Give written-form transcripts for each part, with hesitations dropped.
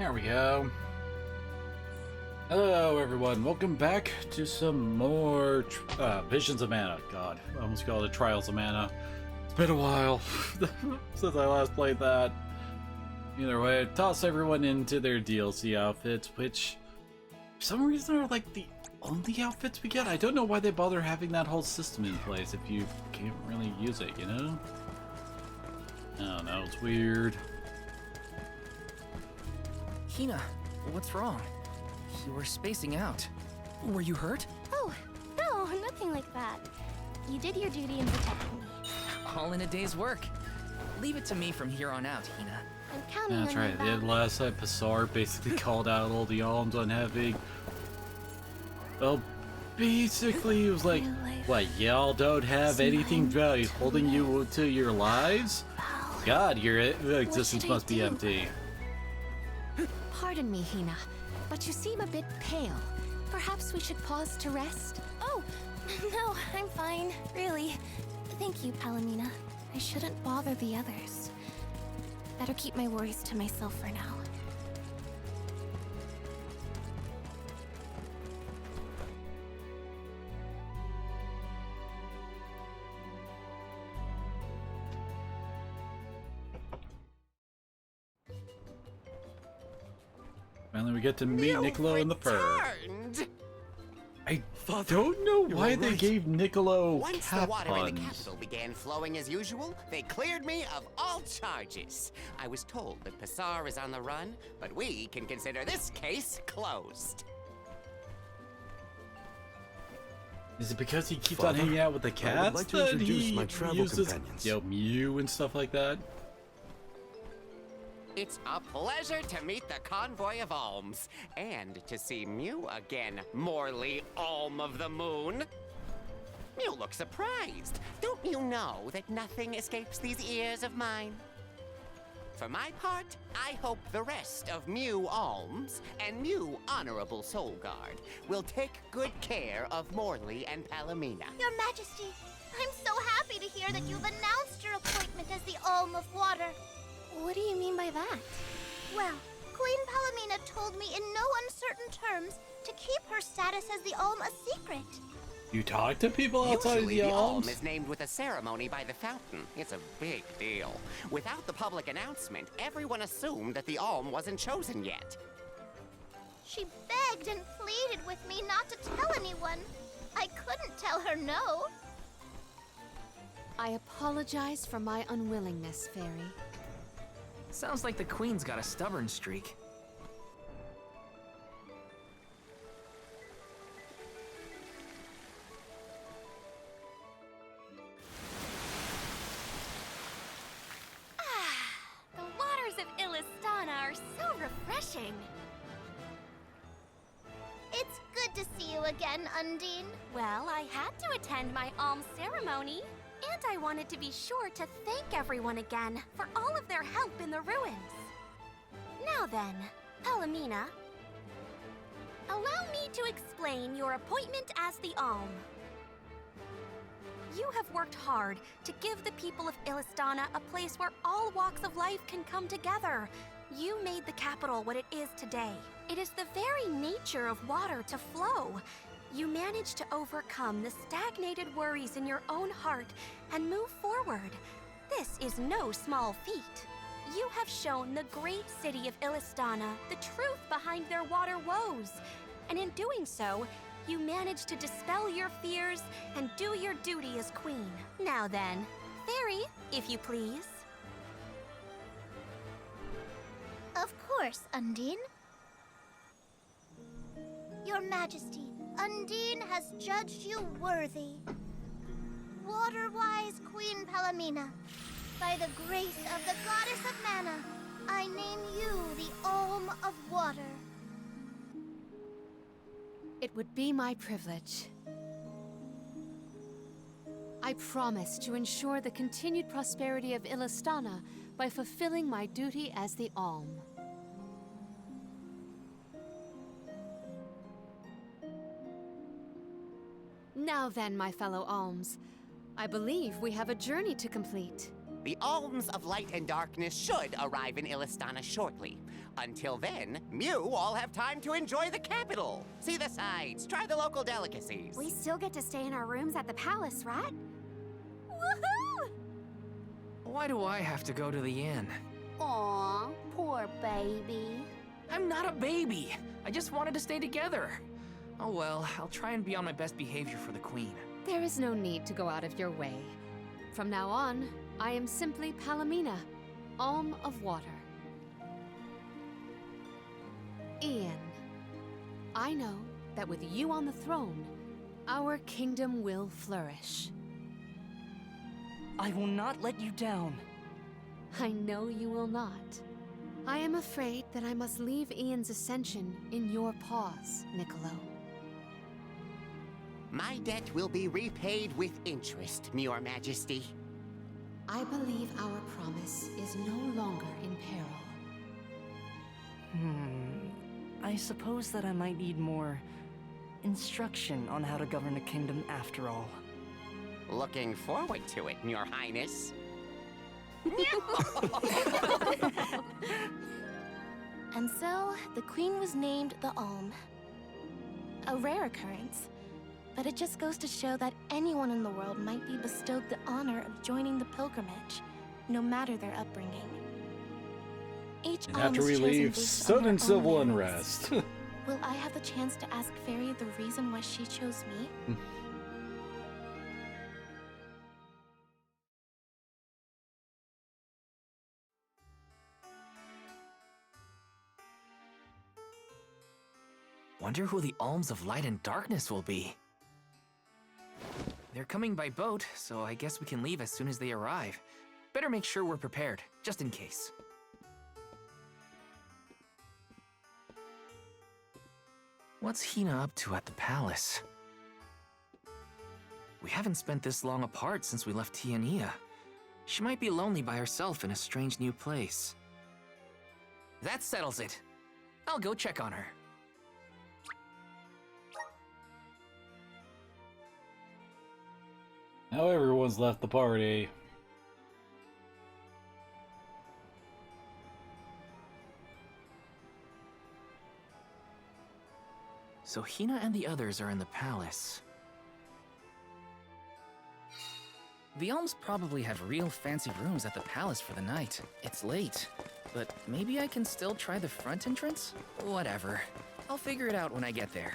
There we go. Hello, everyone. Welcome back to some more Visions of Mana. God, I almost called it Trials of Mana. It's been a while since I last played that. Either way, toss everyone into their DLC outfits, which for some reason are like the only outfits we get. I don't know why they bother having that whole system in place if you can't really use it, you know? I don't know, it's weird. Hina, what's wrong? You were spacing out. Were you hurt? Oh, no, nothing like that. You did your duty in protecting me. All in a day's work. Leave it to me from here on out, Hina. I'm counting That's on right. you, The Val. last time Passar basically called out all the alms on having. Well, basically, it was like, what, y'all don't have anything value holding you to your lives? God, your existence must be empty. Pardon me, Hina, but you seem a bit pale. Perhaps we should pause to rest? Oh, no, I'm fine, really. Thank you, Palomina. I shouldn't bother the others. Better keep my worries to myself for now. Finally, we get to meet Niccolo in the fur. Returned! I don't know you why were they right. gave Niccolo Once the cat water in the puns. capital began flowing as usual, they cleared me of all charges. I was told that Passar is on the run, but we can consider this case closed. Is it because he keeps Father, on hanging out with the cats I would like to that introduce he my travel uses, companions. Mew and stuff like that? It's a pleasure to meet the convoy of alms, and to see Mew again, Morley Alm of the Moon. Mew looks surprised. Don't you know that nothing escapes these ears of mine? For my part, I hope the rest of Mew Alms and Mew Honorable Soul Guard will take good care of Morley and Palomina. Your Majesty, I'm so happy to hear that you've announced your appointment as the Alm of Water. What do you mean by that? Well, Queen Palomina told me in no uncertain terms to keep her status as the Alm a secret. You talk to people outside Usually, of the the Alm alms? is named with a ceremony by the fountain. It's a big deal. Without the public announcement, everyone assumed that the Alm wasn't chosen yet. She begged and pleaded with me not to tell anyone. I couldn't tell her no. I apologize for my unwillingness, Fairy. Sounds like the Queen's got a stubborn streak. The waters of Illistana are so refreshing. It's good to see you again, Undine. Well, I had to attend my alms ceremony, and I wanted to be sure to thank everyone again for all of their help in the ruins. Now then, Palomina, allow me to explain your appointment as the Alm. You have worked hard to give the people of Illistana a place where all walks of life can come together. You made the capital what it is today. It is the very nature of water to flow. You managed to overcome the stagnated worries in your own heart and move forward. This is no small feat. You have shown the great city of Illistana the truth behind their water woes. And in doing so, you managed to dispel your fears and do your duty as queen. Now then, Fairy, if you please. Of course, Undine. Your Majesty, Undine has judged you worthy. Water-wise Queen Palomina, by the grace of the Goddess of Mana, I name you the Alm of Water. It would be my privilege. I promise to ensure the continued prosperity of Illistana by fulfilling my duty as the Alm. Now then, my fellow Alms, I believe we have a journey to complete. The Alms of Light and Darkness should arrive in Illistana shortly. Until then, Mew all have time to enjoy the capital. See the sights, try the local delicacies. We still get to stay in our rooms at the palace, right? Woohoo! Why do I have to go to the inn? Aw, poor baby. I'm not a baby. I just wanted to stay together. Oh well, I'll try and be on my best behavior for the queen. There is no need to go out of your way. From now on, I am simply Palomina, Alm of Water. Ian, I know that with you on the throne, our kingdom will flourish. I will not let you down. I know you will not. I am afraid that I must leave Ian's ascension in your paws, Niccolo. My debt will be repaid with interest, Your Majesty. I believe our promise is no longer in peril. I suppose that I might need more instruction on how to govern a kingdom after all. Looking forward to it, Your Highness. And so, the queen was named the Alm. A rare occurrence, but it just goes to show that anyone in the world might be bestowed the honor of joining the pilgrimage, no matter their upbringing. Each And alm after is we chosen leave, based on sudden their own civil merits. unrest. Will I have the chance to ask Fairy the reason why she chose me? Wonder who the Alms of Light and Darkness will be. They're coming by boat, so I guess we can leave as soon as they arrive. Better make sure we're prepared, just in case. What's Hina up to at the palace? We haven't spent this long apart since we left Tiania. She might be lonely by herself in a strange new place. That settles it. I'll go check on her. Now everyone's left the party. So Hina and the others are in the palace. The Alms probably have real fancy rooms at the palace for the night. It's late, but maybe I can still try the front entrance? Whatever. I'll figure it out when I get there.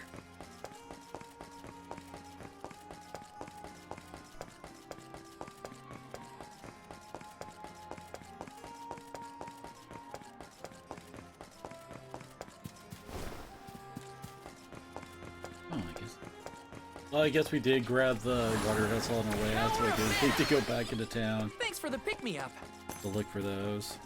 Well, I guess we did grab the water vessel on our way out, so we didn't need to go back into town Thanks for the pick-me-up. to look for those.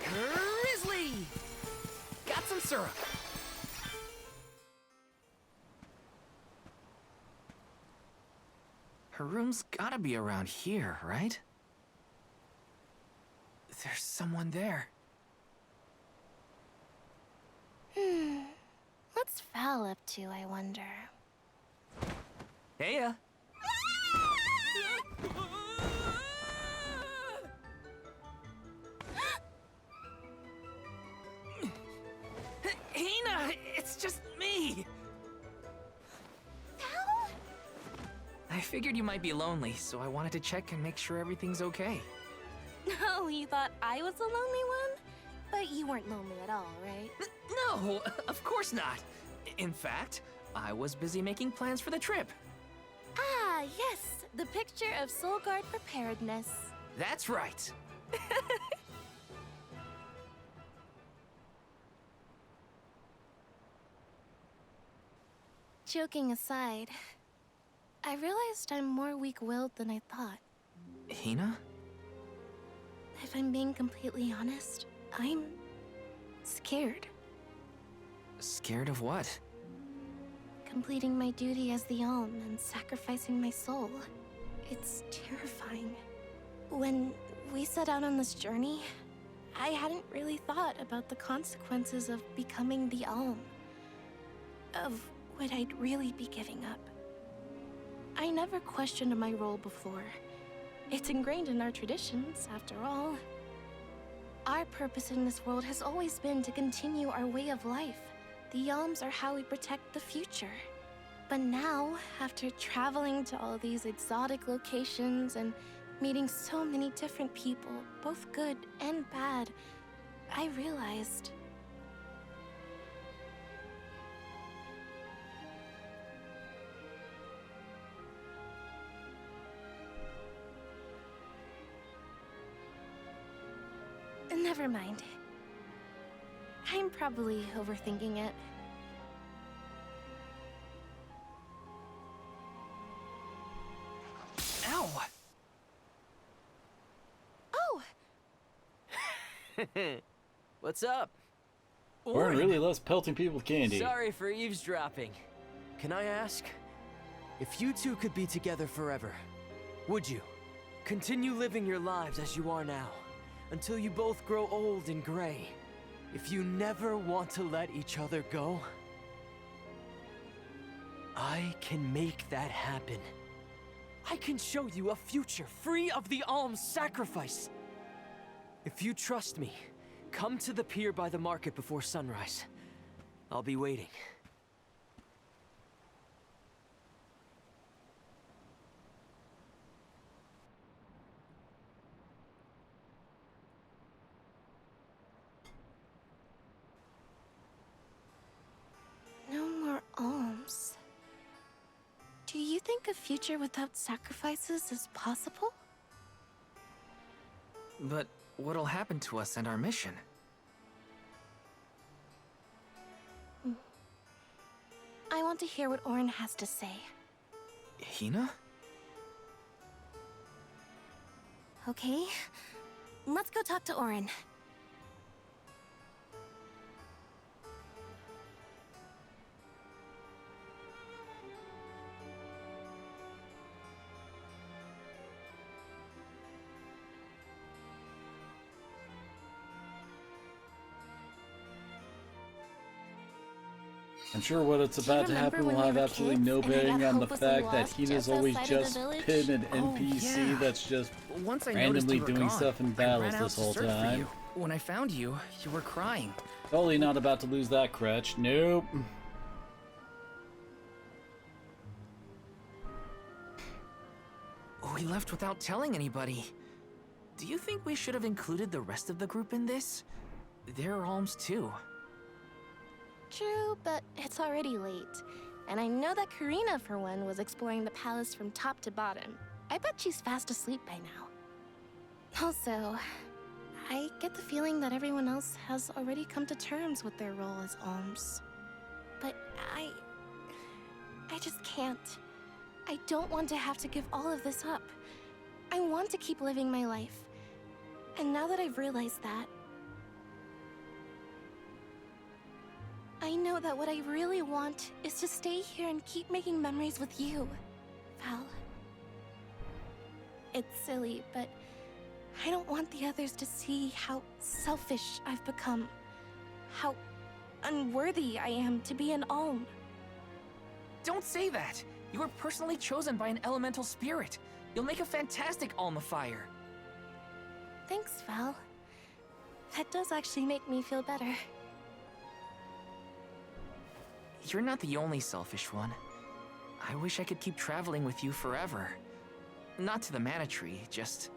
Grizzly! Got some syrup. Her room's gotta be around here, right? There's someone there. What's Val up to, I wonder? Heya! Hina! It's just me! Val? I figured you might be lonely, so I wanted to check and make sure everything's okay. Oh, you thought I was the lonely one? But you weren't lonely at all, right? No, of course not. In fact, I was busy making plans for the trip. Ah, yes, the picture of Soul Guard preparedness. That's right. Joking aside, I realized I'm more weak-willed than I thought. Hina? If I'm being completely honest, I'm scared. Scared of what? completing my duty as the Alm and sacrificing my soul. It's terrifying. When we set out on this journey, I hadn't really thought about the consequences of becoming the Alm. Of what I'd really be giving up. I never questioned my role before. It's ingrained in our traditions, after all. Our purpose in this world has always been to continue our way of life. The Alms are how we protect the future. But now, after traveling to all these exotic locations and meeting so many different people, both good and bad, I realized... Never mind. I'm probably overthinking it. Ow! Oh! What's up? Orin really loves pelting people with candy. Sorry for eavesdropping. Can I ask? If you two could be together forever, would you? Continue living your lives as you are now, until you both grow old and gray. If you never want to let each other go, I can make that happen. I can show you a future free of the Alm's sacrifice. If you trust me, come to the pier by the market before sunrise. I'll be waiting. No more alms. Do you think a future without sacrifices is possible? But what'll happen to us and our mission? I want to hear what Orin has to say. Hina? Okay, let's go talk to Orin. I'm sure what it's Do you about to happen remember will when have we were absolutely kids no and I bearing got on the hopelessly fact that lost Hina's just always outside of just the village? been an Oh, NPC yeah. that's just Once I randomly noticed you were doing gone, stuff in I battles ran out this to whole search for time. you. When I found you, you were crying. Totally not about to lose that crutch. Nope. We left without telling anybody. Do you think we should have included the rest of the group in this? They're alms too. True, but it's already late. And I know that Karina, for one, was exploring the palace from top to bottom. I bet she's fast asleep by now. Also, I get the feeling that everyone else has already come to terms with their role as alms. But I just can't. I don't want to have to give all of this up. I want to keep living my life. And now that I've realized that, I know that what I really want is to stay here and keep making memories with you, Val. It's silly, but I don't want the others to see how selfish I've become. How unworthy I am to be an alm. Don't say that! You were personally chosen by an elemental spirit. You'll make a fantastic Alma-fire. Thanks, Val. That does actually make me feel better. You're not the only selfish one. I wish I could keep traveling with you forever. Not to the Mana Tree, just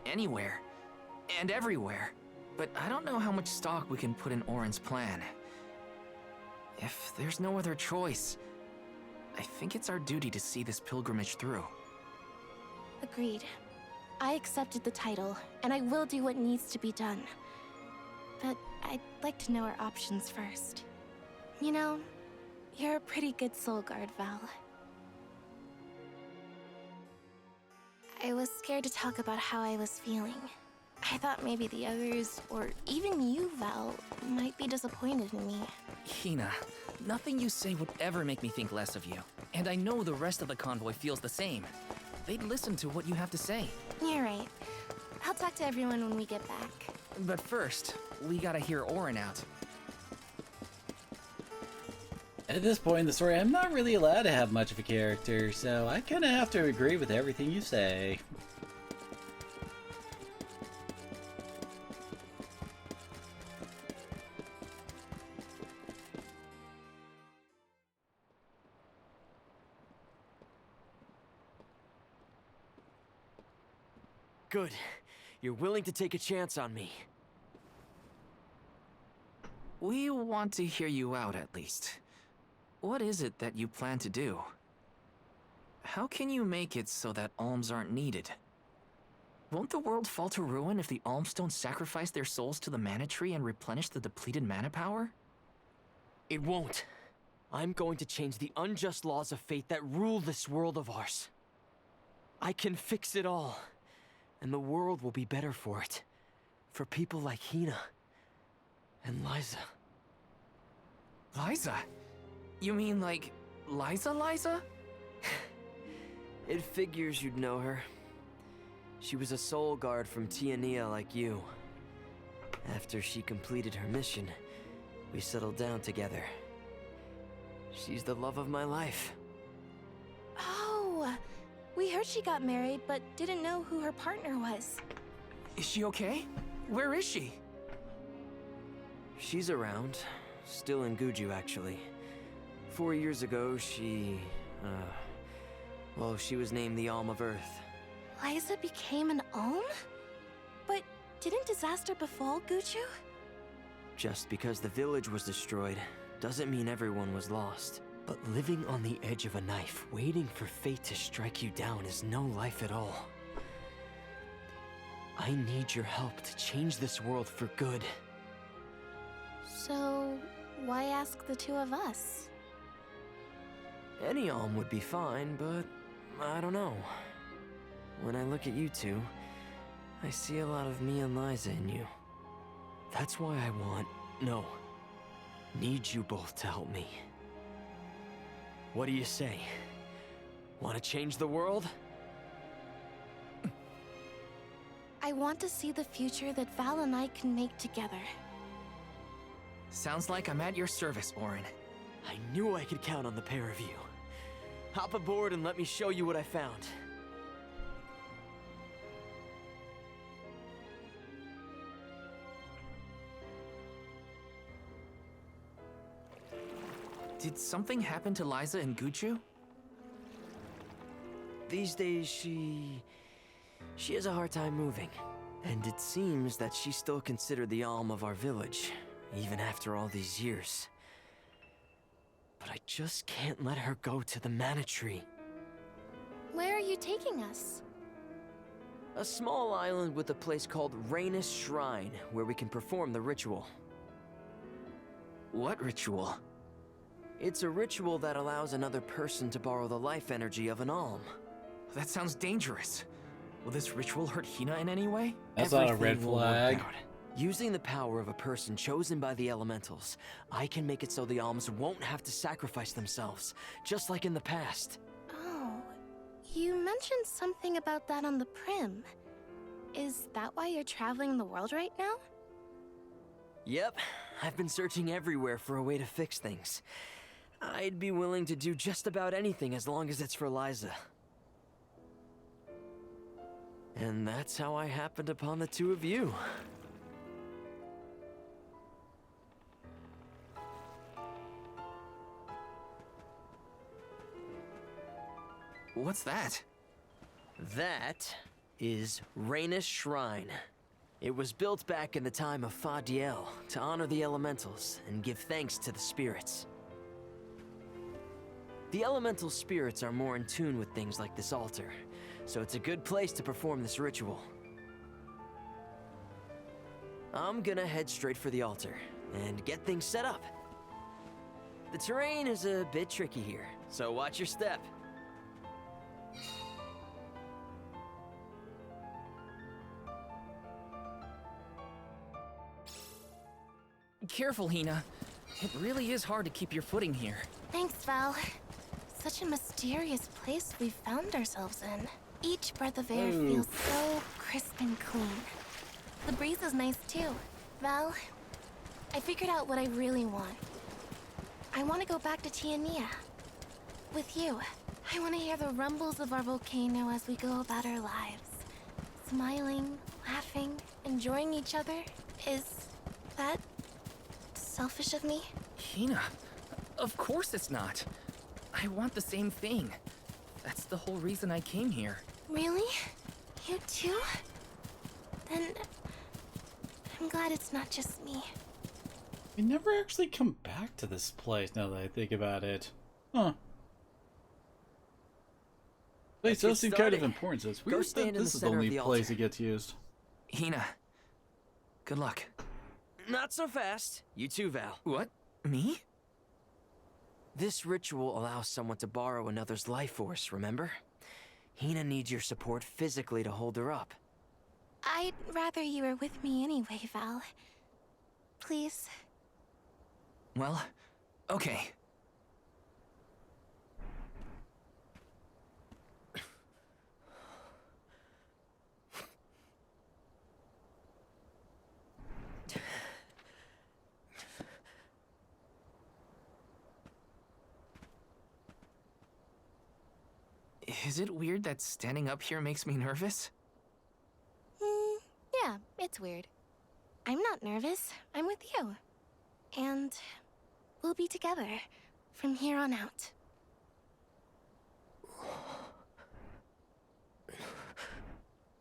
anywhere. And everywhere. But I don't know how much stock we can put in Orin's plan. If there's no other choice, I think it's our duty to see this pilgrimage through. Agreed. I accepted the title, and I will do what needs to be done. But I'd like to know our options first. You know, you're a pretty good soul guard, Val. I was scared to talk about how I was feeling. I thought maybe the others, or even you, Val, might be disappointed in me. Hina, nothing you say would ever make me think less of you. And I know the rest of the convoy feels the same. They'd listen to what you have to say. You're right. I'll talk to everyone when we get back. But first, we gotta hear Orin out. At this point in the story, I'm not really allowed to have much of a character, so I kind of have to agree with everything you say. Good. You're willing to take a chance on me. We want to hear you out, at least. What is it that you plan to do? How can you make it so that alms aren't needed? Won't the world fall to ruin if the alms don't sacrifice their souls to the mana tree and replenish the depleted mana power? It won't. I'm going to change the unjust laws of fate that rule this world of ours. I can fix it all, and the world will be better for it. For people like Hina and Liza. Liza? You mean like Liza? It figures you'd know her. She was a soul guard from Tiania like you. After she completed her mission, we settled down together. She's the love of my life. Oh, we heard she got married, but didn't know who her partner was. Is she okay? Where is she? She's around. Still in Guju, actually. 4 years ago, she was named the Alm of Earth. Liza became an Alm? But didn't disaster befall Guju? Just because the village was destroyed doesn't mean everyone was lost. But living on the edge of a knife, waiting for fate to strike you down is no life at all. I need your help to change this world for good. So, why ask the two of us? Any Alm would be fine, but I don't know. When I look at you two, I see a lot of me and Liza in you. That's why I need you both to help me. What do you say? Want to change the world? I want to see the future that Val and I can make together. Sounds like I'm at your service, Orin. I knew I could count on the pair of you. Hop aboard and let me show you what I found. Did something happen to Liza and Guju? These days, she has a hard time moving. And it seems that she's still considered the Alm of our village, even after all these years. But I just can't let her go to the Mana Tree. Where are you taking us? A small island with a place called Rhaenys Shrine, where we can perform the ritual. What ritual? It's a ritual that allows another person to borrow the life energy of an Alm. That sounds dangerous. Will this ritual hurt Hina in any way? That's not a red Everything will work flag. out. Using the power of a person chosen by the elementals, I can make it so the Alms won't have to sacrifice themselves, just like in the past. Oh, you mentioned something about that on the Prim. Is that why you're traveling the world right now? Yep, I've been searching everywhere for a way to fix things. I'd be willing to do just about anything as long as it's for Liza. And that's how I happened upon the two of you. What's that? That is Rhaenys Shrine. It was built back in the time of Fadiel to honor the elementals and give thanks to the spirits. The elemental spirits are more in tune with things like this altar, so it's a good place to perform this ritual. I'm gonna head straight for the altar and get things set up. The terrain is a bit tricky here, so watch your step. careful, Hina. It really is hard to keep your footing here. Thanks, Val. Such a mysterious place we've found ourselves in. Each breath of air feels so crisp and clean. The breeze is nice too. Val, I figured out what I really want. I want to go back to Tiania. With you. I want to hear the rumbles of our volcano as we go about our lives. Smiling, laughing, enjoying each other. Is that selfish of me? Hina, of course it's not. I want the same thing. That's the whole reason I came here. Really? You too? Then I'm glad it's not just me. We never actually come back to this place now that I think about it. Huh. Place does seem kind of important, so it's weird stand that in this the is the center of only the place altar. it gets used. Hina, good luck. Not so fast. You too, Val. What? Me? This ritual allows someone to borrow another's life force, remember? Hina needs your support physically to hold her up. I'd rather you were with me anyway, Val. Please. Well, okay. Is it weird that standing up here makes me nervous? Yeah, it's weird. I'm not nervous. I'm with you. And we'll be together from here on out.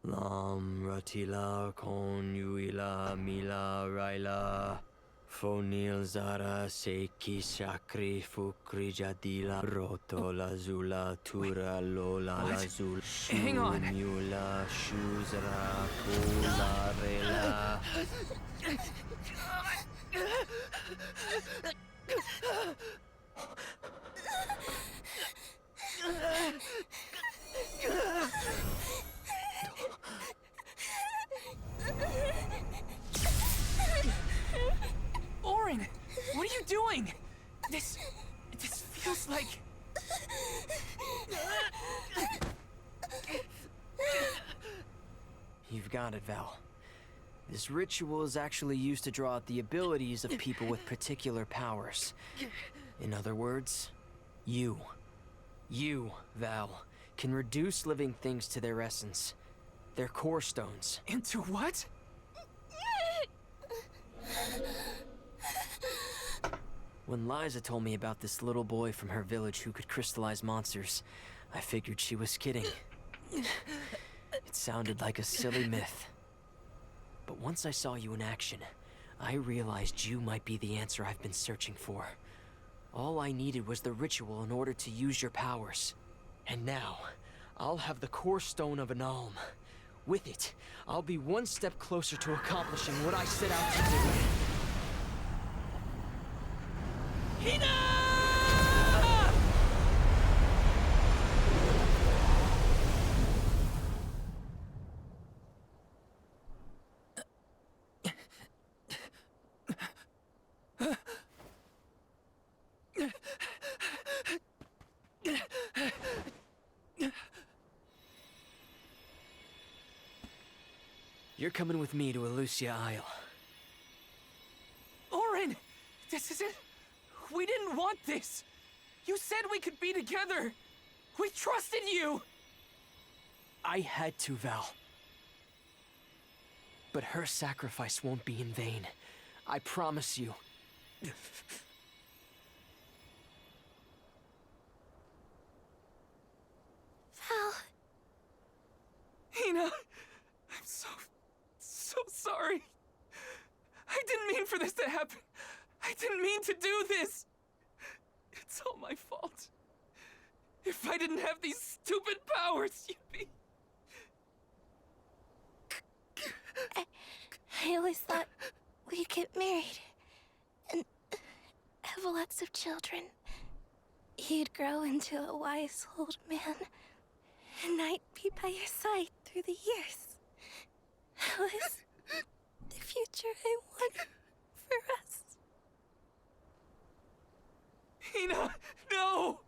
Lam ratila kon yuila mila raila fonil zara seki shakri fukri jadila roto la zula tura lola la zul Hang on. mula shuzra kula rela. Orin, what are you doing? This feels like... You've got it, Val. This ritual is actually used to draw out the abilities of people with particular powers. In other words, you, Val, can reduce living things to their essence, their core stones. Into what? When Liza told me about this little boy from her village who could crystallize monsters, I figured she was kidding. It sounded like a silly myth. But once I saw you in action, I realized you might be the answer I've been searching for. All I needed was the ritual in order to use your powers. And now, I'll have the core stone of an Alm. With it, I'll be one step closer to accomplishing what I set out to do. Hina! You're coming with me to Elusia Isle. Orin! This isn't... We didn't want this! You said we could be together! We trusted you! I had to, Val. But her sacrifice won't be in vain. I promise you. Val, Hina, I'm so sorry. I didn't mean for this to happen. I didn't mean to do this. It's all my fault. If I didn't have these stupid powers, you'd be... I always thought we'd get married and have lots of children. You'd grow into a wise old man, and I'd be by your side through the years. That was the future I wanted for us. Hina! No!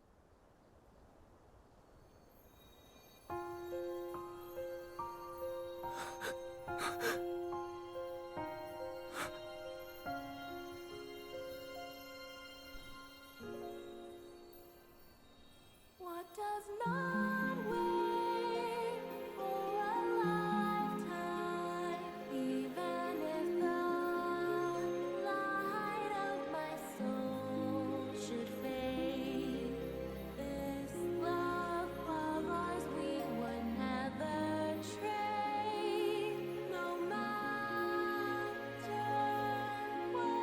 What does not wait for a lifetime, even if the light of my soul should fade? This love of ours we would never trade, no matter what.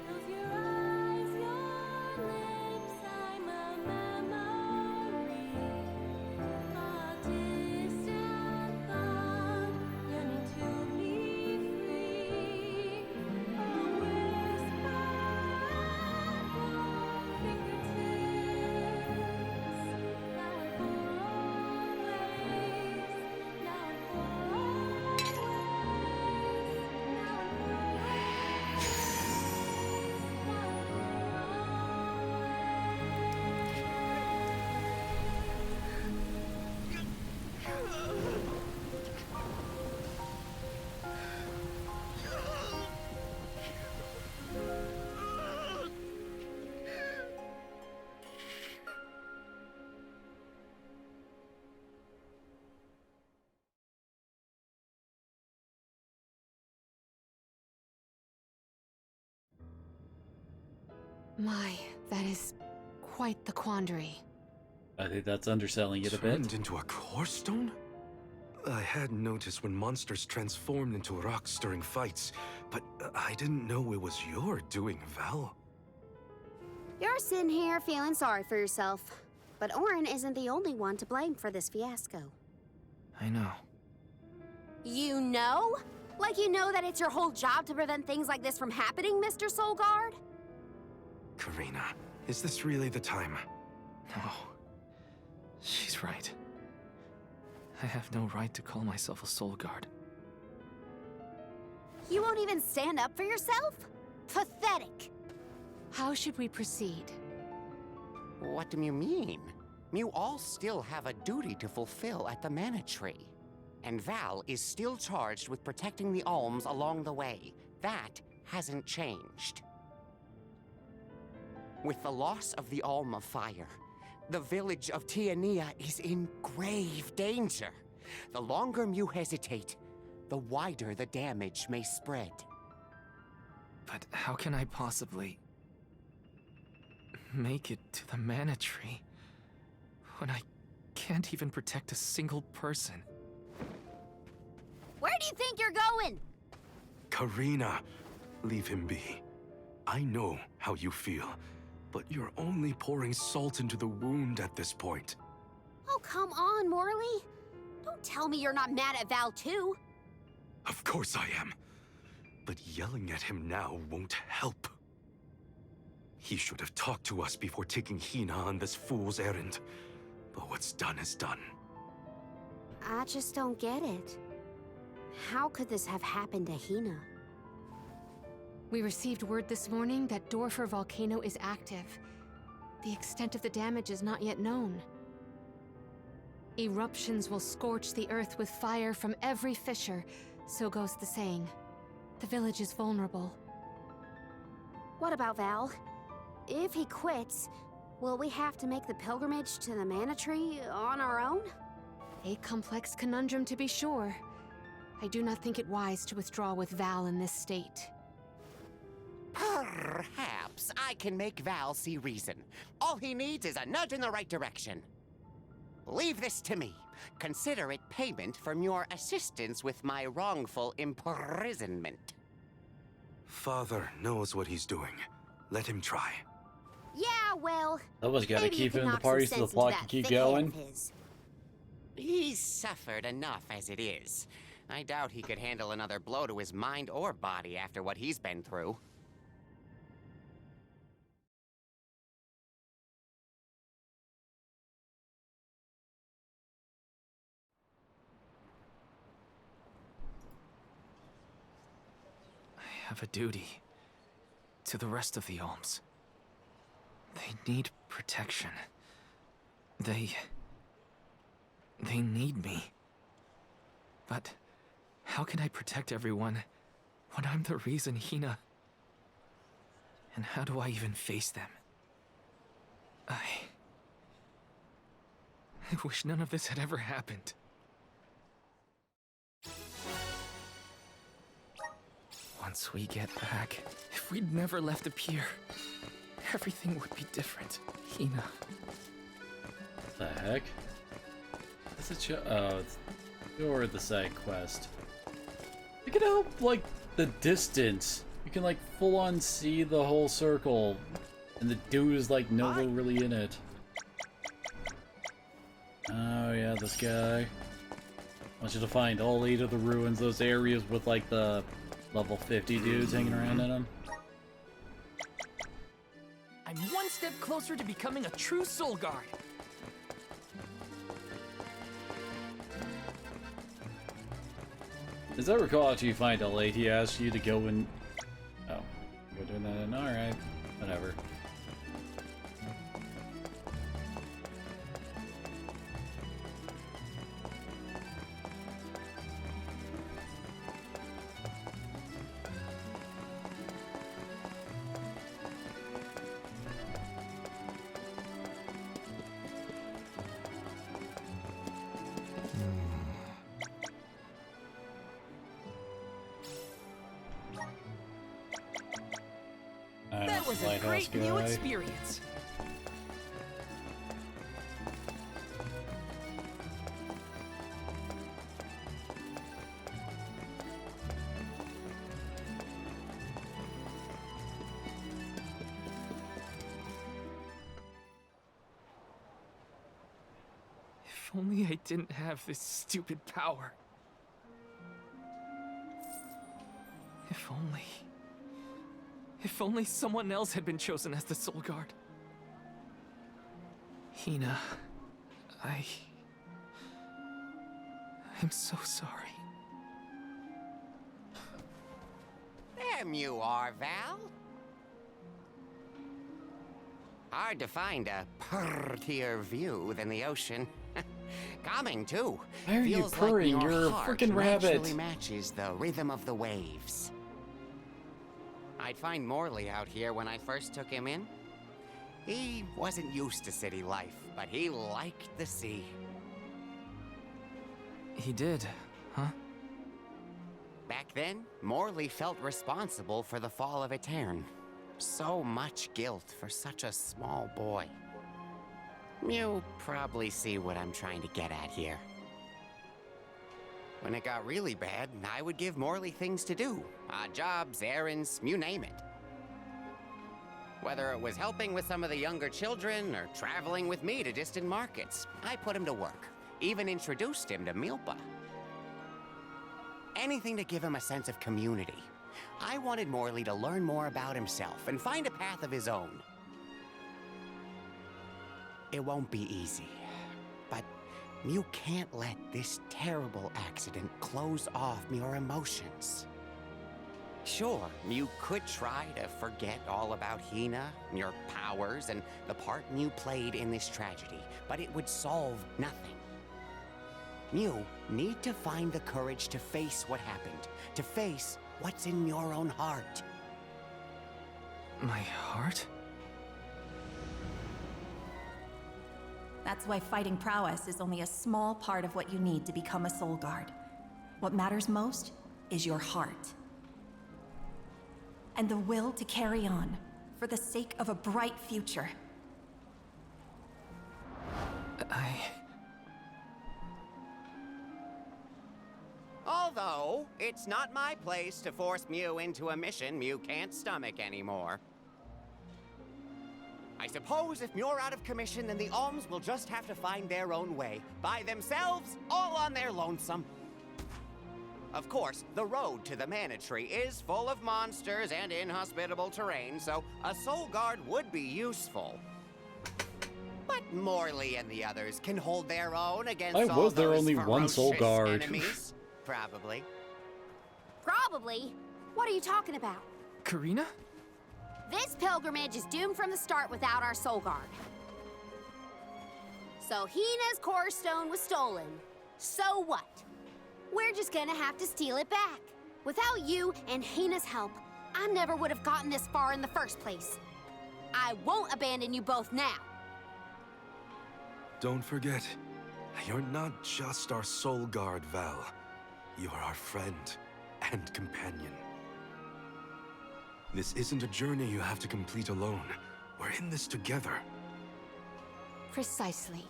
Close your eyes, your lips, I'm a memory, a distant thought, yearning to be free, a whisper at your fingertips, now and for always, now and for always, now and for My, that is quite the quandary. I think that's underselling it a Turned bit. into a core stone? I had noticed when monsters transformed into rocks during fights, but I didn't know it was your doing, Val. You're sitting here feeling sorry for yourself. But Orin isn't the only one to blame for this fiasco. I know. You know? Like you know that it's your whole job to prevent things like this from happening, Mr. Soulguard? Karina, is this really the time? No. She's right. I have no right to call myself a soul guard. You won't even stand up for yourself? Pathetic. How should we proceed? What do you mean? You all still have a duty to fulfill at the Mana Tree. And Val is still charged with protecting the Alms along the way. That hasn't changed. With the loss of the Alm of Fire, the village of Tiania is in grave danger. The longer you hesitate, the wider the damage may spread. But how can I possibly make it to the Mana Tree when I can't even protect a single person? Where do you think you're going? Karina, leave him be. I know how you feel, but you're only pouring salt into the wound at this point. Oh, come on, Morley. Don't tell me you're not mad at Val, too. Of course I am. But yelling at him now won't help. He should have talked to us before taking Hina on this fool's errand. But what's done is done. I just don't get it. How could this have happened to Hina? We received word this morning that Dorfer Volcano is active. The extent of the damage is not yet known. Eruptions will scorch the earth with fire from every fissure, so goes the saying. The village is vulnerable. What about Val? If he quits, will we have to make the pilgrimage to the Mana Tree on our own? A complex conundrum to be sure. I do not think it wise to withdraw with Val in this state. Perhaps I can make Val see reason. All he needs is a nudge in the right direction. Leave this to me. Consider it payment from your assistance with my wrongful imprisonment. Father knows what he's doing. Let him try. Yeah, well, Someone's got to maybe you keep could him in the knock some party so the sense into plot that can keep thick head of going. his. He's suffered enough as it is. I doubt he could handle another blow to his mind or body after what he's been through. I have a duty to the rest of the Alms. They need protection. They need me. But how can I protect everyone when I'm the reason Hina... And how do I even face them? I wish none of this had ever happened. Once we get back, if we'd never left the pier, everything would be different. Hina. The heck? Is it oh, it's you're the side quest. You can help like the distance. You can like full on see the whole circle, and the dude is like nowhere really in it. Oh yeah, this guy. I want you to find all 8 of the ruins, those areas with like the level 50 dudes hanging around in them. I'm one step closer to becoming a true Soul Guard. As I recall, after you find L8, he asks you to go and... Oh, you're doing that in? Alright, whatever. That was a great new experience. If only I didn't have this stupid power. If only someone else had been chosen as the Soul Guard. Hina, I'm so sorry. There you are, Val. Hard to find a prettier view than the ocean. Calming, too. Why are you Feels purring? like your You're a heart freaking rabbit. naturally matches the rhythm of the waves. I'd find Morley out here when I first took him in. He wasn't used to city life, but he liked the sea. He did, huh? Back then, Morley felt responsible for the fall of Etern. So much guilt for such a small boy. You probably see what I'm trying to get at here. When it got really bad, I would give Morley things to do. Odd jobs, errands, you name it. Whether it was helping with some of the younger children or traveling with me to distant markets, I put him to work. Even introduced him to Milpa. Anything to give him a sense of community. I wanted Morley to learn more about himself and find a path of his own. It won't be easy, but you can't let this terrible accident close off your emotions. Sure, you could try to forget all about Hina, your powers, and the part you played in this tragedy, but it would solve nothing. You need to find the courage to face what happened, to face what's in your own heart. My heart? That's why fighting prowess is only a small part of what you need to become a Soul Guard. What matters most is your heart. And the will to carry on, for the sake of a bright future. Although, it's not my place to force Mew into a mission Mew can't stomach anymore. I suppose if Muir out of commission, then the Alms will just have to find their own way. By themselves, all on their lonesome. Of course, the road to the Mana Tree is full of monsters and inhospitable terrain, so a Soul Guard would be useful. But Morley and the others can hold their own against Why all was there those only one Soul ferocious Guard? enemies. Probably. Probably. What are you talking about? Karina? This pilgrimage is doomed from the start without our soul guard. So Hina's core stone was stolen. So what? We're just gonna have to steal it back. Without you and Hina's help, I never would have gotten this far in the first place. I won't abandon you both now. Don't forget, you're not just our soul guard, Val. You're our friend and companion. This isn't a journey you have to complete alone. We're in this together. Precisely.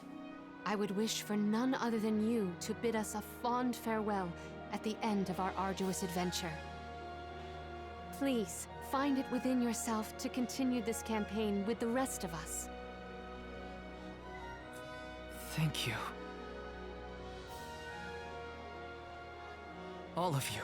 I would wish for none other than you to bid us a fond farewell at the end of our arduous adventure. Please, find it within yourself to continue this campaign with the rest of us. Thank you. All of you.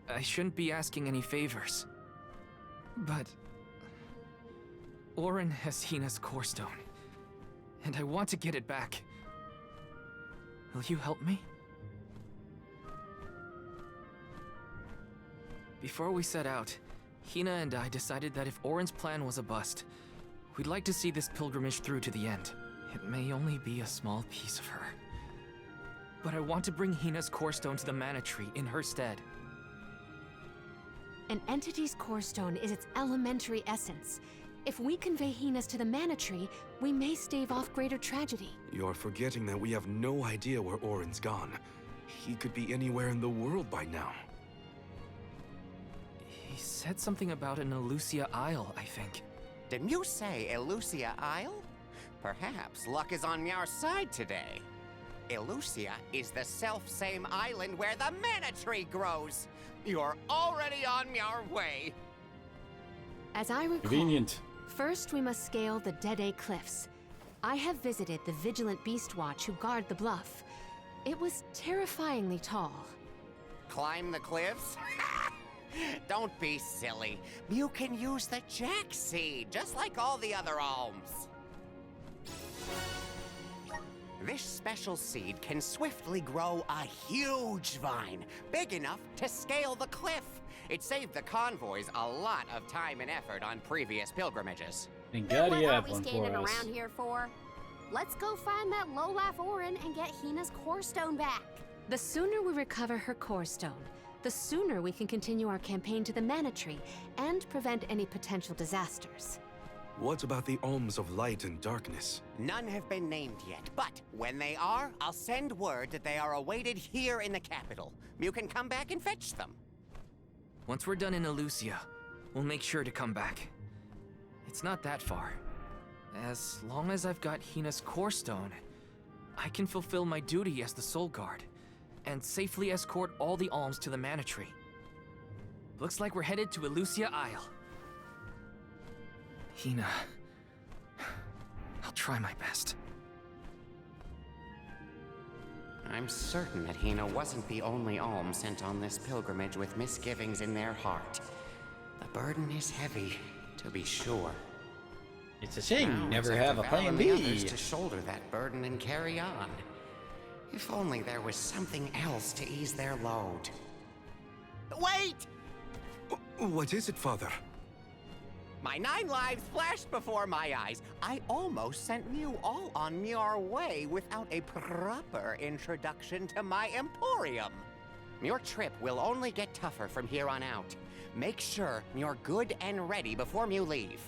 I shouldn't be asking any favors, but Auron has Hina's core stone, and I want to get it back. Will you help me? Before we set out, Hina and I decided that if Auron's plan was a bust, we'd like to see this pilgrimage through to the end. It may only be a small piece of her, but I want to bring Hina's core stone to the Mana Tree in her stead. An entity's core stone is its elementary essence. If we convey Hina's to the Mana Tree, we may stave off greater tragedy. You're forgetting that we have no idea where Auron's gone. He could be anywhere in the world by now. He said something about an Elusia Isle, I think. Didn't you say Elusia Isle? Perhaps luck is on our side today. Elusia is the self-same island where the Mana Tree grows. You're already on your way. As I recall, Convenient. First we must scale the Dede Cliffs. I have visited the Vigilant Beast Watch who guard the bluff. It was terrifyingly tall. Climb the cliffs? Don't be silly. You can use the Jack Seed, just like all the other alms. This special seed can swiftly grow a huge vine, big enough to scale the cliff. It saved the convoys a lot of time and effort on previous pilgrimages. And Then God, what you are have we one standing for us. around here for? Let's go find that low-life Auron and get Hina's core stone back. The sooner we recover her core stone, the sooner we can continue our campaign to the Mana Tree and prevent any potential disasters. What about the alms of light and darkness? None have been named yet, but when they are, I'll send word that they are awaited here in the capital. You can come back and fetch them. Once we're done in Elusia, we'll make sure to come back. It's not that far. As long as I've got Hina's core stone, I can fulfill my duty as the Soul Guard and safely escort all the alms to the Mana Tree. Looks like we're headed to Elusia Isle. Hina, I'll try my best. I'm certain that Hina wasn't the only alm sent on this pilgrimage with misgivings in their heart. The burden is heavy, to be sure. It's a shame you Now never it's up have to a Val plan and the others B. to shoulder that burden and carry on. If only there was something else to ease their load. Wait! What is it, Father? My 9 lives flashed before my eyes. I almost sent you all on your way without a proper introduction to my Emporium. Your trip will only get tougher from here on out. Make sure you're good and ready before you leave.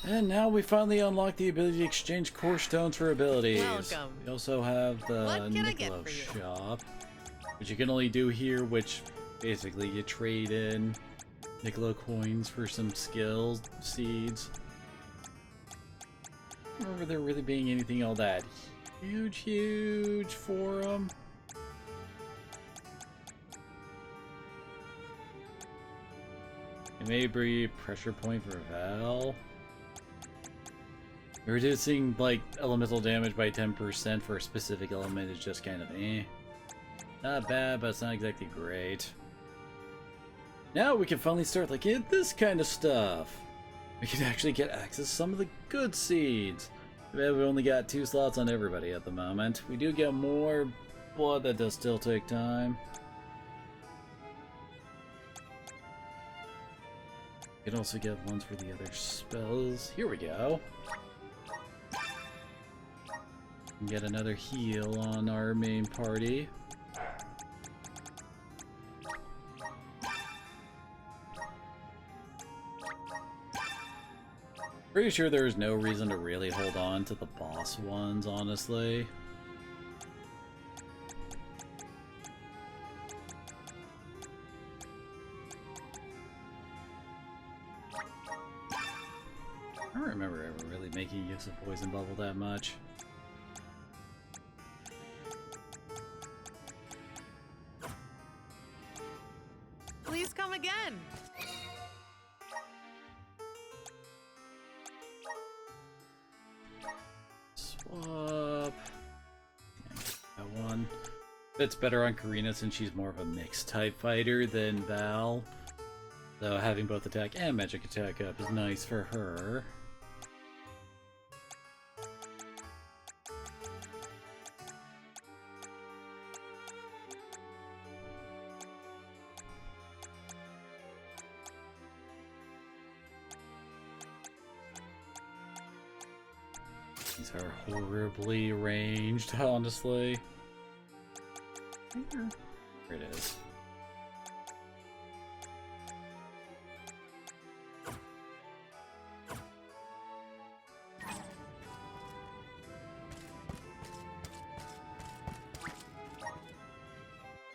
And now we finally unlock the ability to exchange core stones for abilities. Welcome. We also have the What can I get Niccolo for you? shop, which you can only do here, which basically you trade in Niccolo coins for some skill seeds. I don't remember there really being anything all that huge for them. It may be a pressure point for Val. Reducing, like, elemental damage by 10% for a specific element is just kind of eh. Not bad, but it's not exactly great. Now we can finally start looking at this kind of stuff. We can actually get access to some of the good seeds. We've only got 2 slots on everybody at the moment. We do get more, but that does still take time. You can also get ones for the other spells. Here we go. Get another heal on our main party. Pretty sure there is no reason to really hold on to the boss ones, honestly. I don't remember ever really making use of Poison Bubble that much. Please come again. Swap. That one. Fits better on Karina since she's more of a mixed type fighter than Val. So having both attack and magic attack up is nice for her. These are horribly ranged, honestly. There it is.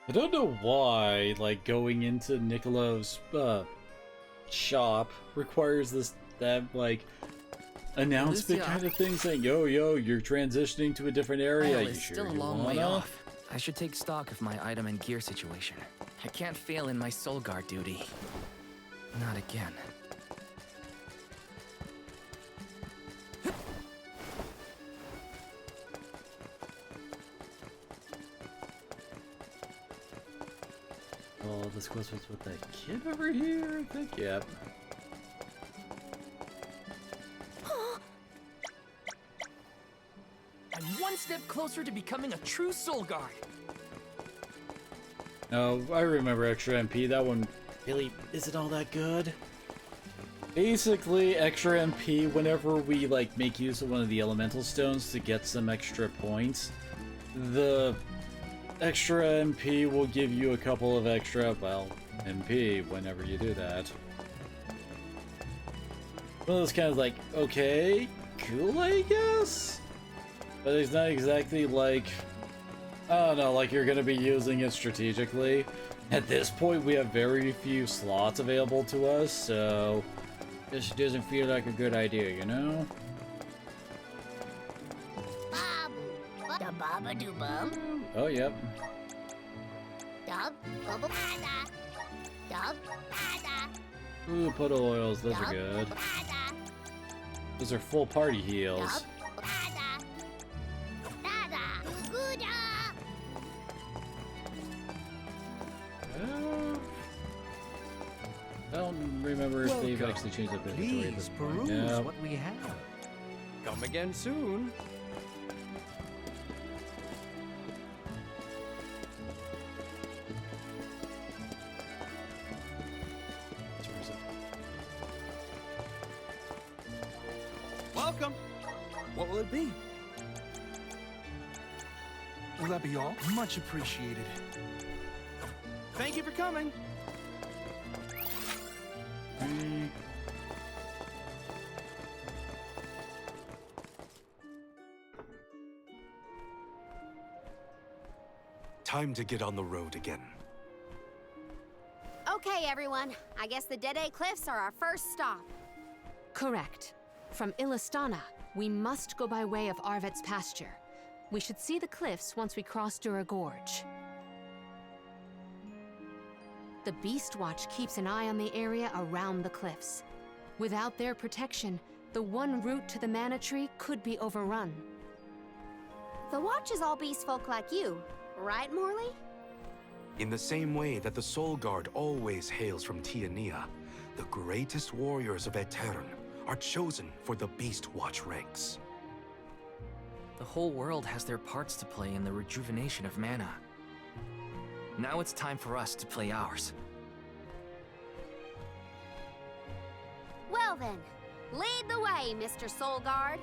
I don't know why, like, going into Nicolo's shop requires that announcement Lucia. kind of thing saying, yo, you're transitioning to a different area. Well, You it's sure still a you long way wanna? off. I should take stock of my item and gear situation. I can't fail in my soul guard duty. Not again. Oh, this quest was with that kid over here, I think? Yep. I'm one step closer to becoming a true soul guard. No, I remember Extra MP. That one really isn't all that good. Basically, Extra MP, whenever we like make use of one of the elemental stones to get some extra points, the Extra MP will give you a couple of extra, well, MP whenever you do that. One of those kind of like, okay, cool, I guess? But it's not exactly like, I don't know, like you're gonna be using it strategically. At this point, we have very few slots available to us, so this doesn't feel like a good idea, you know? Da baba do bum. Oh, yep. Dub bubble bada. Dub bada. Ooh, puddle oils, those are good. Those are full party heals. I don't remember if they've actually changed up the inventory at this point. Yeah. what we have. Come again soon. Welcome. What will it be? Will that be all? Much appreciated. Thank you for coming. Time to get on the road again. Okay, everyone. I guess the Dead Cliffs are our first stop. Correct. From Illistana, we must go by way of Arvet's pasture. We should see the cliffs once we cross Dura Gorge. The Beast Watch keeps an eye on the area around the cliffs. Without their protection, The one route to the mana tree could be overrun. The Watch is all beast folk like you, right, Morley? In the same way that the Soul Guard always hails from Tiania, the greatest warriors of Aetern are chosen for the Beast Watch ranks. The whole world has their parts to play in the rejuvenation of mana. Now it's time for us to play ours. Well then, lead the way, Mr. Soul Guard.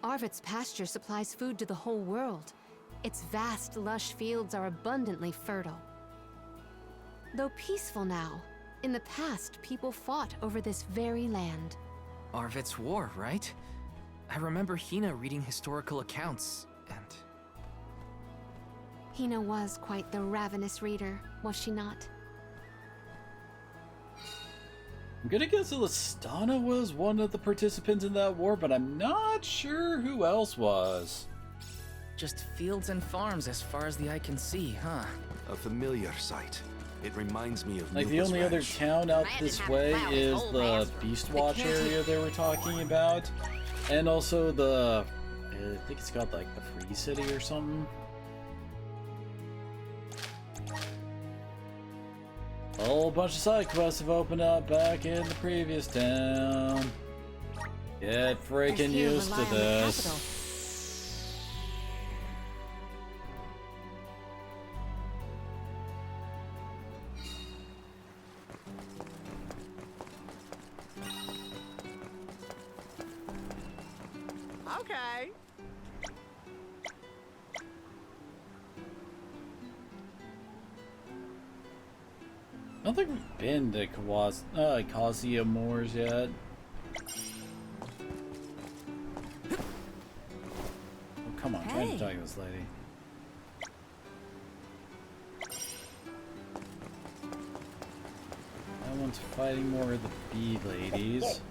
Arvid's pasture supplies food to the whole world. Its vast, lush fields are abundantly fertile. Though peaceful now, in the past people fought over this very land. Arvid's War, right? I remember Hina reading historical accounts, and... Hina was quite the ravenous reader, was she not? I'm gonna guess Ilistana was one of the participants in that war, but I'm not sure who else was. Just fields and farms as far as the eye can see, huh? A familiar sight. It reminds me of Like the Nuka's only other ranch. town out this way is the Beast Watch area they were talking about. And also the, I think it's called like the Free City or something. A whole bunch of side quests have opened up back in the previous town. Get freaking used to this. Okay. I don't think we've been to Causea Moors yet. Oh, come on, trying to talk to this lady. That one's fighting more of the bee ladies.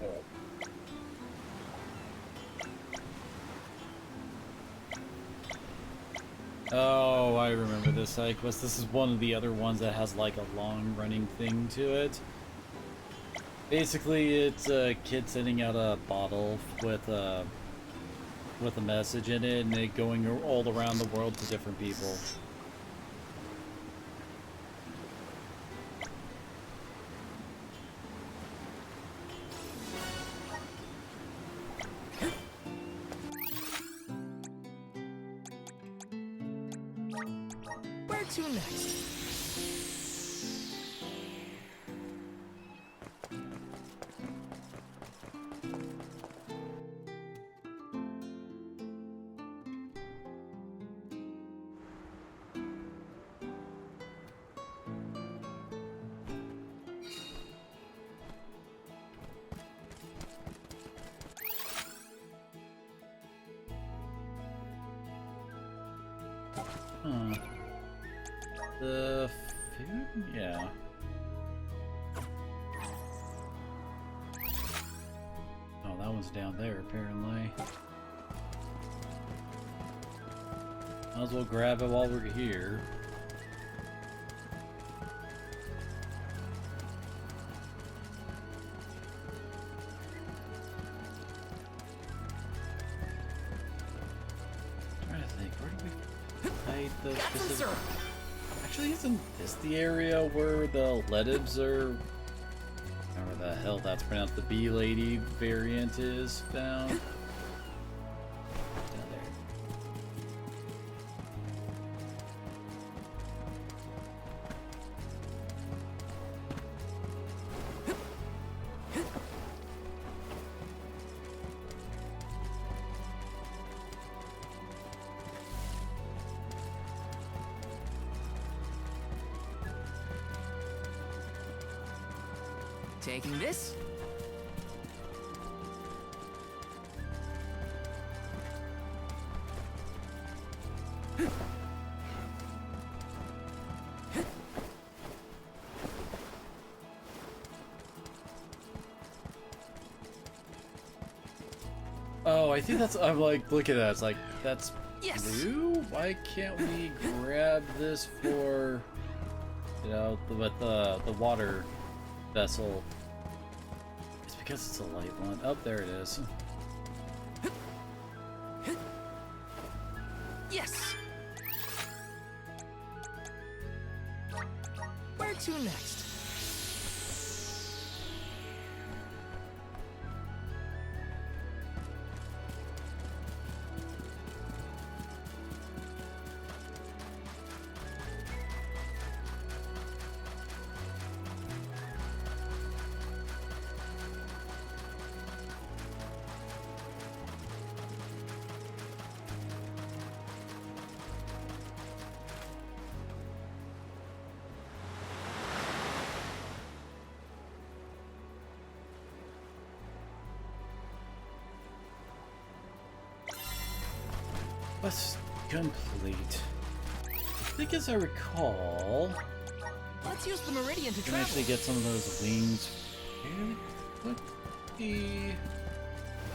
Oh, I remember this side quest. This is one of the other ones that has like a long-running thing to it. Basically, it's a kid sending out a bottle with a message in it, and it going all around the world to different people. Where to next? Huh. The food? Yeah. Oh, that one's down there, apparently. Might as well grab it while we're here. Trying to think, where do we fight the specific... Actually, isn't this the area where the Ledibs are... Or the hell that's pronounced, the Bee Lady variant is found? Down there. Taking this? I think that's. I'm like, look at that. It's like, that's Yes. blue? Why can't we grab this for, you know, the water vessel? It's because it's a light one. Oh, there it is. Yes. Where to next? Quest complete. I think as I recall, Let's use the meridian to you can travel. actually get some of those wings fairly quickly.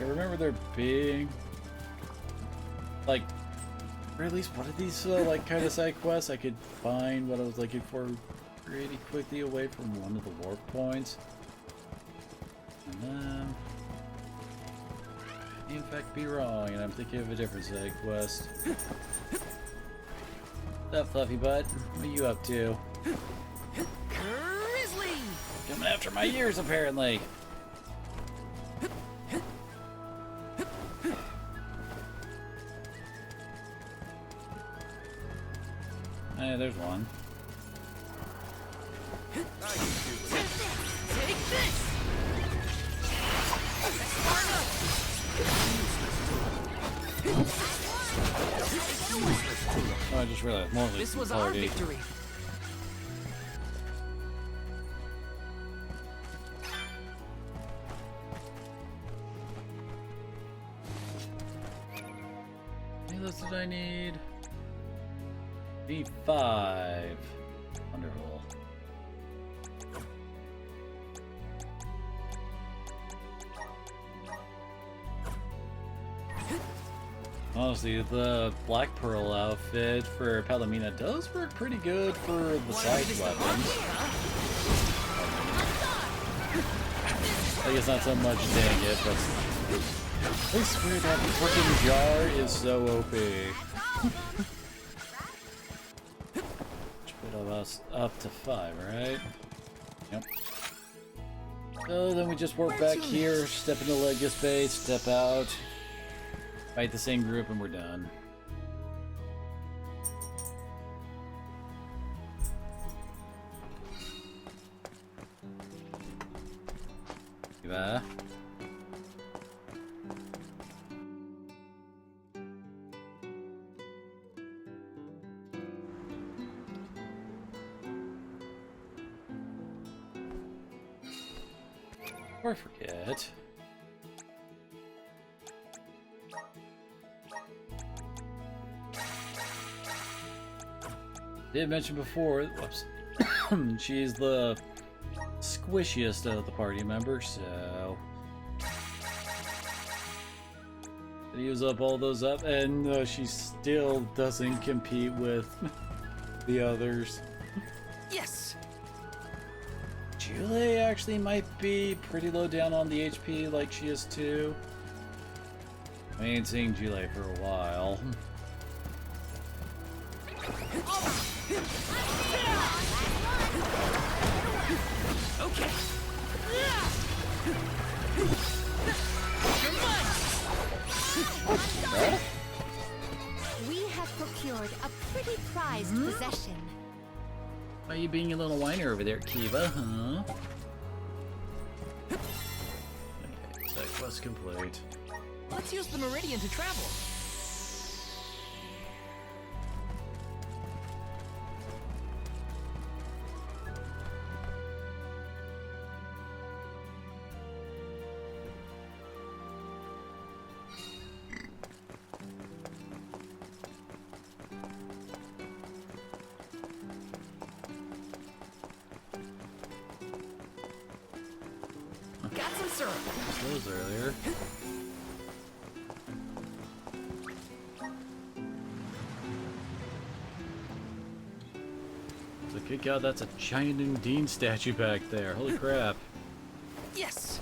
I remember there being, like, or at least one of these like kind of side quests I could find what I was looking for pretty quickly away from one of the warp points. And then, in fact, be wrong, and I'm thinking of a different side quest. What's up, Fluffy Butt? What are you up to? Grizzly! Coming after my ears, apparently. Hey, there's one. Take this! Oh, I just realized more This was our victory. How many lists did I need? B5. Wonderful. Honestly, the Black Pearl outfit for Palomina does work pretty good for the side weapons. I guess not so much dang it, but I swear that freaking jar is so OP. Which put us up to 5, right? Yep. So then we just work back here, step into Legus base, step out, fight the same group, and we're done. Yeah. Or forget. Did mention before, whoops, she's the squishiest of the party members, so use up all those up, and she still doesn't compete with the others. Yes. Julie actually might be pretty low down on the HP, like she is too. I ain't seen Julie for a while. Okay. We have procured a pretty prized possession. Why are you being a little whiner over there, Kiva, huh? Okay, side quest complete. Let's use the meridian to travel. Got some syrup. Those earlier. Good God, that's a giant Undine statue back there. Holy crap. Yes!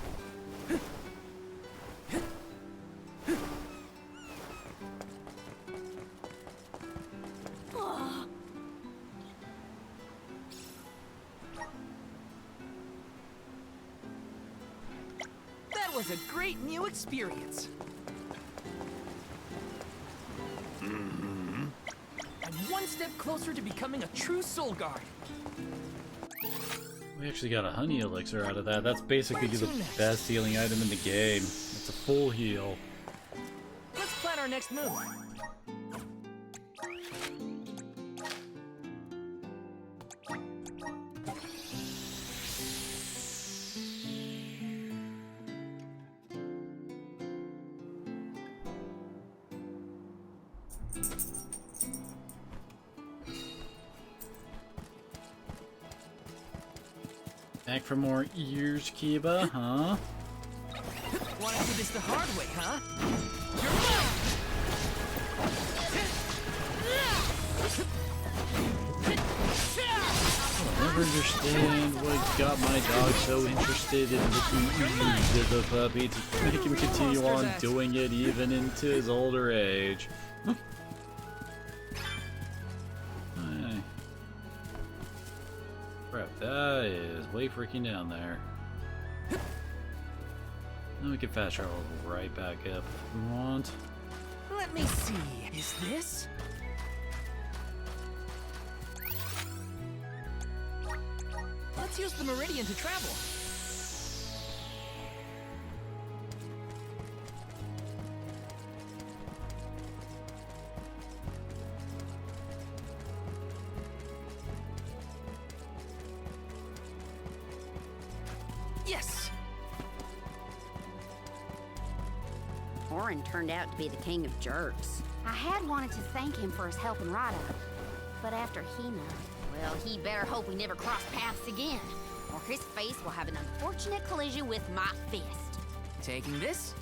That was a great new experience. I'm one step closer to becoming a true soul guard. We actually got a honey elixir out of that. That's basically the best healing item in the game. It's a full heal. Let's plan our next move. Back for more ears, Kiba, huh? Wanna do this the hard way, huh? I'll never understand what got my dog so interested in looking ears at the puppy to make him continue on doing it even into his older age. Crap, that is way freaking down there. Then we can fast travel right back up if we want. Let me see. Is this? Let's use the meridian to travel. Yes! Orin turned out to be the king of jerks. I had wanted to thank him for his help in Rada, but after Hina, well, he better hope we never cross paths again, or his face will have an unfortunate collision with my fist. Taking this?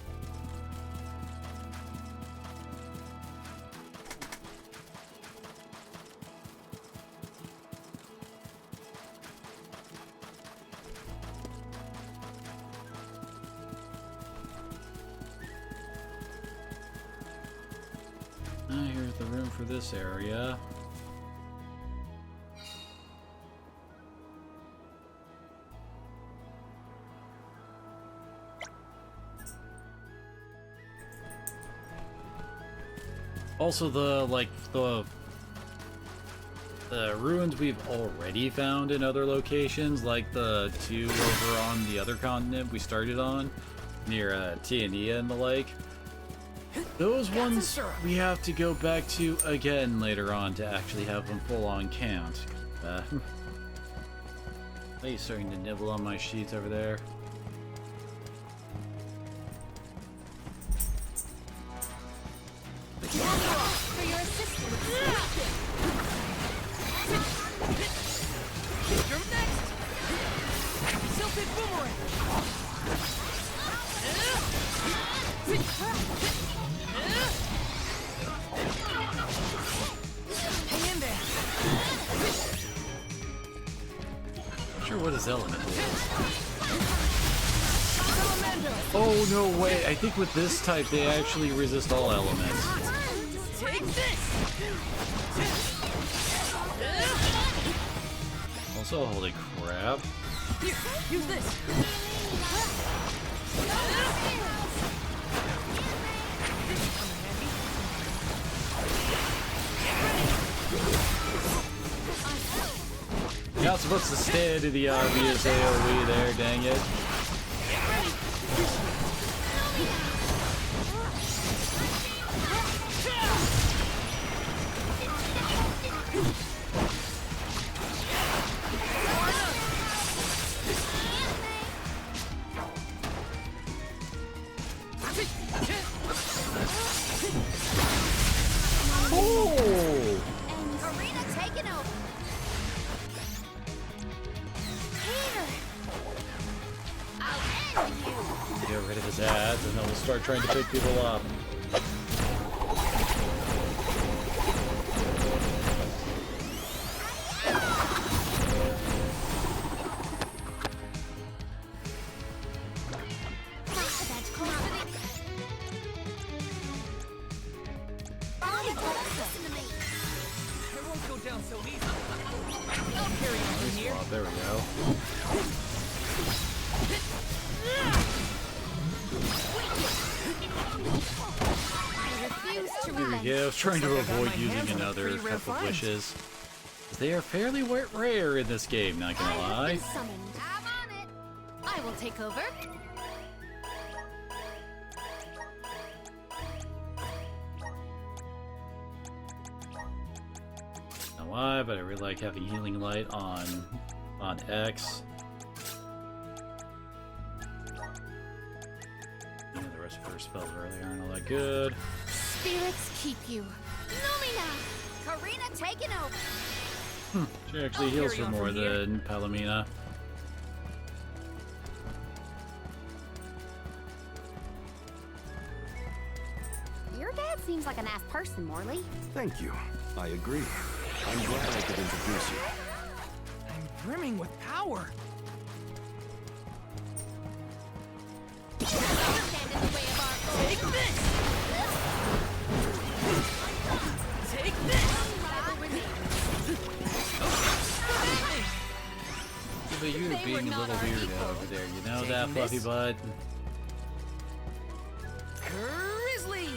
Here's the room for this area. Also, the ruins we've already found in other locations, like the two over on the other continent we started on, near Tiania and the lake. Those ones we have to go back to again later on to actually have them full on count. He's starting to nibble on my sheets over there. For your assistance. You're next! Silphid boomerang! Hang in there! Not sure what his element is. Oh, no way. I think with this type, they actually resist all elements. Take this! Also, holy crap. Here, use this! You're not supposed to stand in the obvious AoE there, dang it. Oh! Arena taken over. Here. I'll end you. Get rid of his ads, and then we'll start trying to pick people up. there we go. There we go. I was trying to avoid using another couple of wishes. They are fairly rare in this game, not gonna lie. I'm on it. I will take over. Not why, but I really like having Healing Light on X. Yeah, the rest of her spells really aren't all that good. Spirits keep you. Lumina! Karina taking over! She actually heals for more than Palomina. Your dad seems like a nice person, Morley. Thank you. I agree. I'm glad I could introduce you. I'm brimming with power. Take this! Take this! Yeah, but you're being a little weird over there, you know that, Fluffy Butt? Grizzly!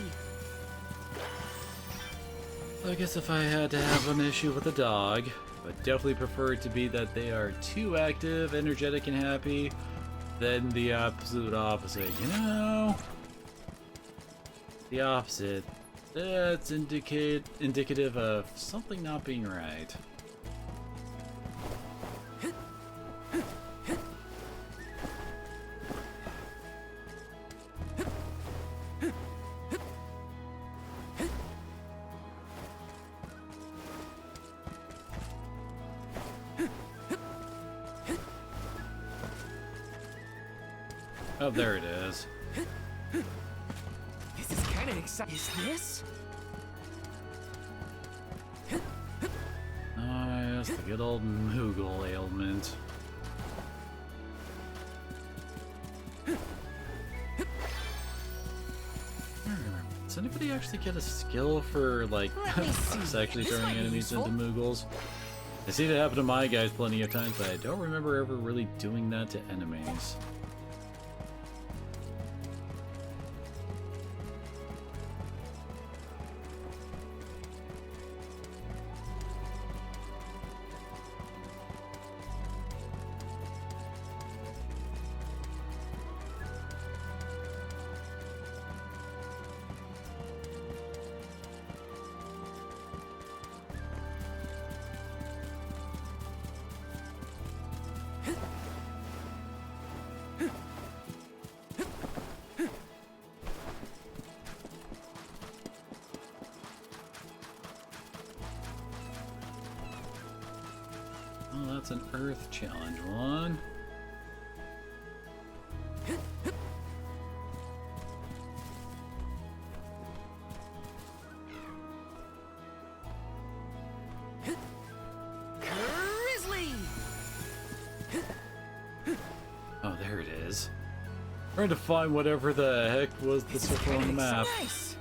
I guess if I had to have an issue with a dog, but definitely prefer it to be that they are too active, energetic, and happy, than the absolute opposite, you know? The opposite. That's indicative of something not being right. Oh, there it is. This is kind of exciting. Is this? Oh, yes, the good old Moogle ailment. Does anybody actually get a skill for, like, actually turning enemies into Moogles? I see that happen to my guys plenty of times, but I don't remember ever really doing that to enemies. Oh, that's an Earth challenge one. Grizzly! Oh, there it is. Trying to find whatever the heck was the circle on the map. Nice.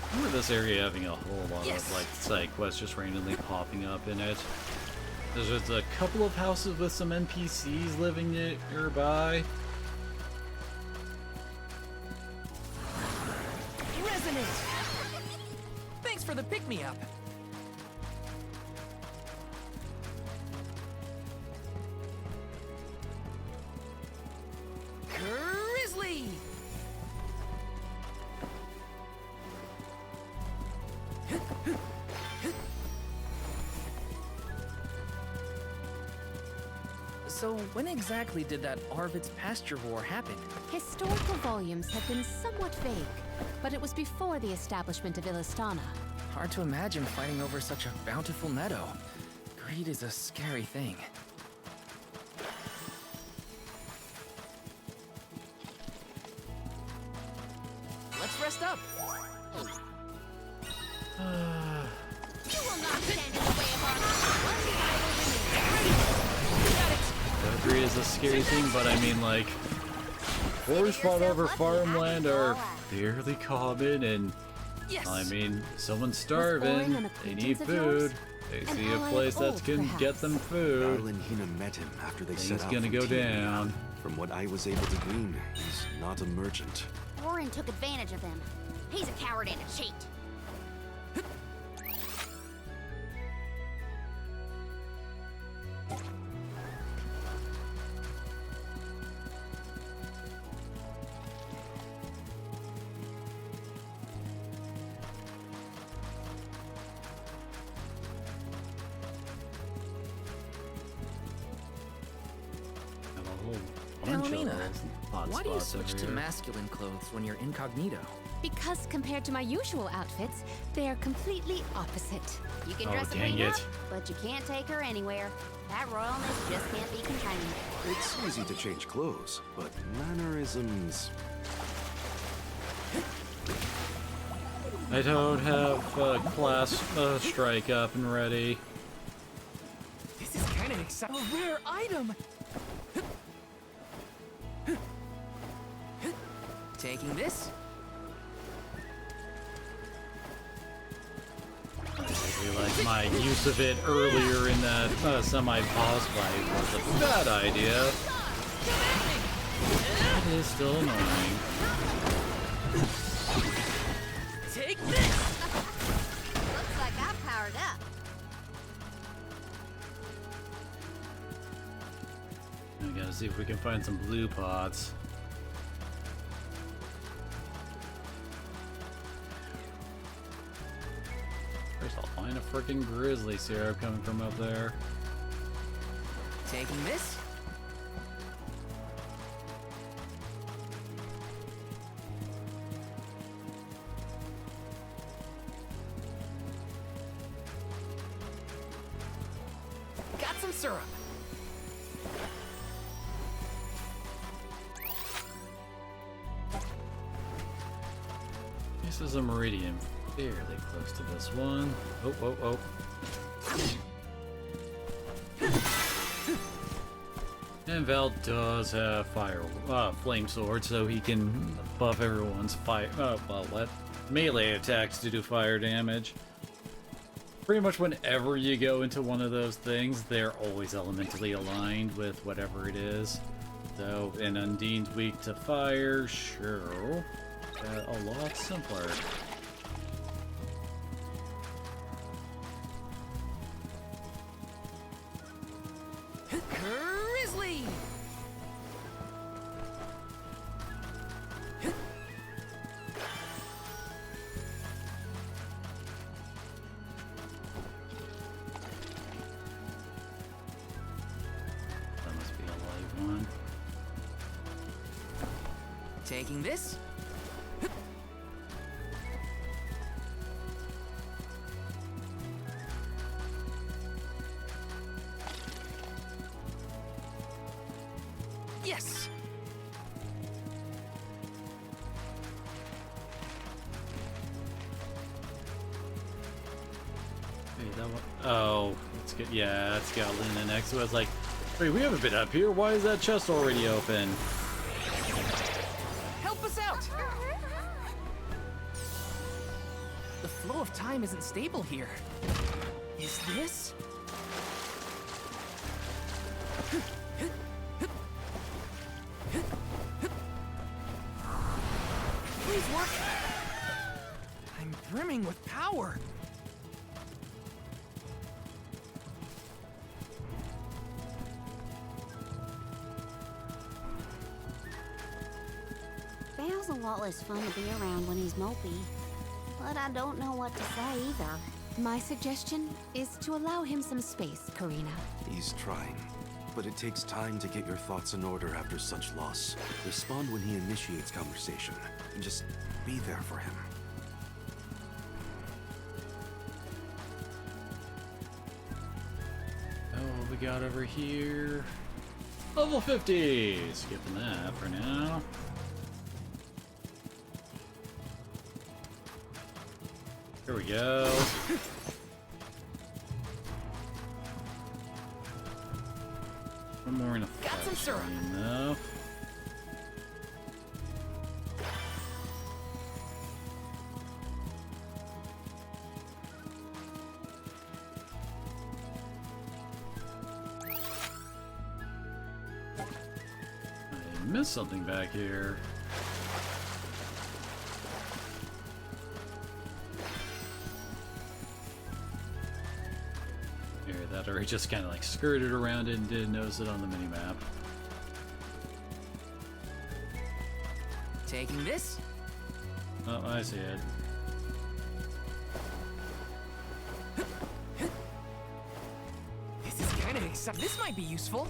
I remember this area having a whole lot of like side quests just randomly popping up in it. There's just a couple of houses with some NPCs living nearby. Resonant! Thanks for the pick-me-up. Grizzly! So when exactly did that Arvid's Pasture War happen? Historical volumes have been somewhat vague, but it was before the establishment of Illistana. Hard to imagine fighting over such a bountiful meadow. Greed is a scary thing. Let's rest up. You will not stand in the way of our Greed is a scary thing, but I mean, like, wars fought over farmland are fairly common, and Yes. I mean, someone's Orin starving. an They acquaintance need of yours? food. They An see a ally of place that old, can get them food. Darl and Hina met him after they set Things out gonna from go Tia. down. From what I was able to glean, he's not a merchant. Orin took advantage of them. He's a coward and a cheat. Have a whole bunch Palomina, of hot why do you spots switch over to here. masculine clothes when you're incognito? Because compared to my usual outfits, they are completely opposite. You can Oh, dress a dang queen it. up, but you can't take her anywhere. That royalness just can't be contained. It's easy to change clothes, but mannerisms... I don't have class strike up and ready. This is kind of exciting. A rare item. Taking this. I feel like my use of it earlier in that semi-boss fight was a bad idea. It is still annoying. Take this. Looks like I'm powered up. We gotta see if we can find some blue pots. There's a line of freaking grizzly syrup coming from up there. Taking this. Got some syrup. This is a meridian fairly close to this one. Oh, oh, oh. And Val does have flame sword, so he can buff everyone's fire. Melee attacks to do fire damage. Pretty much whenever you go into one of those things, they're always elementally aligned with whatever it is. So, an Undine's weak to fire, sure. A lot simpler. Grizzly. That must be a live one. Taking this. Yes. Wait, that one. Oh, it's good. Yeah, it's got Luna next to it. I was like, wait, we haven't been up here. Why is that chest already open? Help us out. The flow of time isn't stable here. Is this? Please work. I'm brimming with power. Val's a lot less fun to be around when he's mopey. But I don't know what to say either. My suggestion is to allow him some space, Karina. He's trying. But it takes time to get your thoughts in order after such loss. Respond when he initiates conversation, and just be there for him. Oh, what we got over here? Level 50! Skipping that for now. Here we go. One more in a Got some syrup. enough. missed something back here. Here, that or he just kind of like skirted around it and didn't notice it on the minimap. Taking this? Oh, I see it. This is kind of exciting. This might be useful.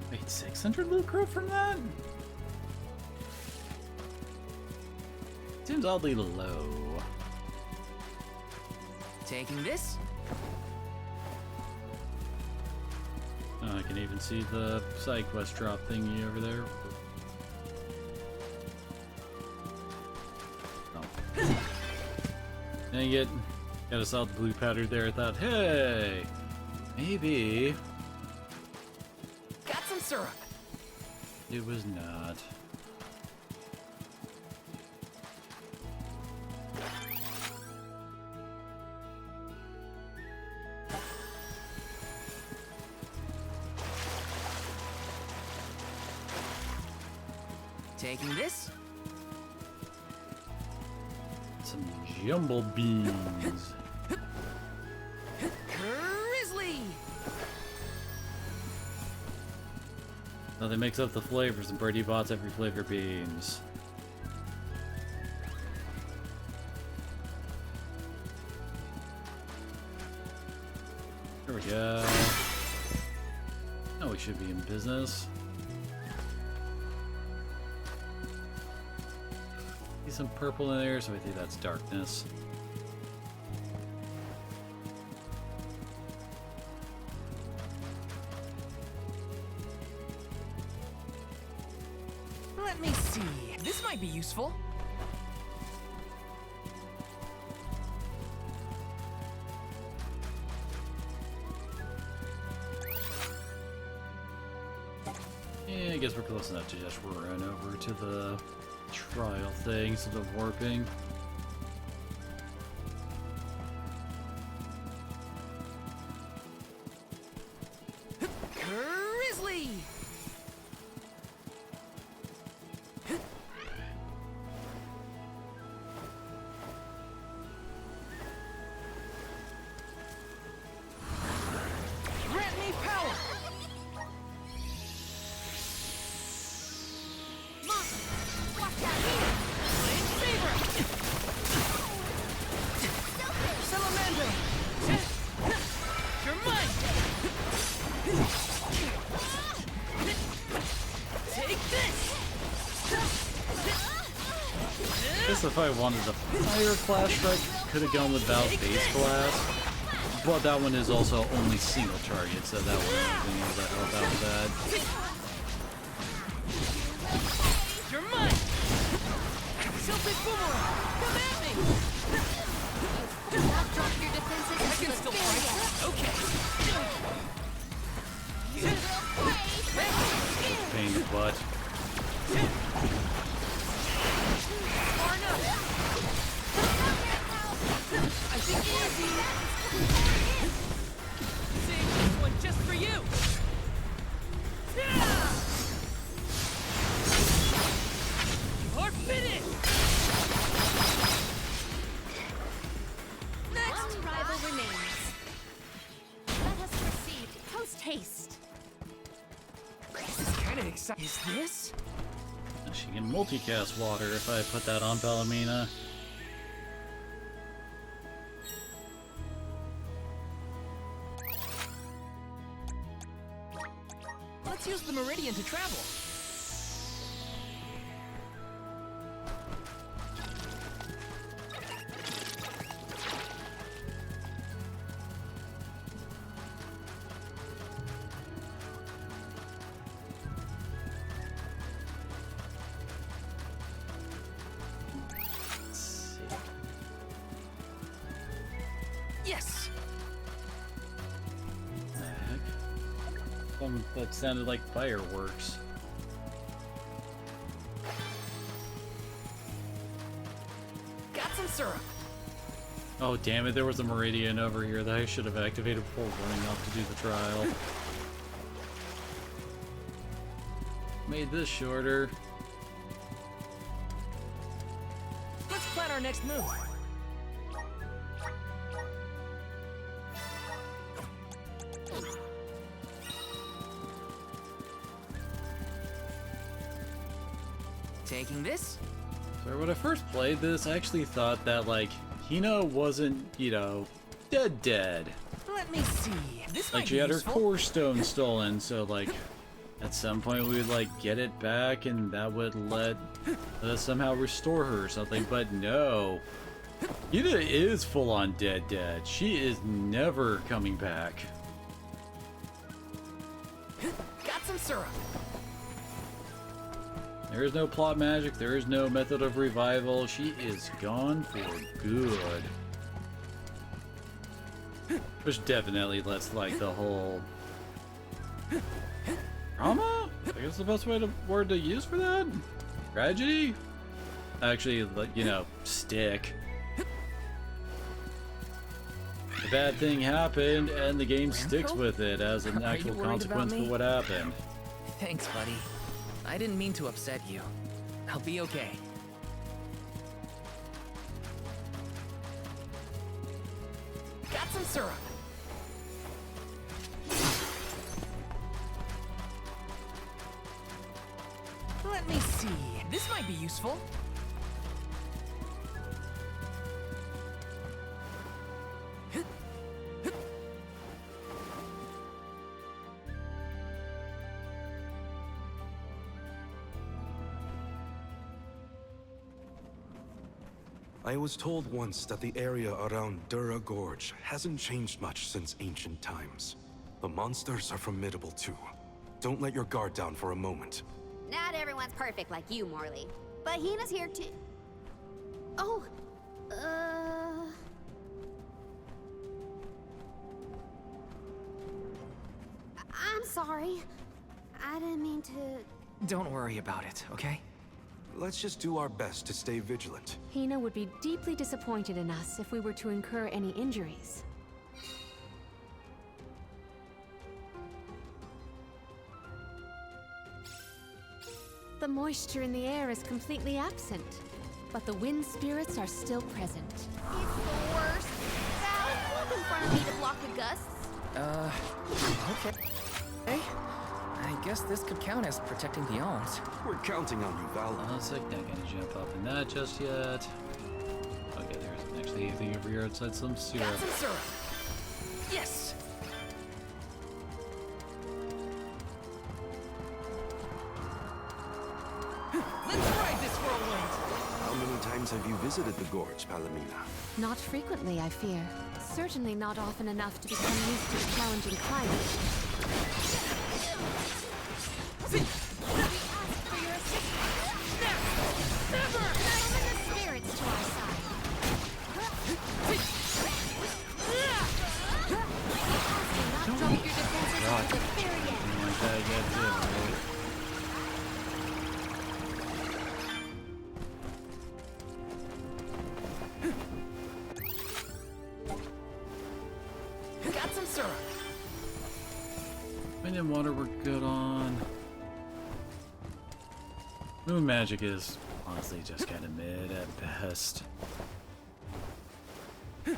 Wait, 600 loot crop from that? Seems oddly low. Taking this? Oh, I can even see the side quest drop thingy over there. Oh. Dang it. Got us out the blue powder there. I thought, hey, maybe. Got some syrup. It was not. Taking this? Some jumble beans. Grizzly! Nothing makes up the flavors, and Birdie bots every flavor beans. There we go. Now we should be in business. See some purple in there, so I think that's darkness. Let me see. This might be useful. Yeah, I guess we're close enough to just run over to the trial thing instead of warping. Grizzly! Grant me power! Watch out here! Salamander! You're mine! Take this! I guess if I wanted the fire flash strike, could have gone without base blast. But that one is also only single target, so that wouldn't have been able to help out with that. You're mine! Celtic boomerang! Come at me! Don't drop your defenses I can until still it's fight. Okay. Pain in the butt. Far enough. I think easy. Save this one just for you. You're finished. Next one rival remains. Let us proceed post haste. This is kind of exciting. Is this? She can multicast water if I put that on Palomina. Let's use the Meridian to travel. Yes. The heck? That sounded like fireworks. Got some syrup. Oh damn it, there was a Meridian over here that I should have activated before running off to do the trial. made this shorter. Let's plan our next move. Taking this? So when I first played this, I actually thought that, like, Hina wasn't, you know, dead. Let me see. This Like, might she be had her useful. core stone stolen, so, like, at some point we would, like, get it back, and that would let us somehow restore her or something, but no. Hina is full-on dead. She is never coming back. Got some syrup. There is no plot magic, there is no method of revival. She is gone for good. Which definitely lets, like, the whole trauma? I guess the best word to use for that? Tragedy? Actually, like, you know, stick. The bad thing happened, and the game sticks with it as an Are you actual worried consequence about for me? what happened. Thanks, buddy. I didn't mean to upset you. I'll be okay. Got some syrup. Let me see. This might be useful. I was told once that the area around Dura Gorge hasn't changed much since ancient times. The monsters are formidable too. Don't let your guard down for a moment. Not everyone's perfect like you, Morley. But Hina's here too. Oh, I'm sorry. I didn't mean to... Don't worry about it, okay? Let's just do our best to stay vigilant. Hina would be deeply disappointed in us if we were to incur any injuries. The moisture in the air is completely absent, but the wind spirits are still present. It's the worst. Val, walk in front of me to block the gusts. Okay. Hey, I guess this could count as protecting the alms. We're counting on you, Val. Honestly, not gonna jump up in that just yet. Okay, there isn't actually anything over here outside some syrup. Got some syrup. Yes. Let's ride this whirlwind. How many times have you visited the gorge, Palomina? Not frequently, I fear. Certainly not often enough to become used to the challenging climate. We ask for your assistance. Never! Summon the spirits to our side. Not drop your defenses God. until the very end. Something like that yet, too, right? Got some syrup. Wind and water we're good on. Moon magic is honestly just kind of mid at best. I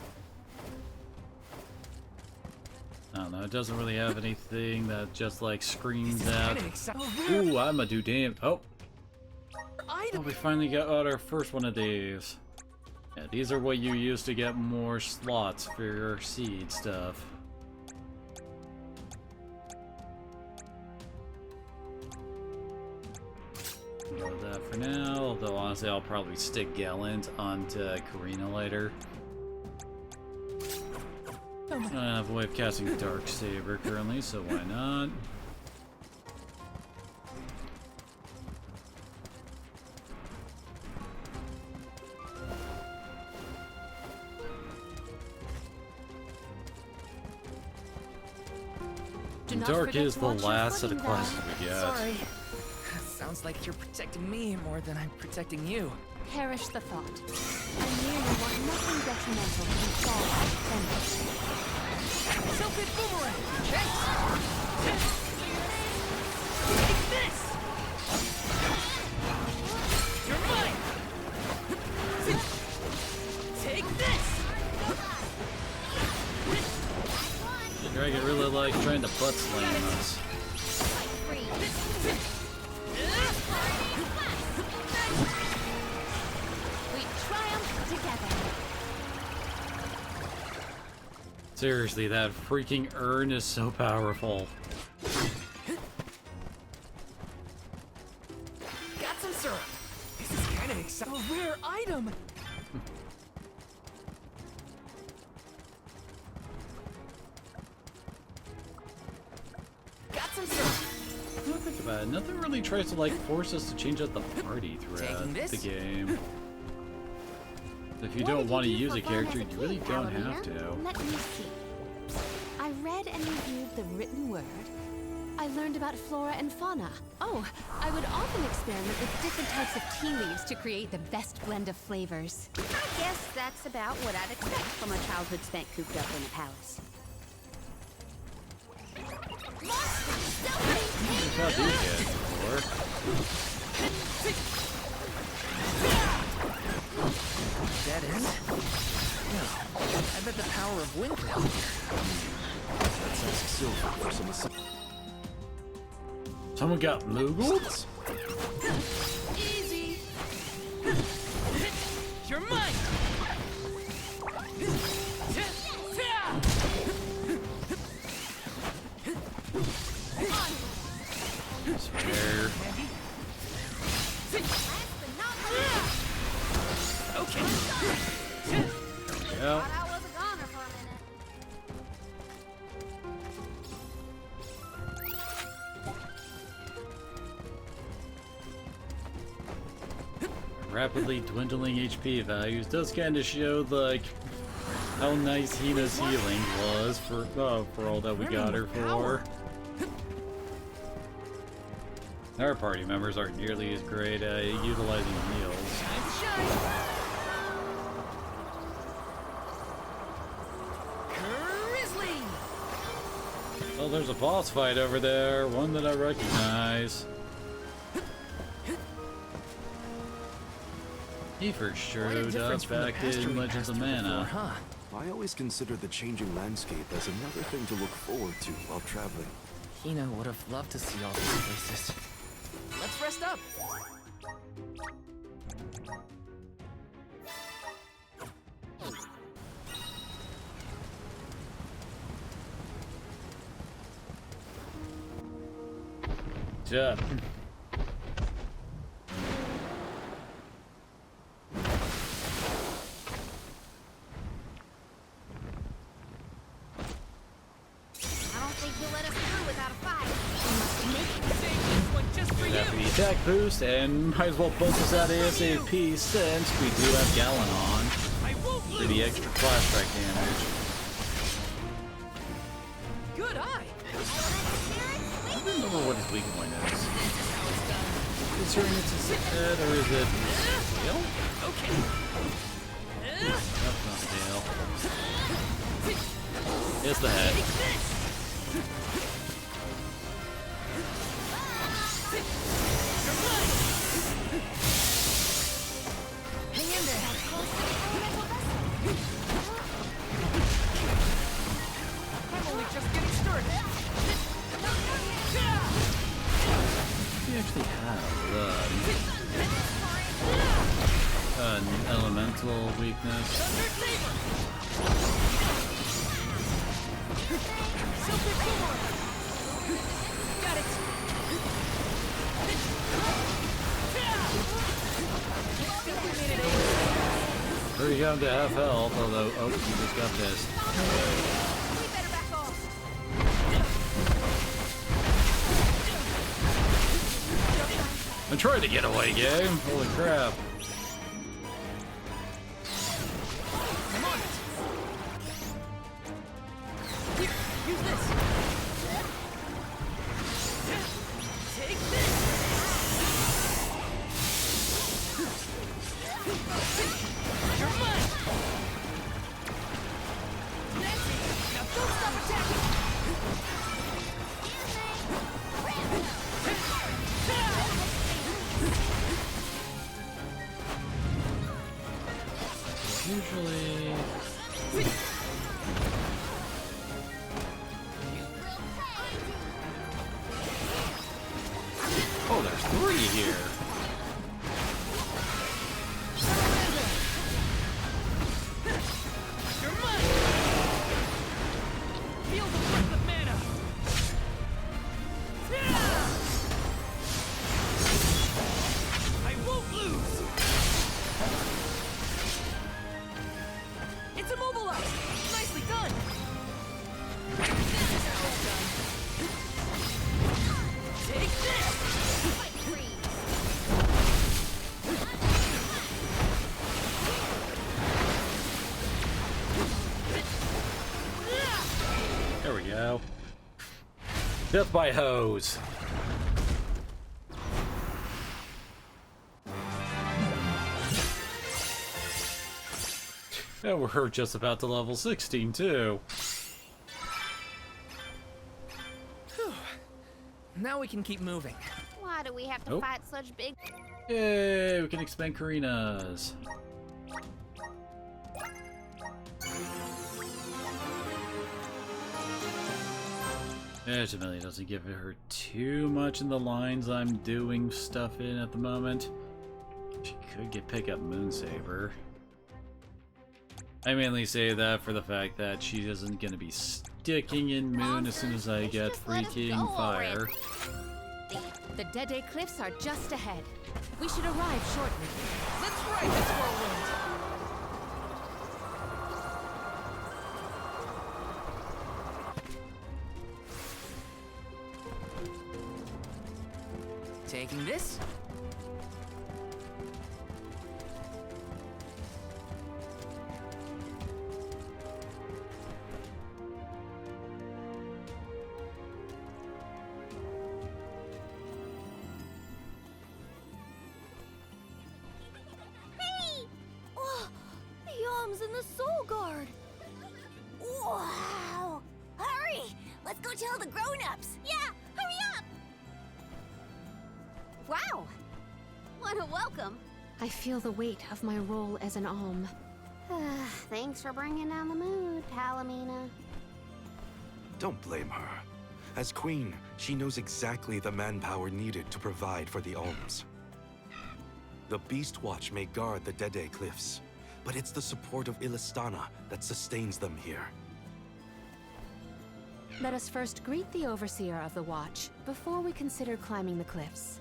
don't know, it doesn't really have anything that just like screams out, ooh, I'm a do damn. Oh, we finally got out our first one of these. Yeah, these are what you use to get more slots for your seed stuff. Go with that for now, although honestly I'll probably stick Gallant onto Karina later. I don't have a way of casting Dark Saber currently, so why not? Do not Dark forget is to the watch your last of the footing, classes Val. we get. Sorry. Sounds like you're protecting me more than I'm protecting you. Perish the thought. I merely want nothing detrimental to befall our defenders. Self-hit boomerang. Thanks. Take this. Dragon really likes trying to butt slam us. We triumph together. Seriously, that freaking urn is so powerful. Got some syrup. This is kind of exciting. A rare item. Got some syrup. Don't think about it. Nothing really tries to like force us to change up the party throughout the game. If you don't want to use a character, you really don't have to. Let me see. I read and reviewed the written word. I learned about flora and fauna. Oh, I would often experiment with different types of tea leaves to create the best blend of flavors. I guess that's about what I'd expect from a childhood spent cooped up in a palace. How do you get before? Dead end? No. I bet the power of wind could help here. Let's ask Silver for some assistance. Someone got Moogled? Easy. You're mine. Spare. Okay. Yeah. I was a goner for a minute. Rapidly dwindling HP values does kind of show like how nice Hina's healing was for all that we got her for. Our party members aren't nearly as great at utilizing heals. Grizzly. Oh, there's a boss fight over there, one that I recognize. He first showed up back in Legends of Mana. I always consider the changing landscape as another thing to look forward to while traveling. Hina would have loved to see all these places. Let's rest up. Yeah. The attack boost, and might as well bump us out ASAP since we do have Gallon on for the extra flash strike damage. Good eye. I don't remember what his weak point is. Is it his head or is it tail? Okay. That's not tail. It's the head. Hang in there. I'm only just getting started. We actually have an elemental weakness. Got it. Hurry down to half health, although, oh, you just got this. I'm trying to get away, game. Holy crap. I'm on it. Here, use this. Take this. You're mine. Nancy, now don't stop attacking. Usually... here. You're mine! Feel the breath of mana! I won't lose! It's immobilized! Nicely done! This is how it's done! Take this! Fight freeze! There we go. Death by hose. And we're just about to level 16 too. Whew. Now we can keep moving. Why do we have to Nope. fight such big... Yay, we can expand Karina's. Ultimately, doesn't give her too much in the lines I'm doing stuff in at the moment. She could pick up Moonsaber. I mainly say that for the fact that she isn't going to be sticking in Moon as soon as I get freaking fire. The Dede Cliffs are just ahead. We should arrive shortly. Let's ride this whirlwind! Taking this? Hey! Oh, the Yoms and the Soul Guard! Wow! Hurry! Let's go tell the grown-ups! Yeah, hurry up! Wow! What a welcome! I feel the weight of my role as an Alm. Thanks for bringing down the mood, Talamina. Don't blame her. As queen, she knows exactly the manpower needed to provide for the Alms. The Beast Watch may guard the Dede Cliffs, but it's the support of Illistana that sustains them here. Let us first greet the Overseer of the Watch before we consider climbing the cliffs.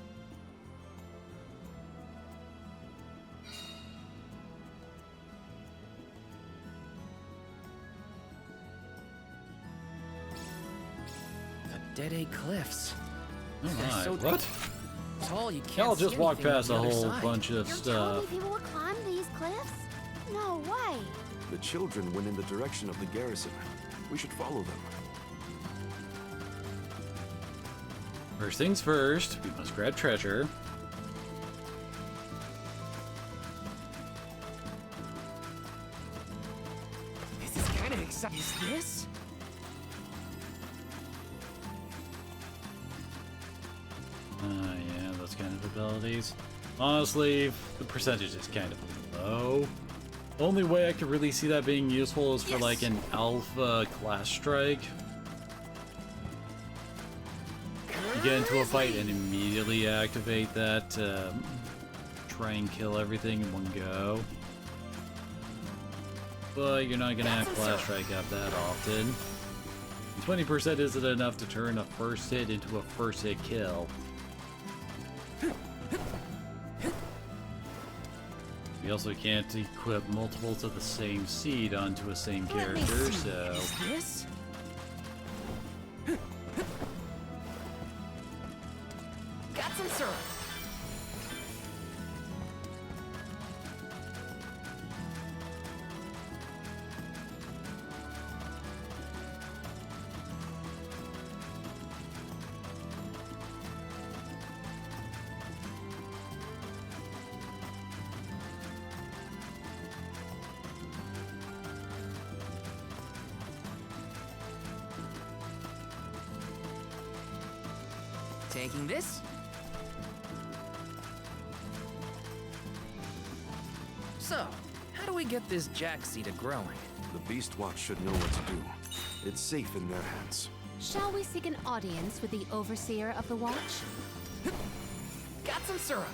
The Dede Cliffs. Oh They're my, so what? tall you can't I'll see just walk anything on past the a other whole side. bunch of You're telling me stuff. people will climb these cliffs? No way! The children went in the direction of the garrison. We should follow them. First things first, we must grab treasure. This is kind of exciting. Is this? Yeah, those kind of abilities. Honestly, the percentage is kind of low. Only way I could really see that being useful is for like an alpha class strike. You get into a fight and immediately activate that to try and kill everything in one go. But you're not gonna have class strike up that often. 20% isn't enough to turn a first hit into a first hit kill. We also can't equip multiples of the same seed onto a same character, so... Is this? Got some syrup. Taking this? So, how do we get this jack seed growing? The Beast Watch should know what to do. It's safe in their hands. Shall we seek an audience with the Overseer of the Watch? Got some syrup.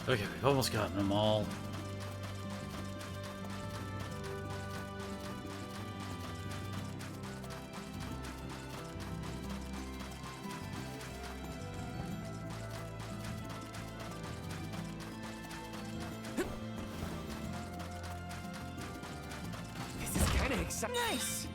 Okay, we've almost gotten them all. This is kind of exciting. Nice!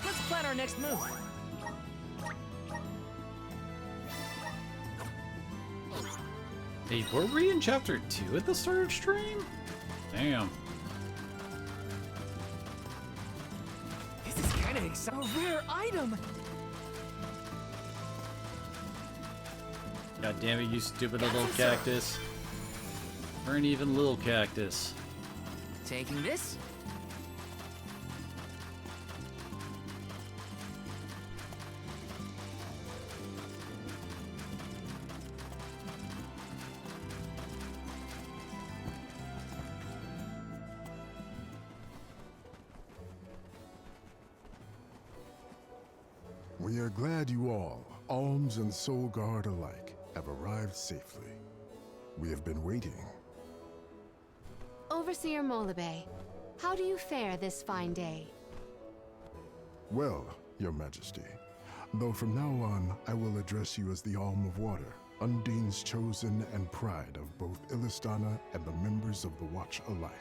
Let's plan our next move. Hey, were we in chapter 2 at the start of stream? Damn. This is kind of exciting. A rare item. God damn it, you stupid little cactus. Or an even little cactus. Taking this? We are glad you all, Alms and Soul Guard alike, have arrived safely. We have been waiting. Overseer Molabe, how do you fare this fine day? Well, Your Majesty, though from now on I will address you as the Alm of Water, Undine's chosen and pride of both Illistana and the members of the Watch alike.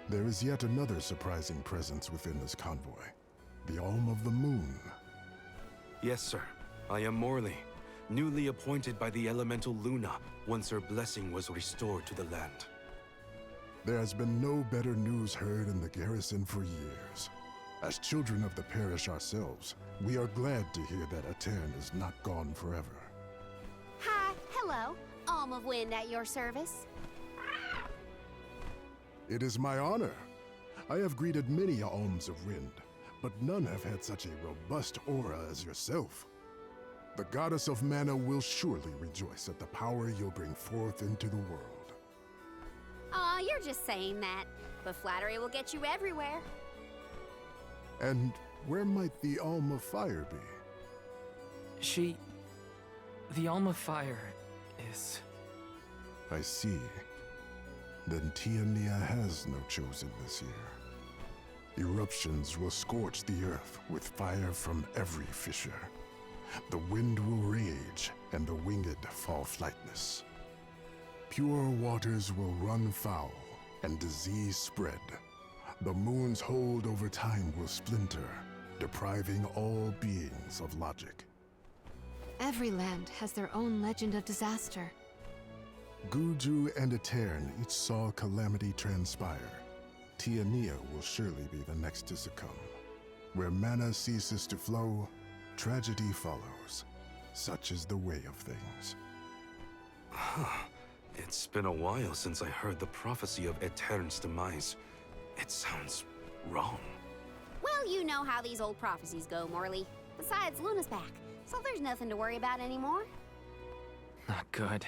There is yet another surprising presence within this convoy, the Alm of the Moon. Yes, sir. I am Morley, newly appointed by the elemental Luna once her blessing was restored to the land. There has been no better news heard in the garrison for years. As children of the parish ourselves, we are glad to hear that Aetern is not gone forever. Hi, hello. Alm of Wind at your service. It is my honor. I have greeted many Alms of Wind, but none have had such a robust aura as yourself. The goddess of mana will surely rejoice at the power you'll bring forth into the world. Aw, you're just saying that. But flattery will get you everywhere. And where might the Alm of Fire be? The Alm of Fire is... I see. Then Tiania has no chosen this year. Eruptions will scorch the earth with fire from every fissure. The wind will rage, and the winged fall flightless. Pure waters will run foul, and disease spread. The moon's hold over time will splinter, depriving all beings of logic. Every land has their own legend of disaster. Guju and Aetern each saw calamity transpire. Tiania will surely be the next to succumb. Where mana ceases to flow, tragedy follows. Such is the way of things. It's been a while since I heard the prophecy of Aetern's demise. It sounds wrong. Well, you know how these old prophecies go, Morley. Besides, Luna's back, so there's nothing to worry about anymore. Not good.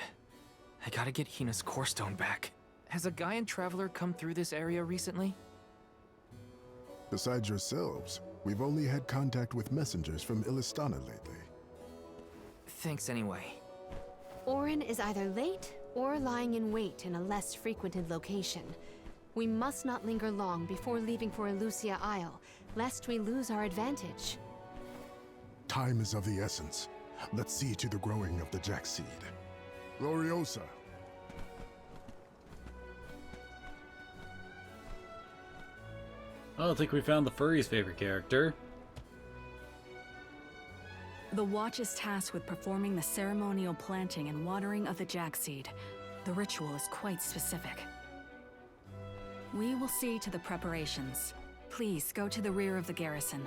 I gotta get Hina's core stone back. Has a Gaian traveler come through this area recently? Besides yourselves, we've only had contact with messengers from Illistana lately. Thanks anyway. Orin is either late or lying in wait in a less frequented location. We must not linger long before leaving for Elusia Isle, lest we lose our advantage. Time is of the essence. Let's see to the growing of the Jack seed. Gloriosa. I don't think we found the furry's favorite character. The Watch is tasked with performing the ceremonial planting and watering of the Jack seed. The ritual is quite specific. We will see to the preparations. Please go to the rear of the garrison.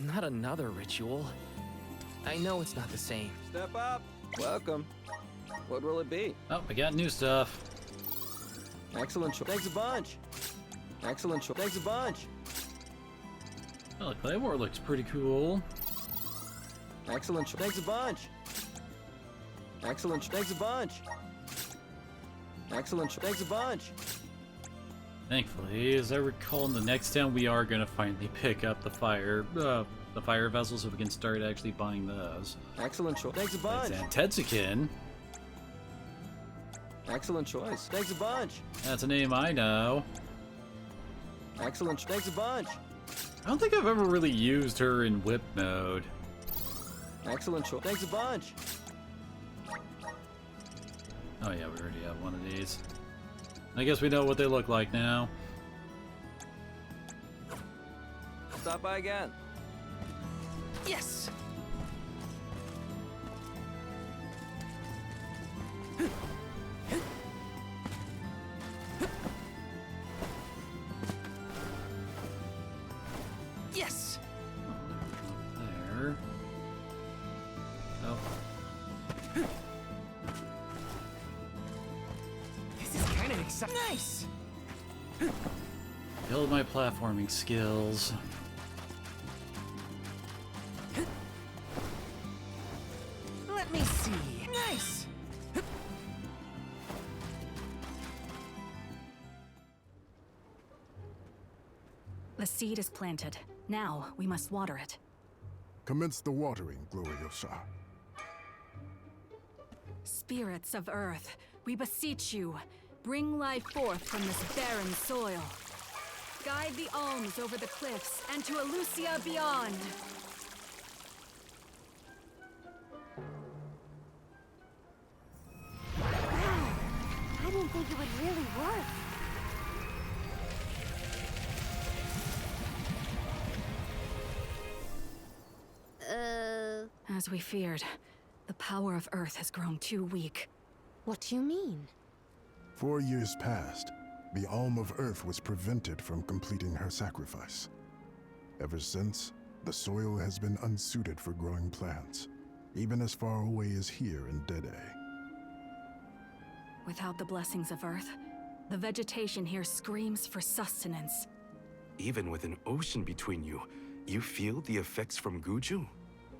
Not another ritual. I know it's not the same. Step up. Welcome. What will it be? Oh, we got new stuff. Excellent choice. Thanks a bunch. Excellent choice. Thanks a bunch. Oh, the Claymore looks pretty cool. Excellent choice. Thanks a bunch. Excellent choice. Thanks a bunch. Excellent choice. Thanks a bunch. Thankfully, as I recall, in the next town we are gonna finally pick up the fire vessels, so we can start actually buying those. Excellent choice. Thanks a bunch. And Tetsukin. Excellent choice. Thanks a bunch. That's a name I know. Excellent. Thanks a bunch. I don't think I've ever really used her in whip mode. Excellent choice. Thanks a bunch. Oh yeah, we already have one of these. I guess we know what they look like now. Stop by again. Yes! Yes! There. Oh. This is kind of exciting. Nice! Build my platforming skills. Let me see. Nice! The seed is planted. Now we must water it. Commence the watering, Gloriosa. Spirits of Earth, we beseech you, bring life forth from this barren soil. Guide the alms over the cliffs and to Elusia beyond. Wow, I didn't think it would really work. As we feared, the power of Earth has grown too weak. What do you mean? 4 years passed. The Alm of Earth was prevented from completing her sacrifice. Ever since, the soil has been unsuited for growing plants, even as far away as here in Dede. Without the blessings of Earth, the vegetation here screams for sustenance. Even with an ocean between you, you feel the effects from Guju?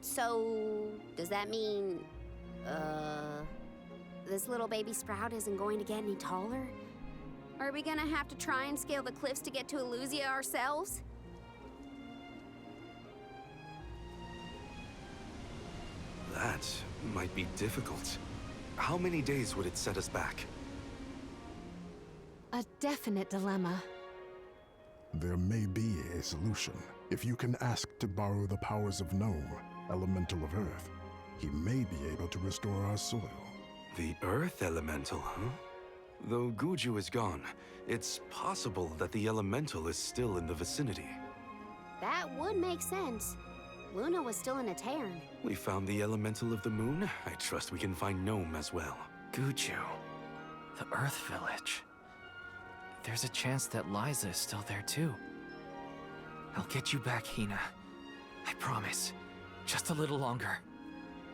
So, does that mean, this little baby sprout isn't going to get any taller? Are we gonna have to try and scale the cliffs to get to Elusia ourselves? That might be difficult. How many days would it set us back? A definite dilemma. There may be a solution. If you can ask to borrow the powers of Gnome, Elemental of Earth, he may be able to restore our soil. The Earth Elemental, huh? Though Guju is gone, it's possible that the Elemental is still in the vicinity. That would make sense. Luna was still in a Terran. We found the Elemental of the Moon. I trust we can find Gnome as well. Guju. The Earth Village. There's a chance that Liza is still there too. I'll get you back, Hina. I promise. Just a little longer.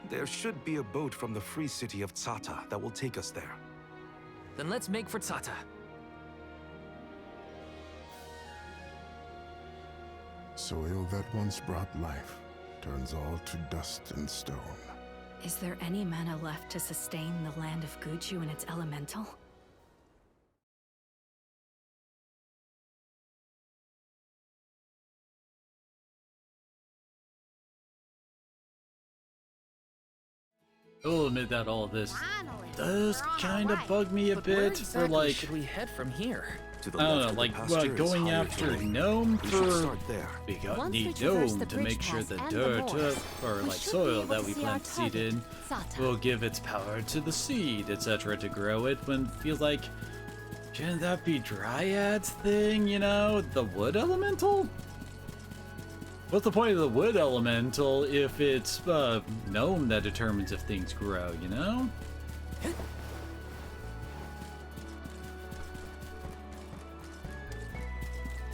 There should be a boat from the free city of Tsata that will take us there. Then let's make for Tsata. Soil that once brought life turns all to dust and stone. Is there any mana left to sustain the land of Guju and its elemental? I'll admit that all of this does kind of bug me a bit. For like, should we head from here? I don't know, like going after Gnome for we need Gnome to make sure the dirt or like soil that we plant seed in will give its power to the seed, etc. to grow it. When it feels like, shouldn't that be Dryad's thing? You know, the wood elemental. What's the point of the wood elemental if it's Gnome that determines if things grow, you know?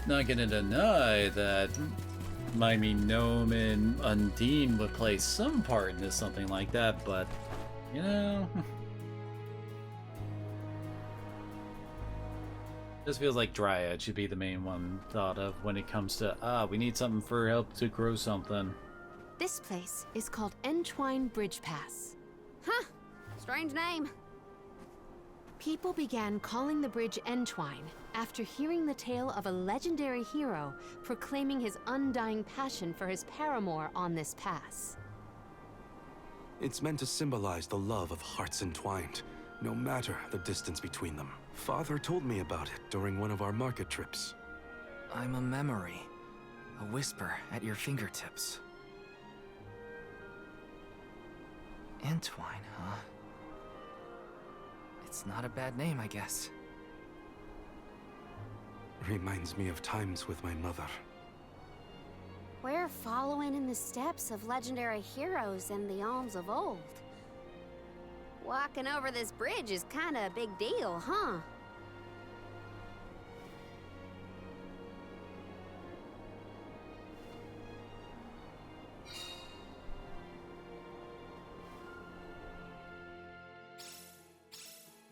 Not gonna deny that I mean, Gnome and Undine would play some part in this, something like that, but, you know... This feels like Dryad should be the main one thought of when it comes to, we need something for help to grow something. This place is called Entwine Bridge Pass. Huh. Strange name. People began calling the bridge Entwine after hearing the tale of a legendary hero proclaiming his undying passion for his paramour on this pass. It's meant to symbolize the love of hearts entwined, no matter the distance between them. Father told me about it during one of our market trips. I'm a memory. A whisper at your fingertips. Entwine, huh? It's not a bad name, I guess. Reminds me of times with my mother. We're following in the steps of legendary heroes in the Alms of old. Walking over this bridge is kinda a big deal, huh?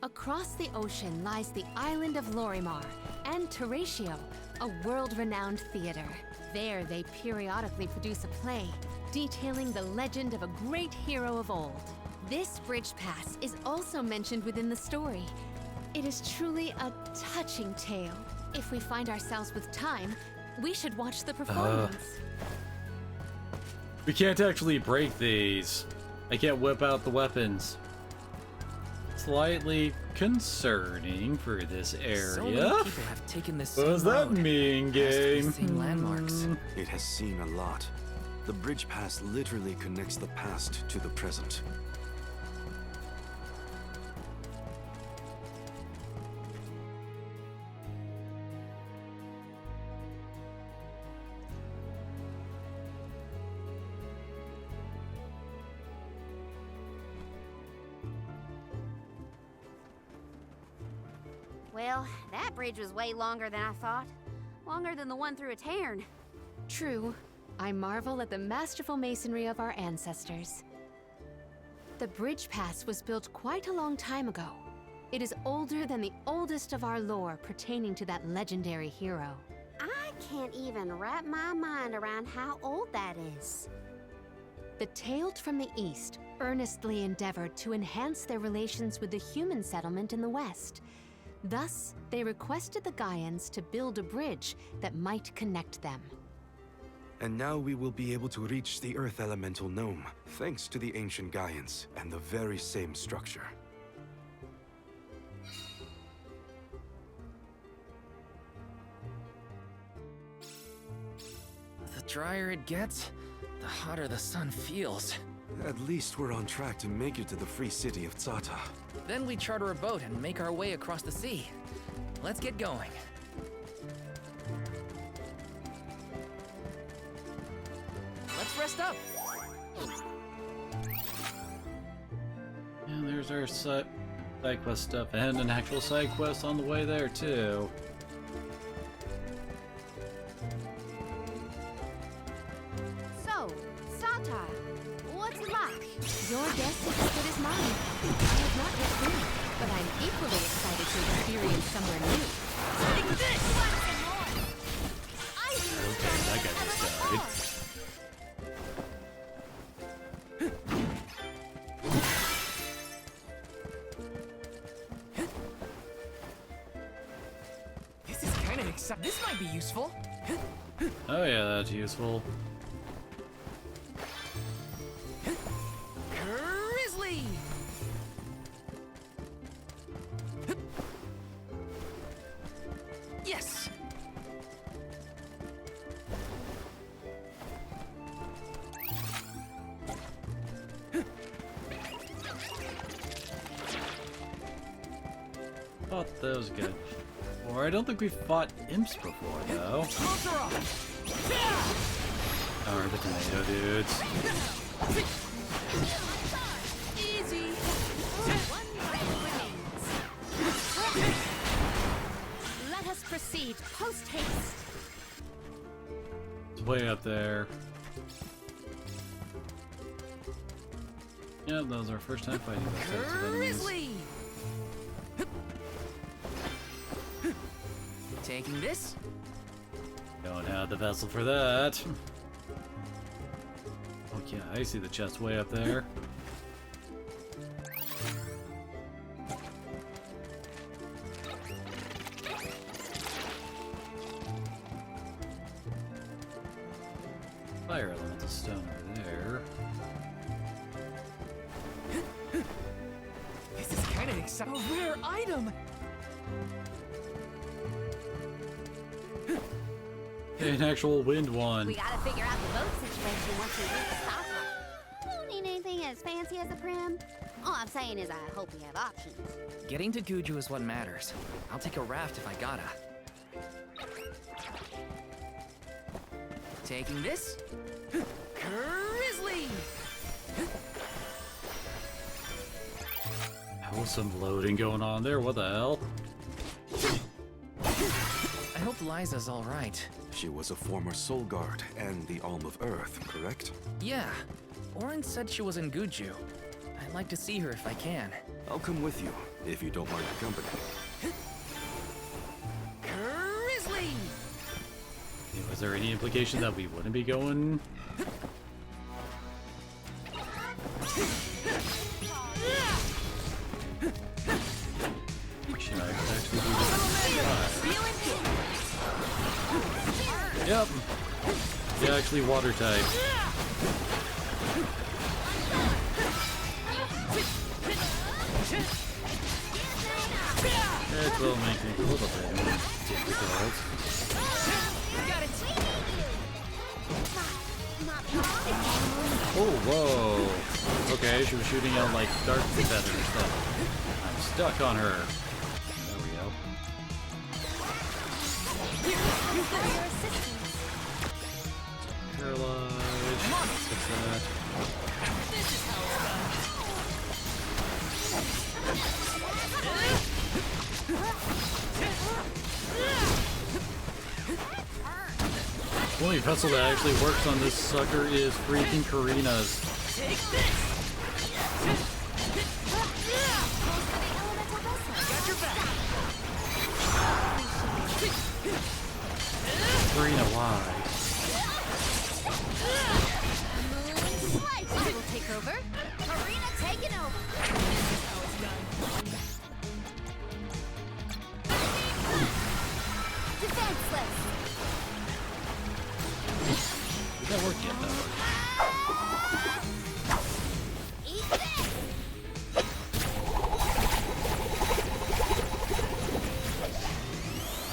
Across the ocean lies the island of Lorimar and Teratio, a world-renowned theater. There they periodically produce a play detailing the legend of a great hero of old. This bridge pass is also mentioned within the story. It is truly a touching tale. If we find ourselves with time, we should watch the performance. We can't actually break these. I can't whip out the weapons. Slightly concerning for this area. So many people have taken this what does that mean, game? Same landmarks. It has seen a lot. The bridge pass literally connects the past to the present. Well, that bridge was way longer than I thought. Longer than the one through a Tairn. True. I marvel at the masterful masonry of our ancestors. The bridge pass was built quite a long time ago. It is older than the oldest of our lore pertaining to that legendary hero. I can't even wrap my mind around how old that is. The Tailed from the East earnestly endeavored to enhance their relations with the human settlement in the West. Thus, they requested the Gaians to build a bridge that might connect them. And now we will be able to reach the Earth Elemental Gnome, thanks to the ancient Gaians and the very same structure. The drier it gets, the hotter the sun feels. At least we're on track to make it to the free city of Tzata. Then we charter a boat and make our way across the sea. Let's get going. Let's rest up. And there's our side quest stuff and an actual side quest on the way there too. So, Tzata, what's it like? Your guess is as good as mine. I have not yet been, but I'm equally excited to experience somewhere new. Take this! Okay, that guy just died. This is kind of exciting. This might be useful. Oh yeah, that's useful. Grizzly! Yes! Thought that was good. Or I don't think we fought imps before though. Or the tomato dudes. Easy. Let us proceed post haste. way up there. Yeah, that was our first time fighting those types of enemies. Grizzly! Taking this? Don't have the vessel for that. Oh yeah, I see the chest way up there. Fire elemental stone over there. This is kind of exciting. A rare item! An actual wind one. We gotta figure out the boat situation once we reach the stop. Don't need anything as fancy as a prim. All I'm saying is I hope we have options. Getting to Guju is what matters. I'll take a raft if I gotta. Taking this? Grizzly! That was some loading going on there. What the hell? I hope Liza's alright. She was a former Soul Guard and the Alm of Earth, correct? Yeah. Orin said she was in Guju. I'd like to see her if I can. I'll come with you, if you don't mind the company. Grizzly! Was there any implication that we wouldn't be going? Should I actually do this? Yep. Yeah, actually water type. It will make things a little bit more difficult. Oh, whoa. Okay, she was shooting out like dark feathers. I'm stuck on her. There we go. Paralyzed. Let's fix that. This is how it's done. The only vessel that actually works on this sucker is freaking Karina's. Take this. Got your back. Karina, why? I will take over. Karina taking over. This is how it's done. Defenseless. Did that work yet, though? Eat this.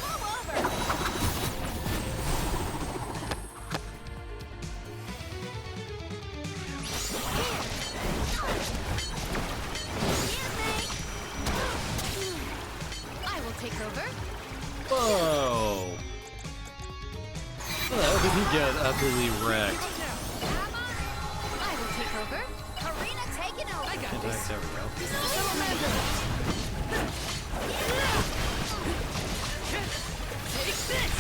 Come over. I will take over. Whoa! How did he get absolutely wrecked? I will take over. Karina taking over. I got this. There we go. Take this.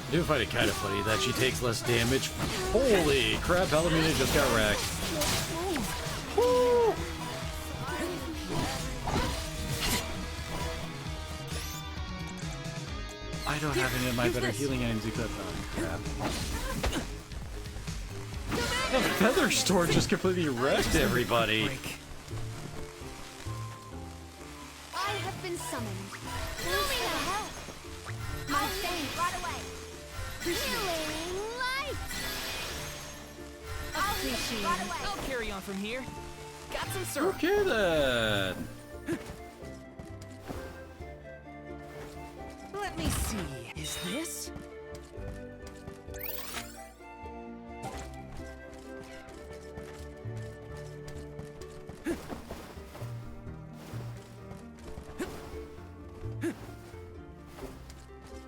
I do find it kind of funny that she takes less damage. Holy crap, Palomina just got wrecked. Woo! I don't have any of my better healing items equipped. Oh, crap. The feather store just completely wrecked everybody. I have been summoned. Lumina, help! My thanks. Right away. Healing light. Appreciate it. I'll carry on from here. Got some syrup. Okay then. Let me see. Is this?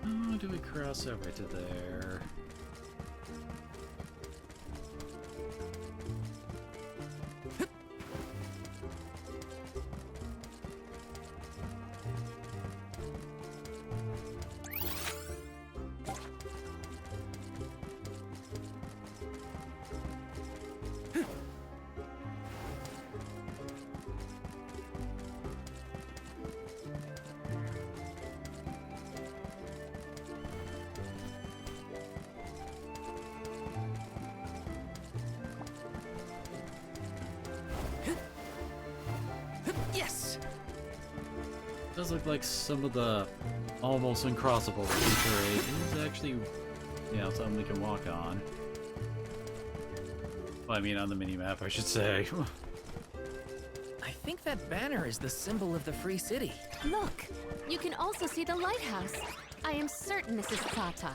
Oh, do we cross over to there? does look like some of the almost uncrossable terrain is actually, you know, something we can walk on. Well, I mean, on the mini-map, I should say. I think that banner is the symbol of the Free City. Look, you can also see the lighthouse. I am certain this is Tata.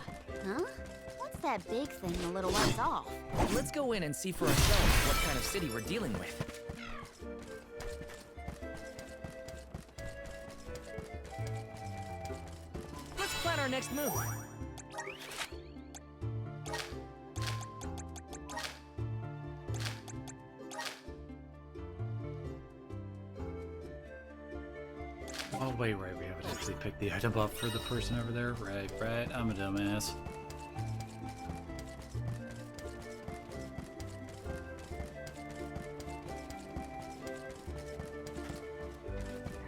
Huh? What's that big thing a little ways off? Let's go in and see for ourselves what kind of city we're dealing with. Let's plan our next move. Oh, wait, right, we haven't actually picked the item up for the person over there. Right, I'm a dumbass.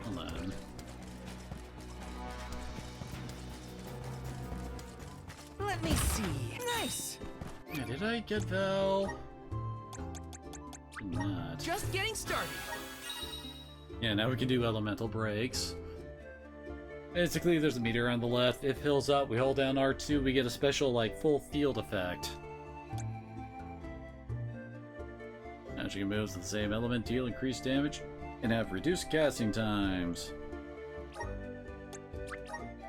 Hold on. Let me see. Nice! Yeah, did I get Val? Did not. Just getting started. Yeah, now we can do elemental breaks. Basically, there's a meter on the left. If hills up, we hold down R2, we get a special, like, full field effect. Magic moves of the same element deal increased damage and have reduced casting times.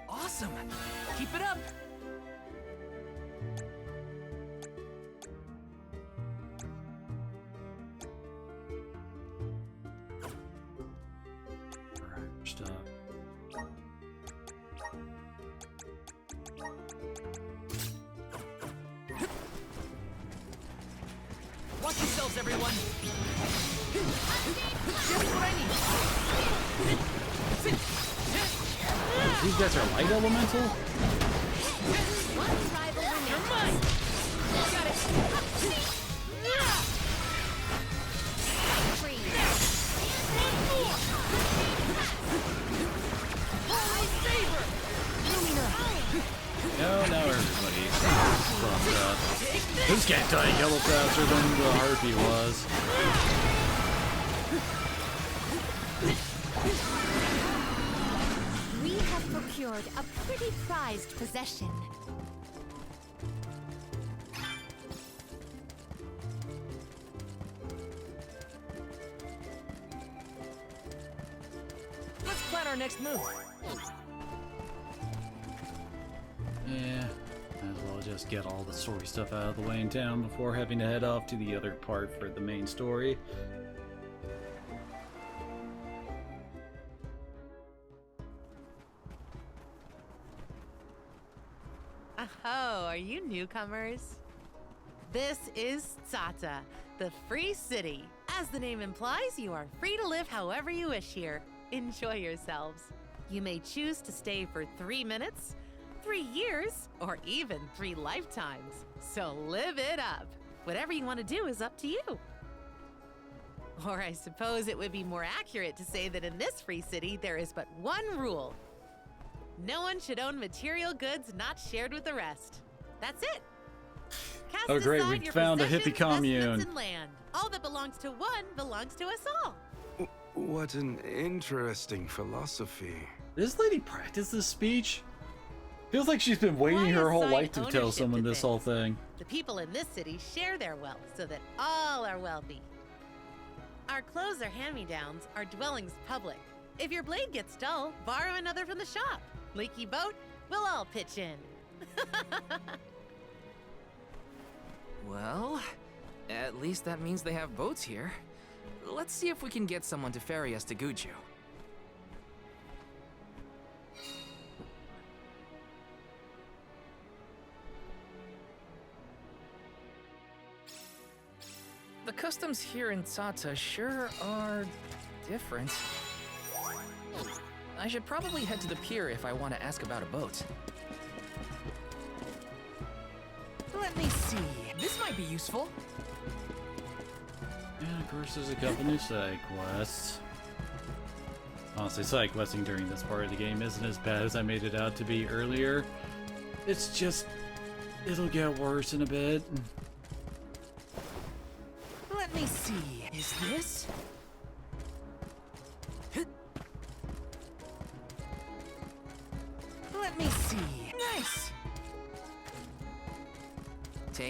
Awesome! Keep it up! Stop. Watch yourselves, everyone! Just what I need! These guys are light elemental? One rival You're mine! Got it! Freeze. Holy Saber! No, everybody's bumped up. This guy died yellow faster than the harpy was. We have procured a pretty prized possession. Let's plan our next move. Yeah, might as well just get all the story stuff out of the way in town before having to head off to the other part for the main story. Oh, are you newcomers? This is Tata, the Free City. As the name implies, you are free to live however you wish here. Enjoy yourselves. You may choose to stay for 3 minutes, 3 years, or even 3 lifetimes. So live it up. Whatever you want to do is up to you. Or I suppose it would be more accurate to say that in this free city, there is but one rule. No one should own material goods not shared with the rest. That's it. Cast Oh great, aside we your found a hippie possessions, commune. vestments, and land. All that belongs to one belongs to us all. What an interesting philosophy. This lady practiced this speech? Feels like she's been waiting her whole assign life to tell ownership someone to this whole thing. The people in this city share their wealth so that all are wealthy. Our clothes are hand-me-downs, our dwellings public. If your blade gets dull, borrow another from the shop. Leaky boat, we'll all pitch in. Well, at least that means they have boats here. Let's see if we can get someone to ferry us to Guju. The customs here in Tata sure are different. I should probably head to the pier if I want to ask about a boat. Let me see. This might be useful. And of course there's a couple new side quests. Honestly, side questing during this part of the game isn't as bad as I made it out to be earlier. It's just, it'll get worse in a bit. Let me see. Is this?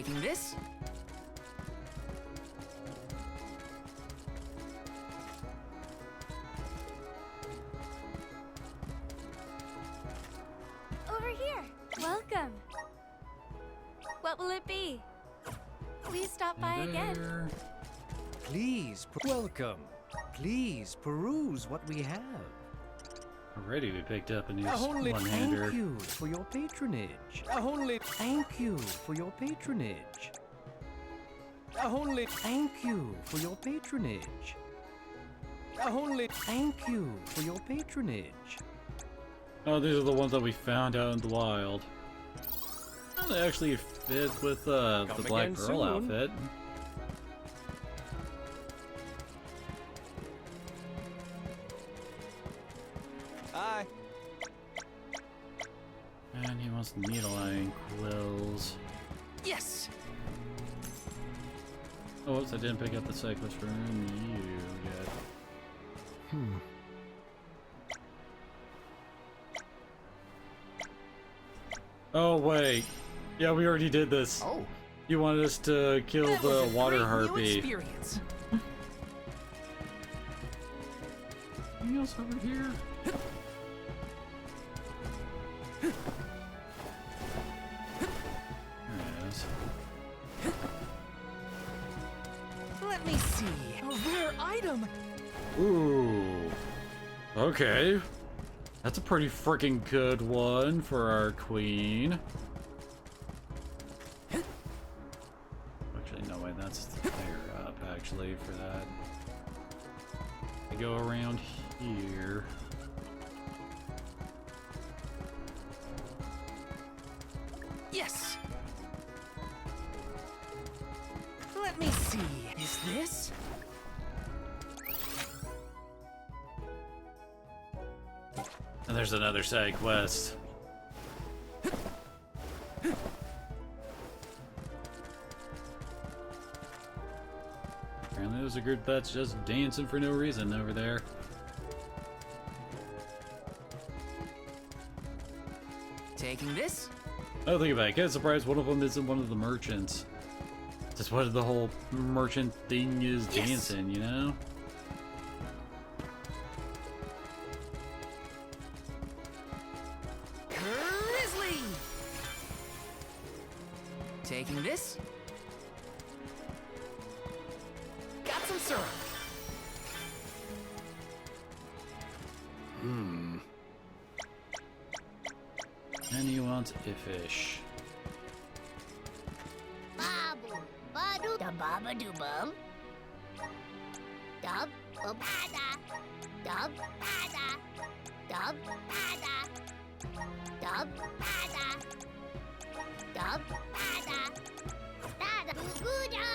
Taking this? Over here. Welcome. What will it be? Please stop by again. Please, welcome. Please peruse what we have. Already we picked up a new Only one-hander. thank you for your patronage. Only thank you for your patronage. Only thank you for your patronage. Only thank you for your patronage. Oh, these are the ones that we found out in the wild. Oh, they actually fit with the Come Black again Pearl soon. outfit. Hi. And he wants needle-eyeing quills. Yes! Oh, whoops, I didn't pick up the cyclist from you yet. Oh, wait. Yeah, we already did this. Oh. You wanted us to kill That was the a water great new harpy. experience. Anything else over here? There it is. Let me see. A rare item. Ooh. Okay. That's a pretty freaking good one for our queen. Actually, no way, that's higher up, actually, for that. I go around here. Yes. Let me see. Is this? And there's another side quest. Apparently there's a group that's just dancing for no reason over there. Taking this? Oh, think about it. Get surprised one of them isn't one of the merchants. That's what the whole merchant thing is, Yes. dancing, you know? Grizzly! Taking this? Got some syrup. And he wants a fish. Babu, badu, da baba do bum. Dub, bada, dub, bada, dub, bada, dub, bada, dub, bada, dada, guda.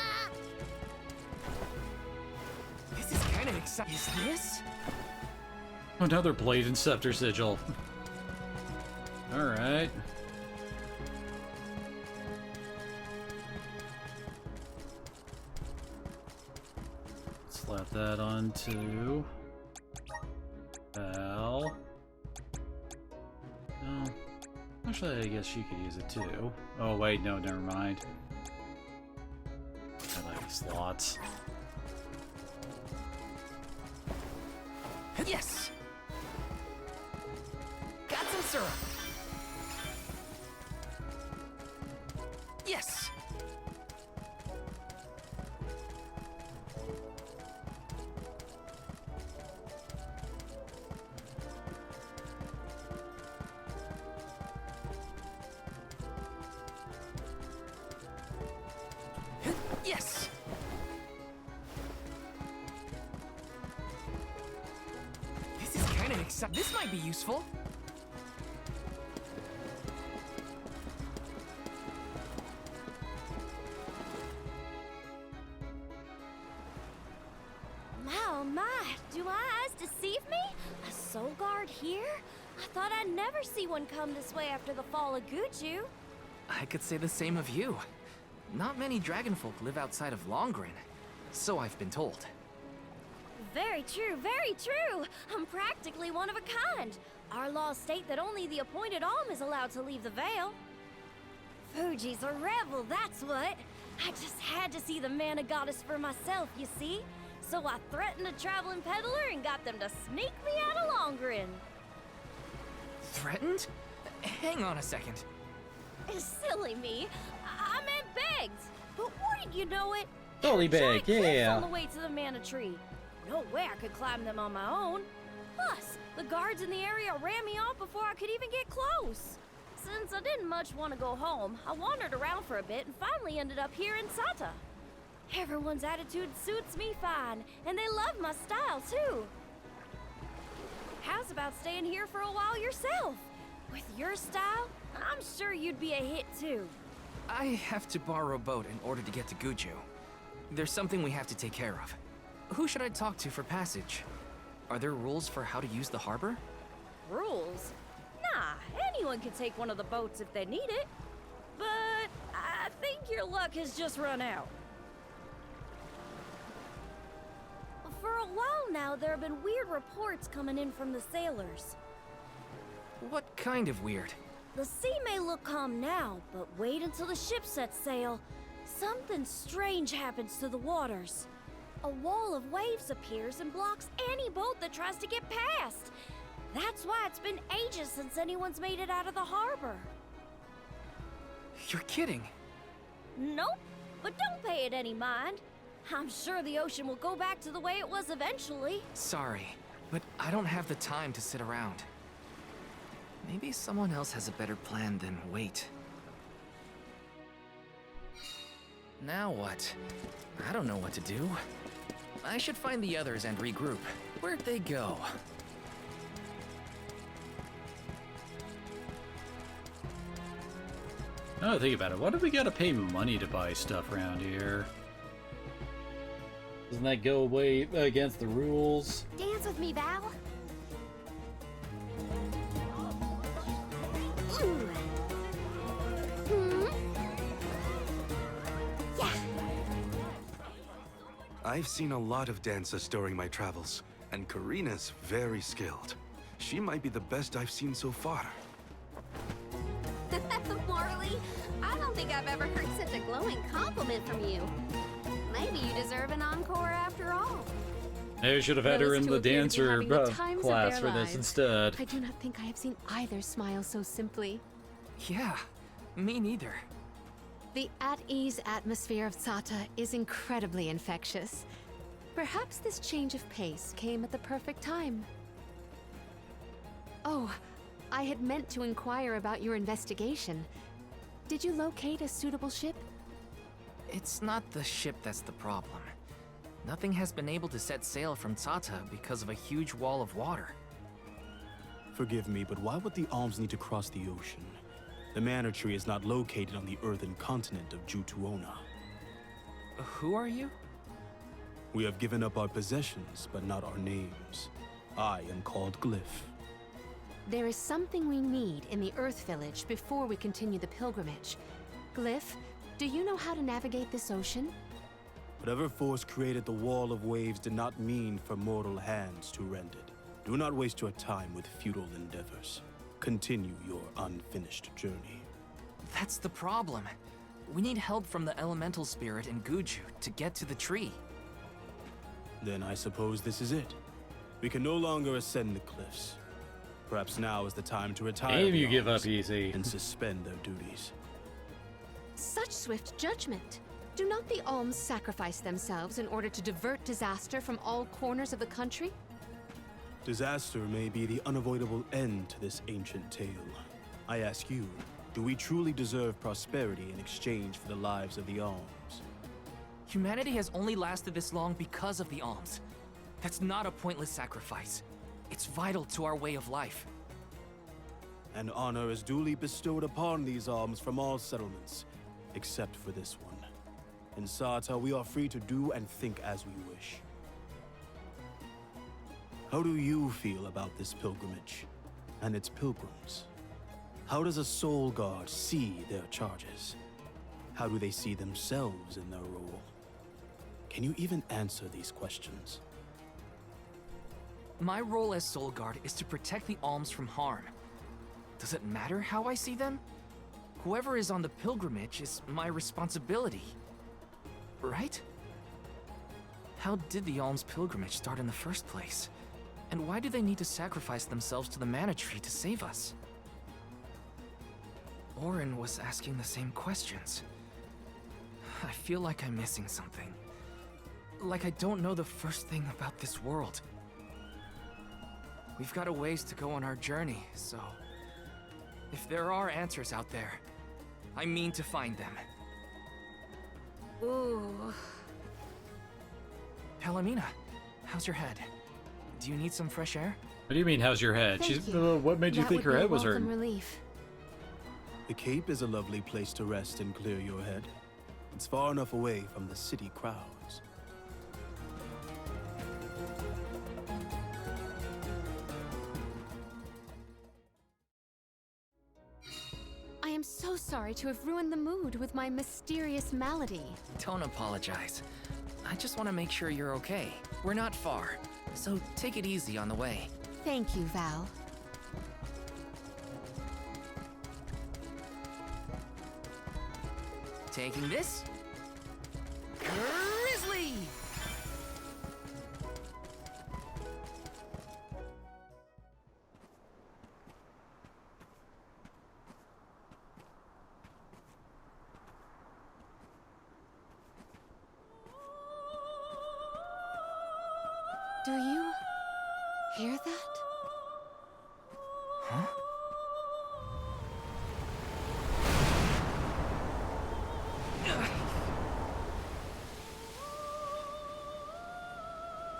This is kind of exciting. Is this? Another blade and scepter sigil. Alright. Slap that onto Val. Oh, actually, I guess she could use it too. Oh, wait, no, never mind. I like slots. Yes. Got some syrup. Yes. Yes. This is kind of exciting. This might be useful. Oh my, do my eyes deceive me? A soul guard here? I thought I'd never see one come this way after the fall of Guju. I could say the same of you. Not many dragonfolk live outside of Longren, so I've been told. Very true, very true. I'm practically one of a kind. Our laws state that only the appointed Alm is allowed to leave the Vale. Fuji's a rebel, that's what. I just had to see the mana goddess for myself, you see? So I threatened a traveling peddler and got them to sneak me out of Longrin. Threatened? Hang on a second. Silly me. I meant begged. But wouldn't you know it? Totally Giant big, cliffs yeah. on the way to the mana tree. No way I could climb them on my own. Plus, the guards in the area ran me off before I could even get close. Since I didn't much want to go home, I wandered around for a bit and finally ended up here in Sata. Everyone's attitude suits me fine, and they love my style too. How's about staying here for a while yourself? With your style, I'm sure you'd be a hit too. I have to borrow a boat in order to get to Guju. There's something we have to take care of. Who should I talk to for passage? Are there rules for how to use the harbor? Rules? Nah, anyone can take one of the boats if they need it. But I think your luck has just run out. For a while now, there have been weird reports coming in from the sailors. What kind of weird? The sea may look calm now, but wait until the ship sets sail. Something strange happens to the waters. A wall of waves appears and blocks any boat that tries to get past. That's why it's been ages since anyone's made it out of the harbor. You're kidding. Nope, but don't pay it any mind. I'm sure the ocean will go back to the way it was eventually. Sorry, but I don't have the time to sit around. Maybe someone else has a better plan than wait. Now what? I don't know what to do. I should find the others and regroup. Where'd they go? Now that I think about it, why do we gotta pay money to buy stuff around here? Doesn't that go way against the rules? Dance with me, Val. I've seen a lot of dances during my travels, and Karina's very skilled. She might be the best I've seen so far. Marley, I don't think I've ever heard such a glowing compliment from you. Maybe you deserve an encore after all. Maybe I should have had her in the dancer class for this lives. instead. I do not think I have seen either smile so simply. Yeah, me neither. The at-ease atmosphere of Sata is incredibly infectious. Perhaps this change of pace came at the perfect time. Oh, I had meant to inquire about your investigation. Did you locate a suitable ship? It's not the ship that's the problem. Nothing has been able to set sail from Tata because of a huge wall of water. Forgive me, but why would the Alms need to cross the ocean? The Manor Tree is not located on the earthen continent of Jutuona. Who are you? We have given up our possessions, but not our names. I am called Glyph. There is something we need in the Earth Village before we continue the pilgrimage. Glyph, do you know how to navigate this ocean? Whatever force created the wall of waves did not mean for mortal hands to rend it. Do not waste your time with futile endeavors. Continue your unfinished journey. That's the problem. We need help from the elemental spirit in Guju to get to the tree. Then I suppose this is it. We can no longer ascend the cliffs. Perhaps now is the time to retire. Aim, you the give Alms up easy. And suspend their duties. Such swift judgment. Do not the Alms sacrifice themselves in order to divert disaster from all corners of the country? Disaster may be the unavoidable end to this ancient tale. I ask you, do we truly deserve prosperity in exchange for the lives of the Alms? Humanity has only lasted this long because of the Alms. That's not a pointless sacrifice. It's vital to our way of life. And honor is duly bestowed upon these Alms from all settlements, except for this one. In Sata, we are free to do and think as we wish. How do you feel about this pilgrimage and its pilgrims? How does a soul guard see their charges? How do they see themselves in their role? Can you even answer these questions? My role as Soul Guard is to protect the Alms from harm. Does it matter how I see them? Whoever is on the pilgrimage is my responsibility. Right? How did the Alm's pilgrimage start in the first place? And why do they need to sacrifice themselves to the mana tree to save us? Orin was asking the same questions. I feel like I'm missing something. Like I don't know the first thing about this world. We've got a ways to go on our journey, so... if there are answers out there, I mean to find them. Ooh. Palomina, how's your head? Do you need some fresh air? What do you mean, how's your head? Thank She's. you. What made you That think would her be a head was welcome hurting? relief. The Cape is a lovely place to rest and clear your head. It's far enough away from the city crowds. I am so sorry to have ruined the mood with my mysterious malady. Don't apologize. I just want to make sure you're okay. We're not far, so take it easy on the way. Thank you, Val. Taking this? Grizzly! Do you hear that? Huh?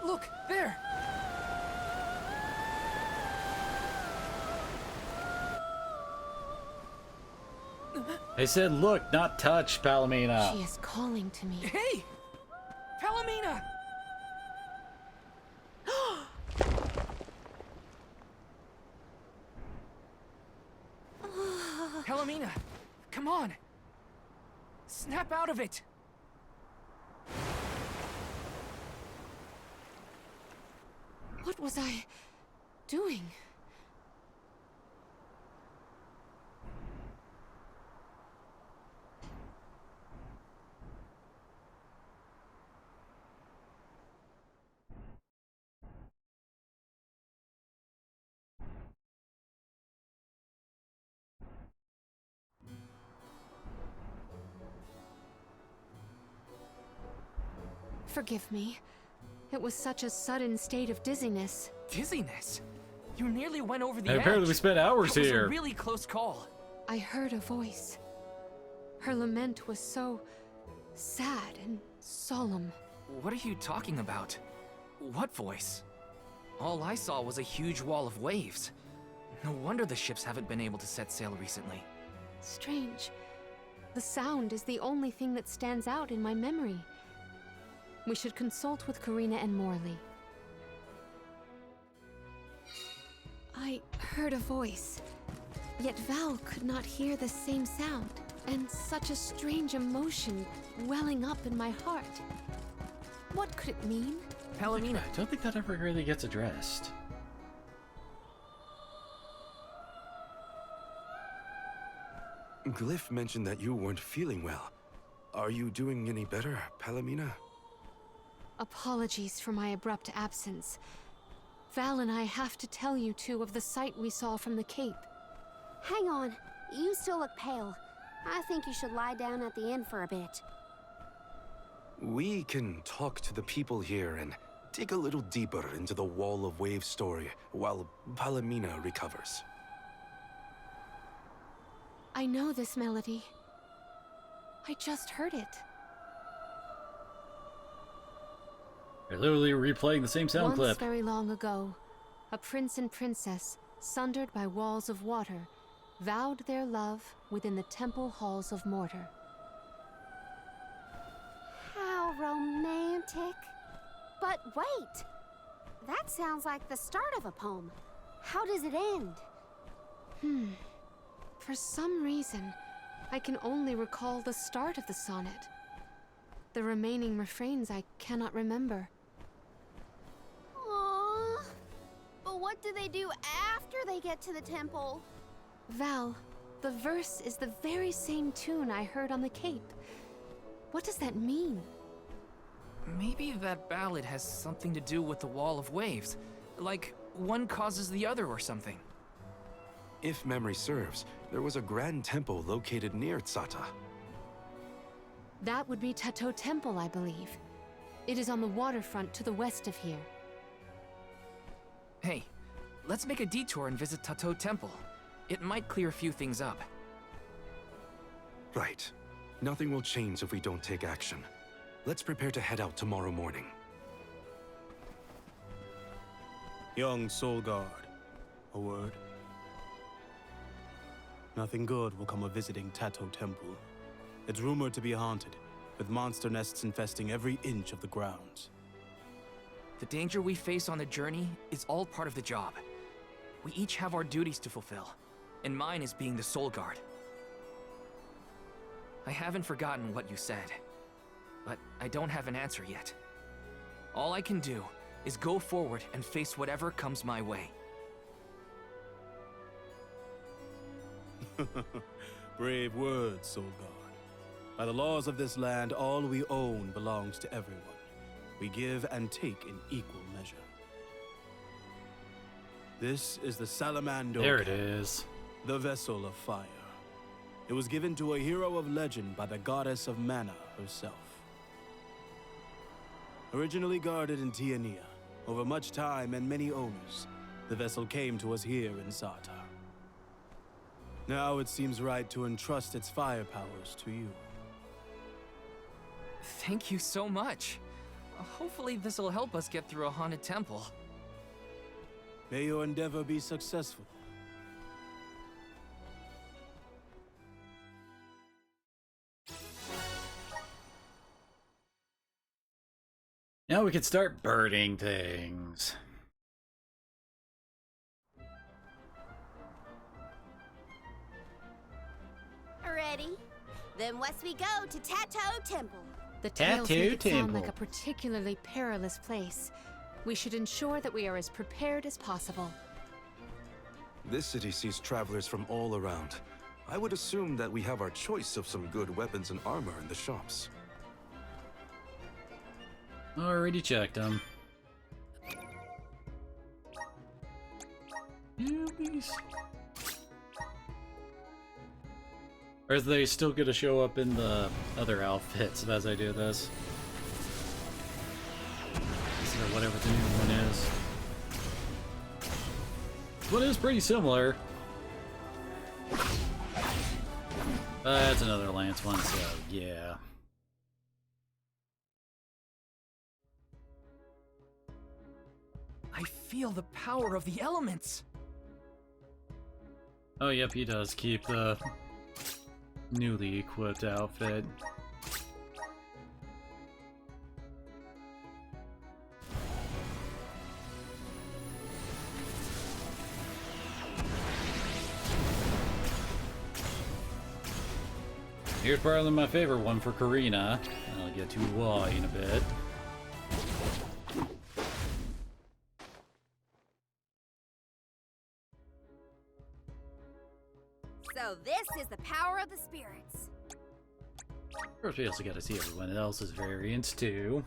Look, there! They said, look, not touch, Palomina. She is calling to me. Hey! Palomina! Palomina, come on! Snap out of it! What was I doing? Forgive me. It was such a sudden state of dizziness. Dizziness? You nearly went over the And edge. apparently we spent hours That was here. a really close call. I heard a voice. Her lament was so sad and solemn. What are you talking about? What voice? All I saw was a huge wall of waves. No wonder the ships haven't been able to set sail recently. Strange. The sound is the only thing that stands out in my memory. We should consult with Karina and Morley. I heard a voice, yet Val could not hear the same sound, and such a strange emotion welling up in my heart. What could it mean? Palomina, I don't think that ever really gets addressed. Glyph mentioned that you weren't feeling well. Are you doing any better, Palomina? Apologies for my abrupt absence. Val and I have to tell you two of the sight we saw from the Cape. Hang on. You still look pale. I think you should lie down at the inn for a bit. We can talk to the people here and dig a little deeper into the Wall of Waves story while Palomina recovers. I know this melody. I just heard it. They're literally replaying the same sound Once clip. very long ago, a prince and princess, sundered by walls of water, vowed their love within the temple halls of Mortar. How romantic. But wait! That sounds like the start of a poem. How does it end? For some reason, I can only recall the start of the sonnet. The remaining refrains I cannot remember. But what do they do after they get to the temple? Val, The verse is the very same tune I heard on the Cape. What does that mean? Maybe that ballad has something to do with the Wall of Waves. Like, one causes the other or something. If memory serves, there was a grand temple located near Tsata. That would be Tato Temple, I believe. It is on the waterfront to the west of here. Hey, let's make a detour and visit Tato Temple. It might clear a few things up. Right. Nothing will change if we don't take action. Let's prepare to head out tomorrow morning. Young Soul Guard, a word? Nothing good will come of visiting Tato Temple. It's rumored to be haunted, with monster nests infesting every inch of the grounds. The danger we face on the journey is all part of the job. We each have our duties to fulfill, and mine is being the Soul Guard. I haven't forgotten what you said, but I don't have an answer yet. All I can do is go forward and face whatever comes my way. Brave words, Soul Guard. By the laws of this land, all we own belongs to everyone. We give and take in equal measure. This is the Salamando. There it is. The vessel of fire. It was given to a hero of legend by the goddess of mana herself. Originally guarded in Tiania, over much time and many owners, the vessel came to us here in Sata. Now it seems right to entrust its fire powers to you. Thank you so much. Hopefully this will help us get through a haunted temple. May your endeavor be successful. Now we can start birding things. Ready? Then west we go to Tato Temple. The tales make it sound Temple. like a particularly perilous place. We should ensure that we are as prepared as possible. This city sees travelers from all around. I would assume that we have our choice of some good weapons and armor in the shops. Already checked them. Or are they still gonna show up in the other outfits as I do this? Or whatever the new one is. This one is pretty similar. That's another Lance one, so yeah. I feel the power of the elements. Oh, yep, he does keep the newly equipped outfit. Here's probably my favorite one for Karina. I'll get to why in a bit. So this is the power of the spirits. Of course, we also got to see everyone else's variants too.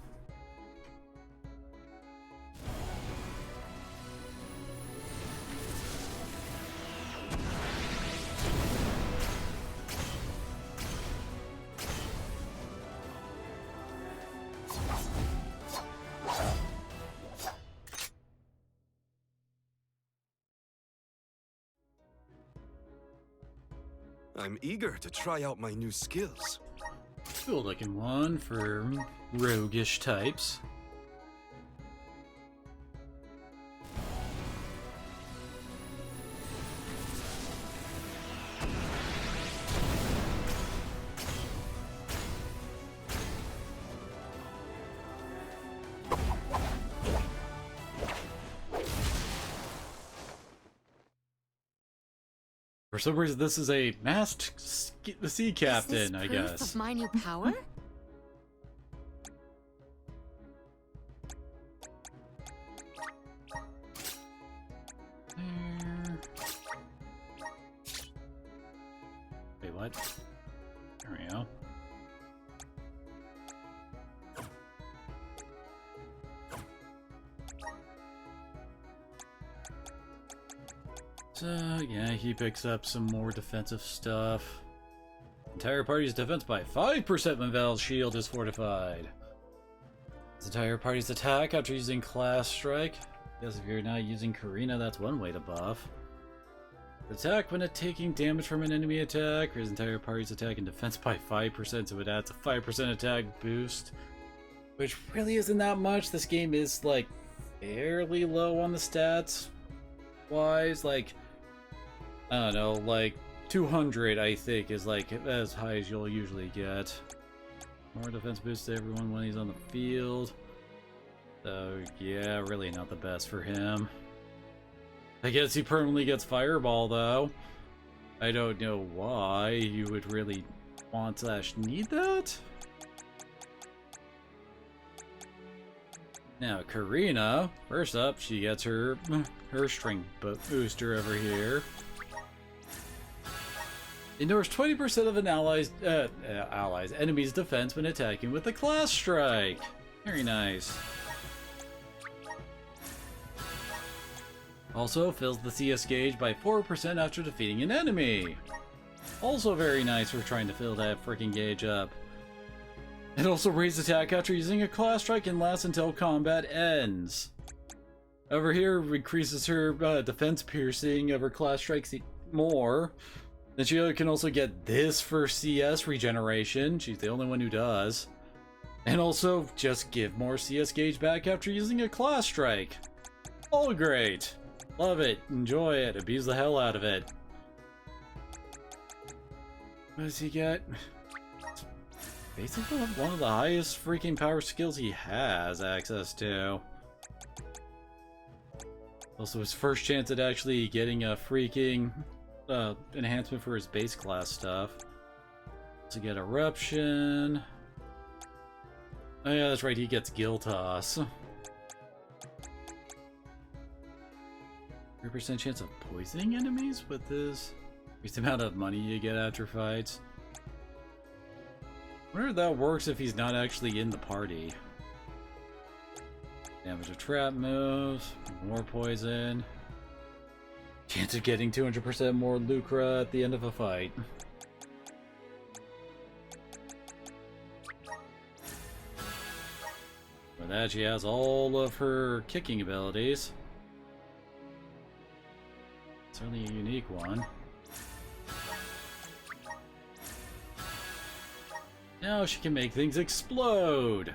I'm eager to try out my new skills. Cool looking one for roguish types. For some reason, this is a masked sea captain, I guess. Of my new power? what? There we go. So, yeah, he picks up some more defensive stuff. Entire party's defense by 5% when Val's shield is fortified. This entire party's attack after using Class Strike. Guess if you're not using Karina, that's one way to buff. Attack when taking damage from an enemy attack. His entire party's attack and defense by 5%, so it adds a 5% attack boost. Which really isn't that much. This game is, like, fairly low on the stats wise. Like, I don't know, like 200 I think is like as high as you'll usually get. More defense boost to everyone when he's on the field. So yeah, really not the best for him. I guess he permanently gets Fireball though. I don't know why you would really want / need that. Now Karina, first up, she gets her strength booster over here. Ignores 20% of an enemy's defense when attacking with a Class Strike. Very nice. Also fills the CS gauge by 4% after defeating an enemy. Also very nice for trying to fill that freaking gauge up. It also raises attack after using a Class Strike and lasts until combat ends. Over here, increases her defense piercing of her Class Strikes more. Then she can also get this for CS regeneration. She's the only one who does. And also, just give more CS gauge back after using a Class Strike. All great. Love it. Enjoy it. Abuse the hell out of it. What does he get? It's basically one of the highest freaking power skills he has access to. Also his first chance at actually getting a freaking enhancement for his base class stuff. To get Eruption. Oh yeah, that's right, he gets Gill Toss. 3% chance of poisoning enemies with this. Increased amount of money you get after fights. I wonder if that works if he's not actually in the party. Damage of trap moves, more poison. Chance of getting 200% more Lucra at the end of a fight. For that, she has all of her kicking abilities. Certainly a unique one. Now she can make things explode!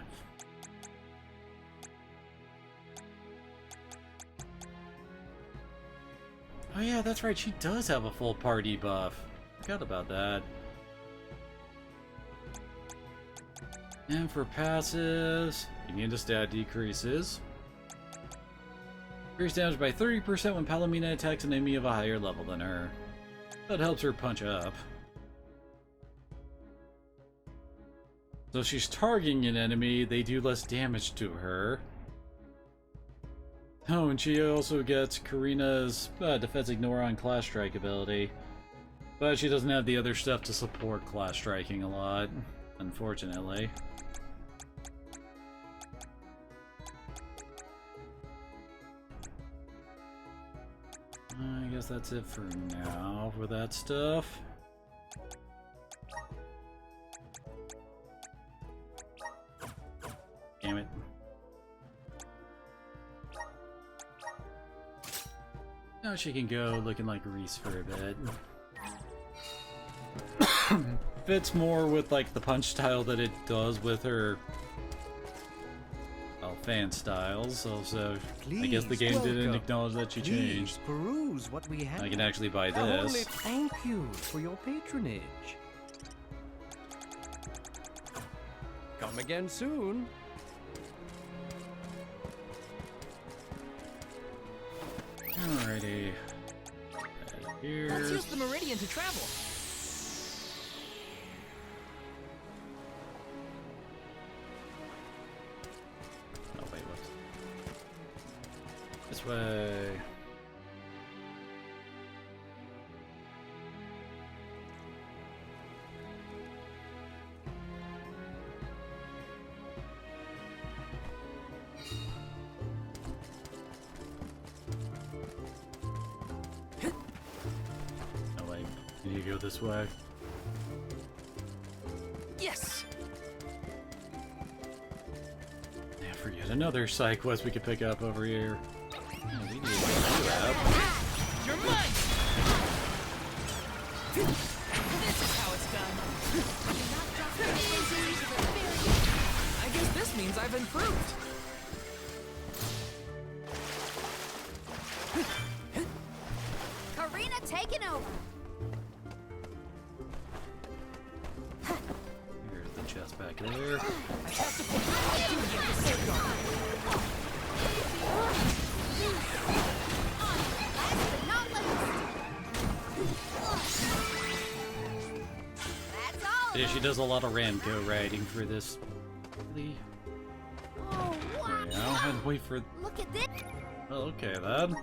Oh yeah, that's right, she does have a full party buff. Forgot about that. And for passives, immune to stat decreases. Increase damage by 30% when Palomina attacks an enemy of a higher level than her. That helps her punch up. So if she's targeting an enemy, they do less damage to her. Oh, and she also gets Karina's Defense Ignore on Class Strike ability. But she doesn't have the other stuff to support Class Striking a lot, unfortunately. I guess that's it for now for that stuff. Damn it. Now she can go looking like Reese for a bit. Fits more with like the punch style that it does with her fan styles. Also, I guess the game didn't acknowledge that she changed. Peruse what we have. I can actually buy Only this. thank you for your patronage. Come again soon. Alrighty. Here. Let's use the Meridian to travel. Oh wait, what? This way. go this way. Yes! Yeah, forget another side quest we could pick up over here. Oh, we need to do that. You're mine! This is how it's done. I guess this means I've improved. Karina taking over. Here's the chest back there. I have to put my duty at the safeguard. Last but not least. That's all. Yeah, she does a lot of Ramco riding for this. Really? Oh, wow. Yeah, I had to wait for. Look at this. Well, okay then.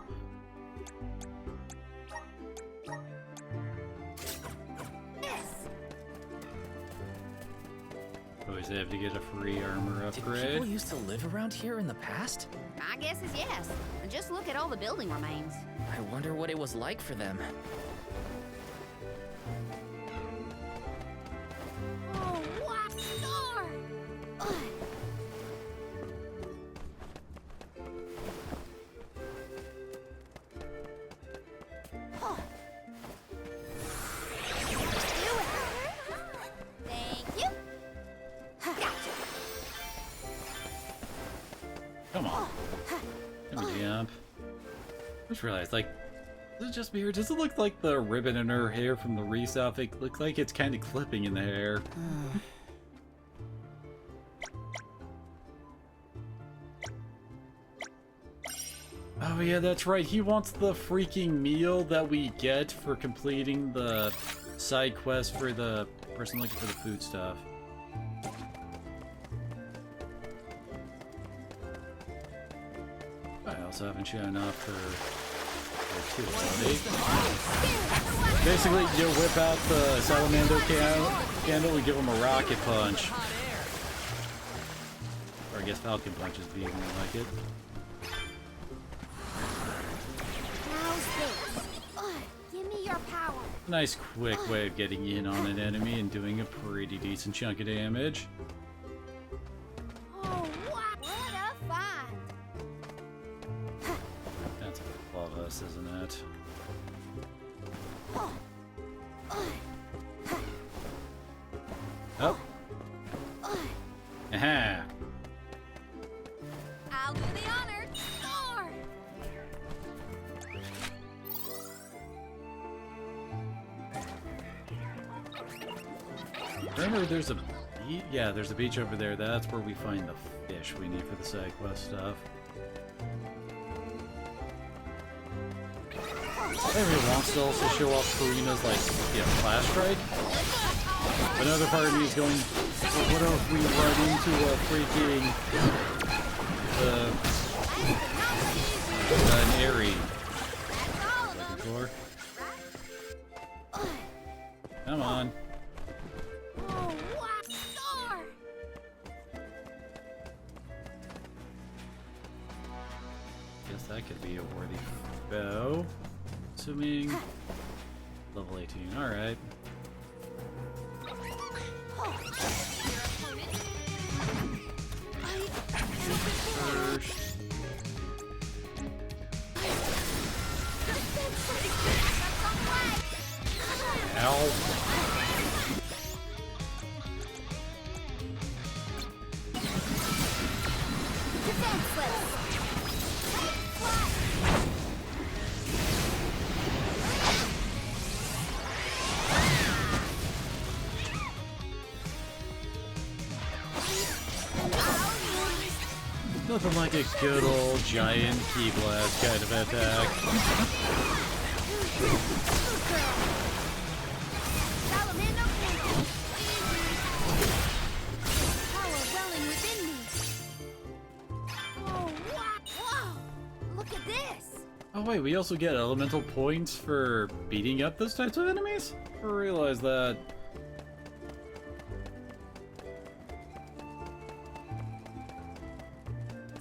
Always have to get a free armor Did upgrade. people used to live around here in the past? My guess is yes. And just look at all the building remains. I wonder what it was like for them. Oh, wow. Star. Ugh. Oh. Do it. Thank you. Gotcha. Come on. Come on, jump. I just realized, like, does it just be her? Does it look like the ribbon in her hair from the Reese outfit? Looks like it's kind of clipping in the hair. Oh yeah, that's right. He wants the freaking meal that we get for completing the side quest for the person looking for the food stuff. I also haven't shown up for two already. Basically, you whip out the salamander candle and give him a rocket punch. Or I guess falcon punch is the more like it. How's this? Give me your power. Nice quick way of getting in on an enemy and doing a pretty decent chunk of damage. Oh, what a find! That's above us, isn't it? Oh. Aha. I'll do the honor. Score! Remember, there's a beach? Yeah, there's a beach over there. That's where we find the fish we need for the side quest stuff. Everyone wants to also show off Karina's, like, flash strike. But another part of me is going, well, what if we run into a freaking an Aerie? Come on. Oh, what star! Guess that could be a worthy bow. Assuming level 18. All right. First. Ow. Nothing like a good old giant key blast kind of attack. Power welling within me. Oh, wow! Look at this. Oh wait, we also get elemental points for beating up those types of enemies? I realize that.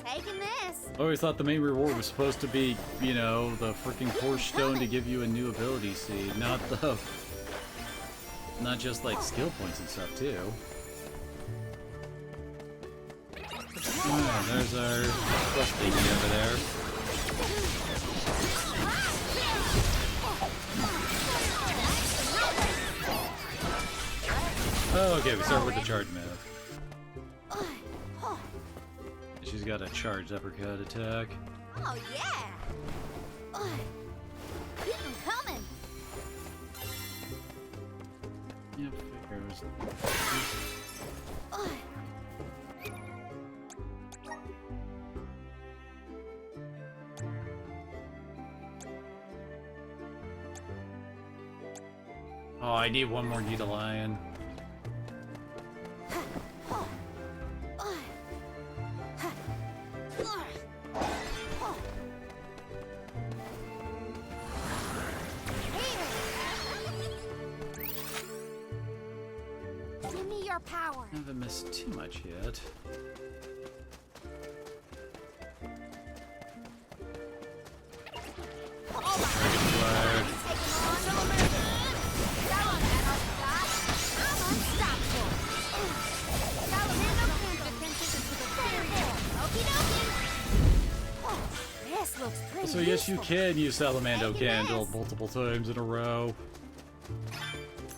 Taking this. I always thought the main reward was supposed to be, you know, the freaking Force Stone to give you a new ability seed, not the Not just like skill points and stuff too. Oh, there's our quest thingy over there. Oh, okay, we start with the charge move. She's got a charged uppercut attack. Oh, yeah! Keep them coming! Yeah, figures. Oh, I need one more Needle Lion. Give me your power. I haven't missed too much yet. This looks pretty. So yes, you can use Salamando Candle multiple times in a row.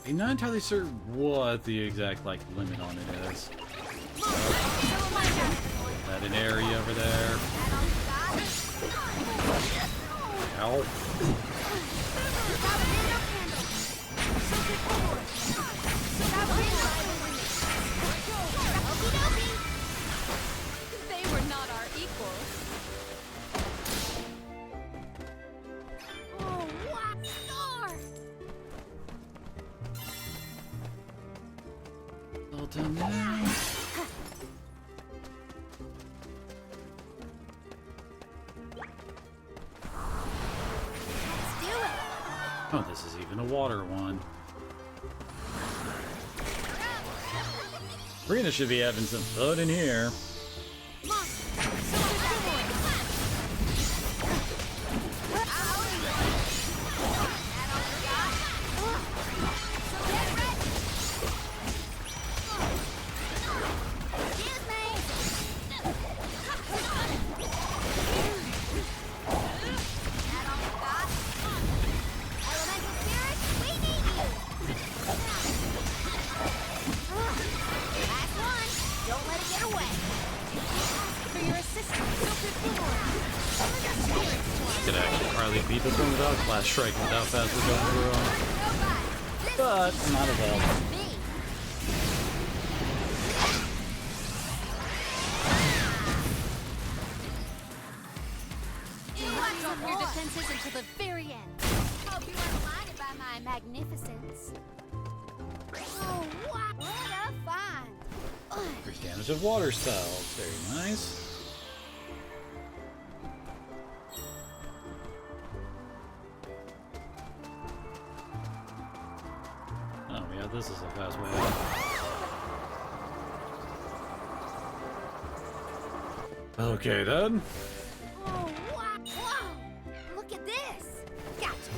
I'm not entirely certain what the exact like limit on it is. That an area over there. Ow. They were not our equals. Oh, what star! All done now. Oh, this is even a water one. Rena should be having some fun in here. Could actually probably beat this one without Class Strike without fast we're going through. But not available. Drop your defenses until the very end. Hope you weren't blinded by my magnificence. Oh, what a find! Increased damage of water spells. Very nice. Oh yeah, this is a fast way out. Okay then. Oh, wow! Look at this! Gotcha!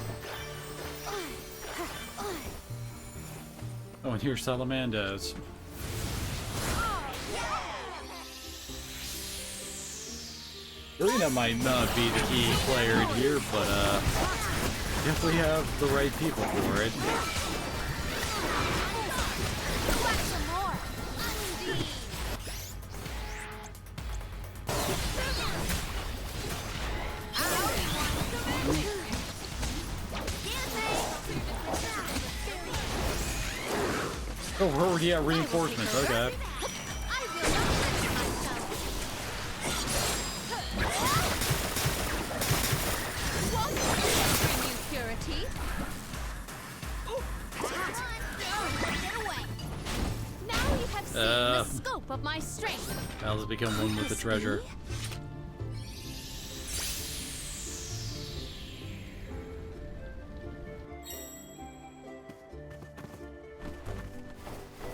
Oh, and here's Salamandas. Irina might not be the key player in here, but definitely have the right people for it. Oh, we're already at reinforcements, okay. The scope of my strength. Now let's become one with the treasure.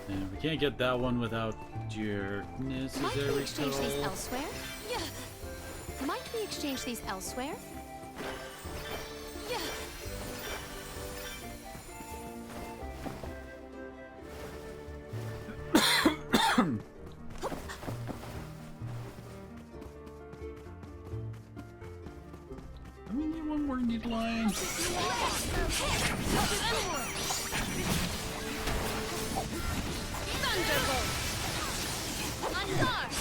And we can't get that one without your necessary Might we exchange gold. these elsewhere? Yeah. Might we exchange these elsewhere? Yeah. one more needle line. Thunderbolt! On guard!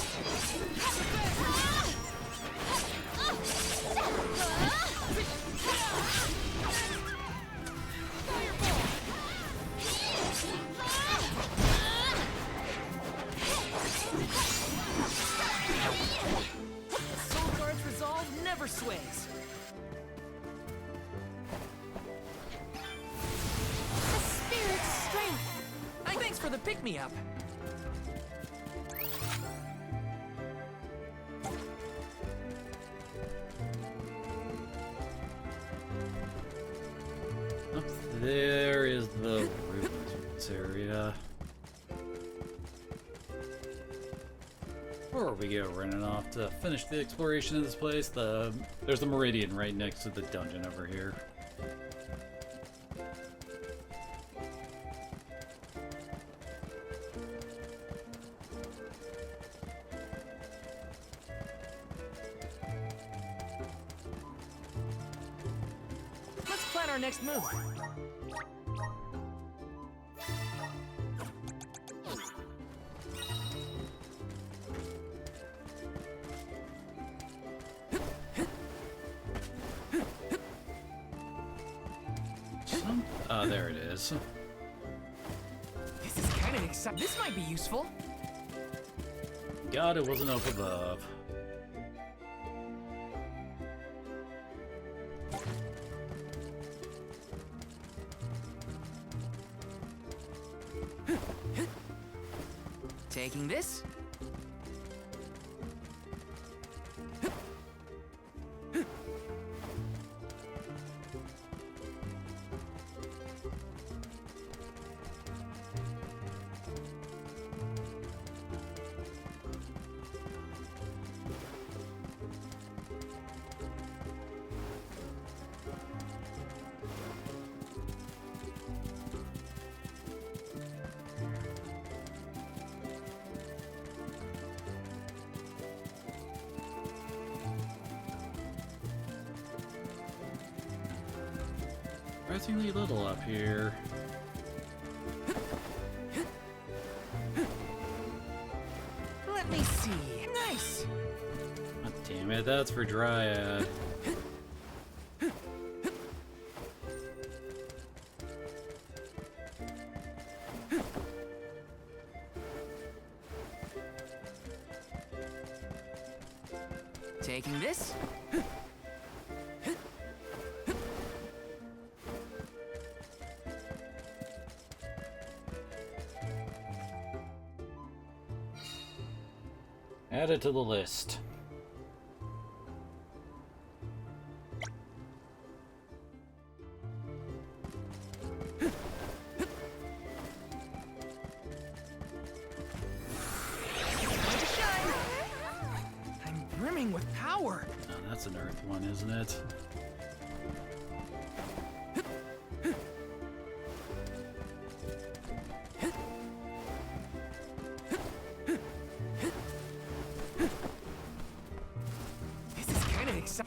The Soul Guard's resolve never sways. The spirit's strength! Hey, thanks for the pick-me-up. Up there is the ruins area. Before we go running off to finish the exploration of this place, there's the Meridian right next to the dungeon over here. Let's plan our next move. There it is. This is kind of exciting. This might be useful. God, it wasn't up above. Taking this? Surprisingly little up here. Let me see. Nice. God damn it, that's for Dryad. Taking this? Add it to the list. I'm brimming with power. Oh, that's an Earth one, isn't it?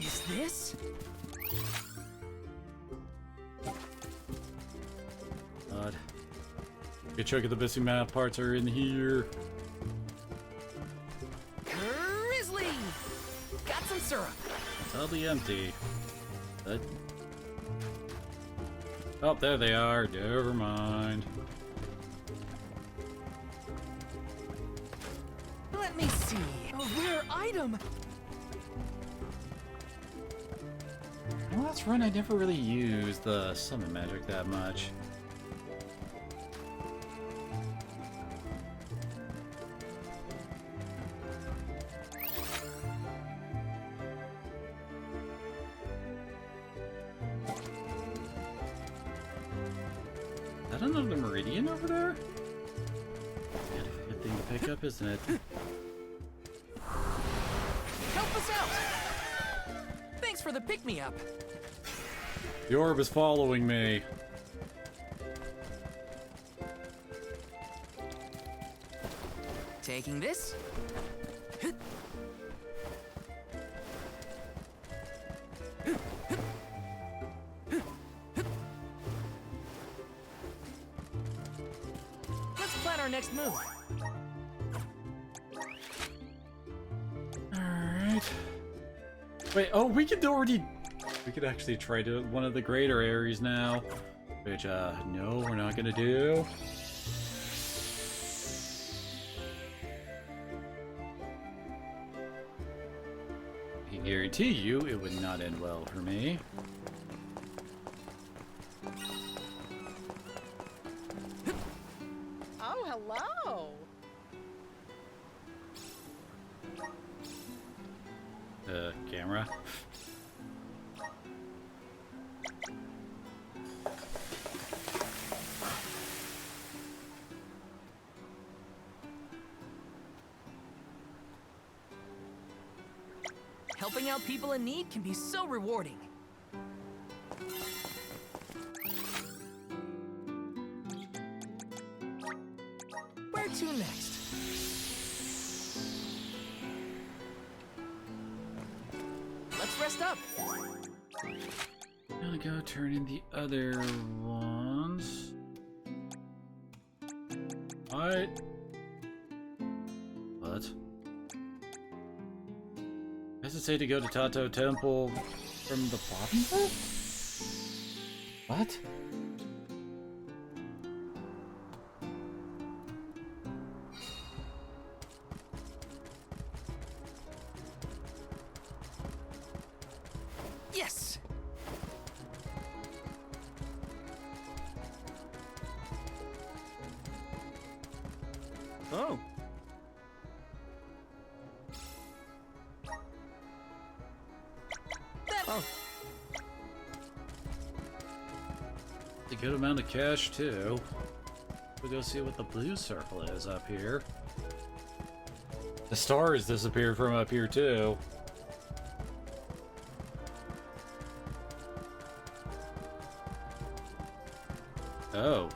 Is this? God. Good chunk of the missing map parts are in here. Grizzly! Got some syrup. Totally empty. But... oh, there they are. Never mind. Let me see. A rare item. Last run, I never really used the summon magic that much. Is that another Meridian over there? Yeah, good thing to pick up, isn't it? Help us out! Thanks for the pick-me-up. The orb is following me. Taking this? our next move? Alright. Wait, oh, we could already... We could actually try to one of the greater areas now. Which, no, we're not gonna do. I can guarantee you it would not end well for me. Oh, hello. Camera. Helping out people in need can be so rewarding. Where to next? Let's rest up. I'm gonna go turn in the other ones. What? What? Does it say to go to Tato Temple from the bottom? What? Yes. Oh. Oh. A good amount of cash too. We'll go see what the blue circle is up here. The stars disappeared from up here too. Oh.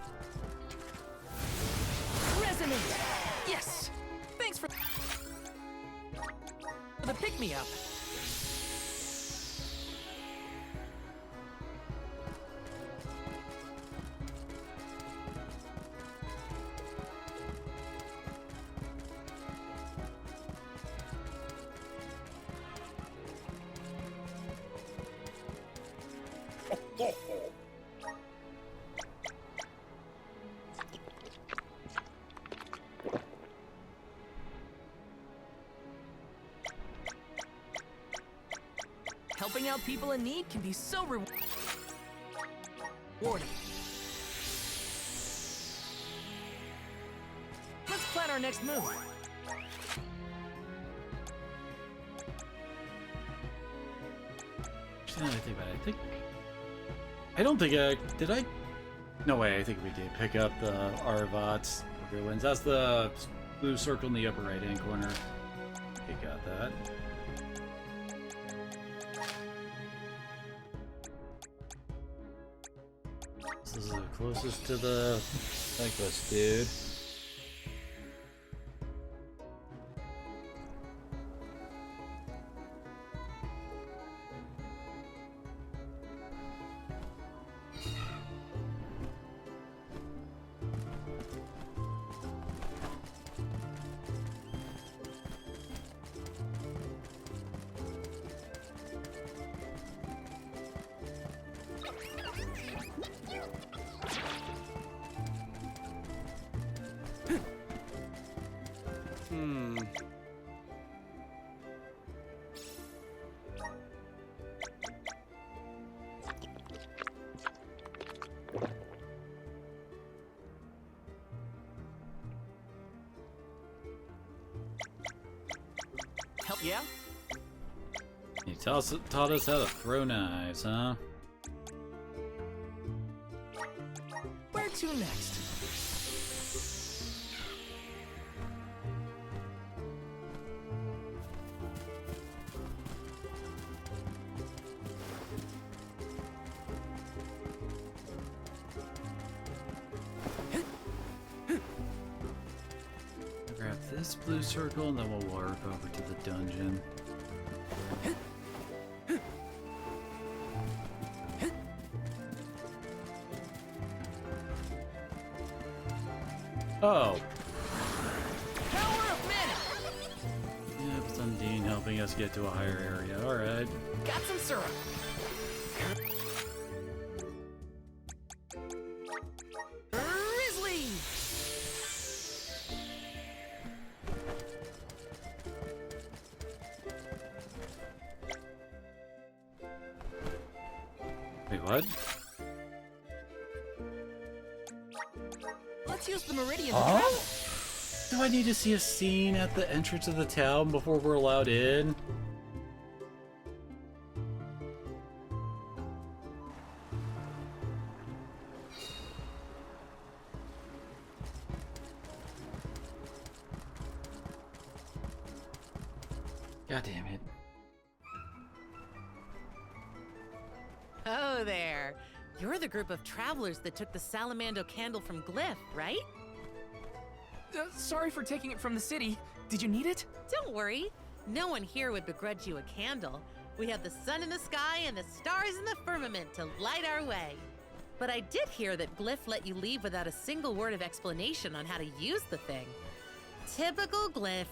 Resonate. Yes. Thanks for the pick-me-up. Helping out people in need can be so rewarding. Let's plan our next move. Actually, now that I think about it, I don't think did I? No way, I think we did pick up the Arvat's ruins. That's the blue circle in the upper right hand corner. Okay, got that. This is the closest to the cyclist dude. Yeah? He taught us how to throw knives, huh? Where to next? Grab this blue circle and then we'll walk over to the dungeon. Oh, helping us get to a higher area. Alright. Got some syrup. Grizzly! Wait, what? Let's use the Meridian. Huh? Do I need to see a scene at the entrance of the town before we're allowed in? God damn it. Oh, there. You're the group of travelers that took the Salamando candle from Glyph, right? Sorry for taking it from the city. Did you need it? Don't worry. No one here would begrudge you a candle. We have the sun in the sky and the stars in the firmament to light our way. But I did hear that Glyph let you leave without a single word of explanation on how to use the thing. Typical Glyph.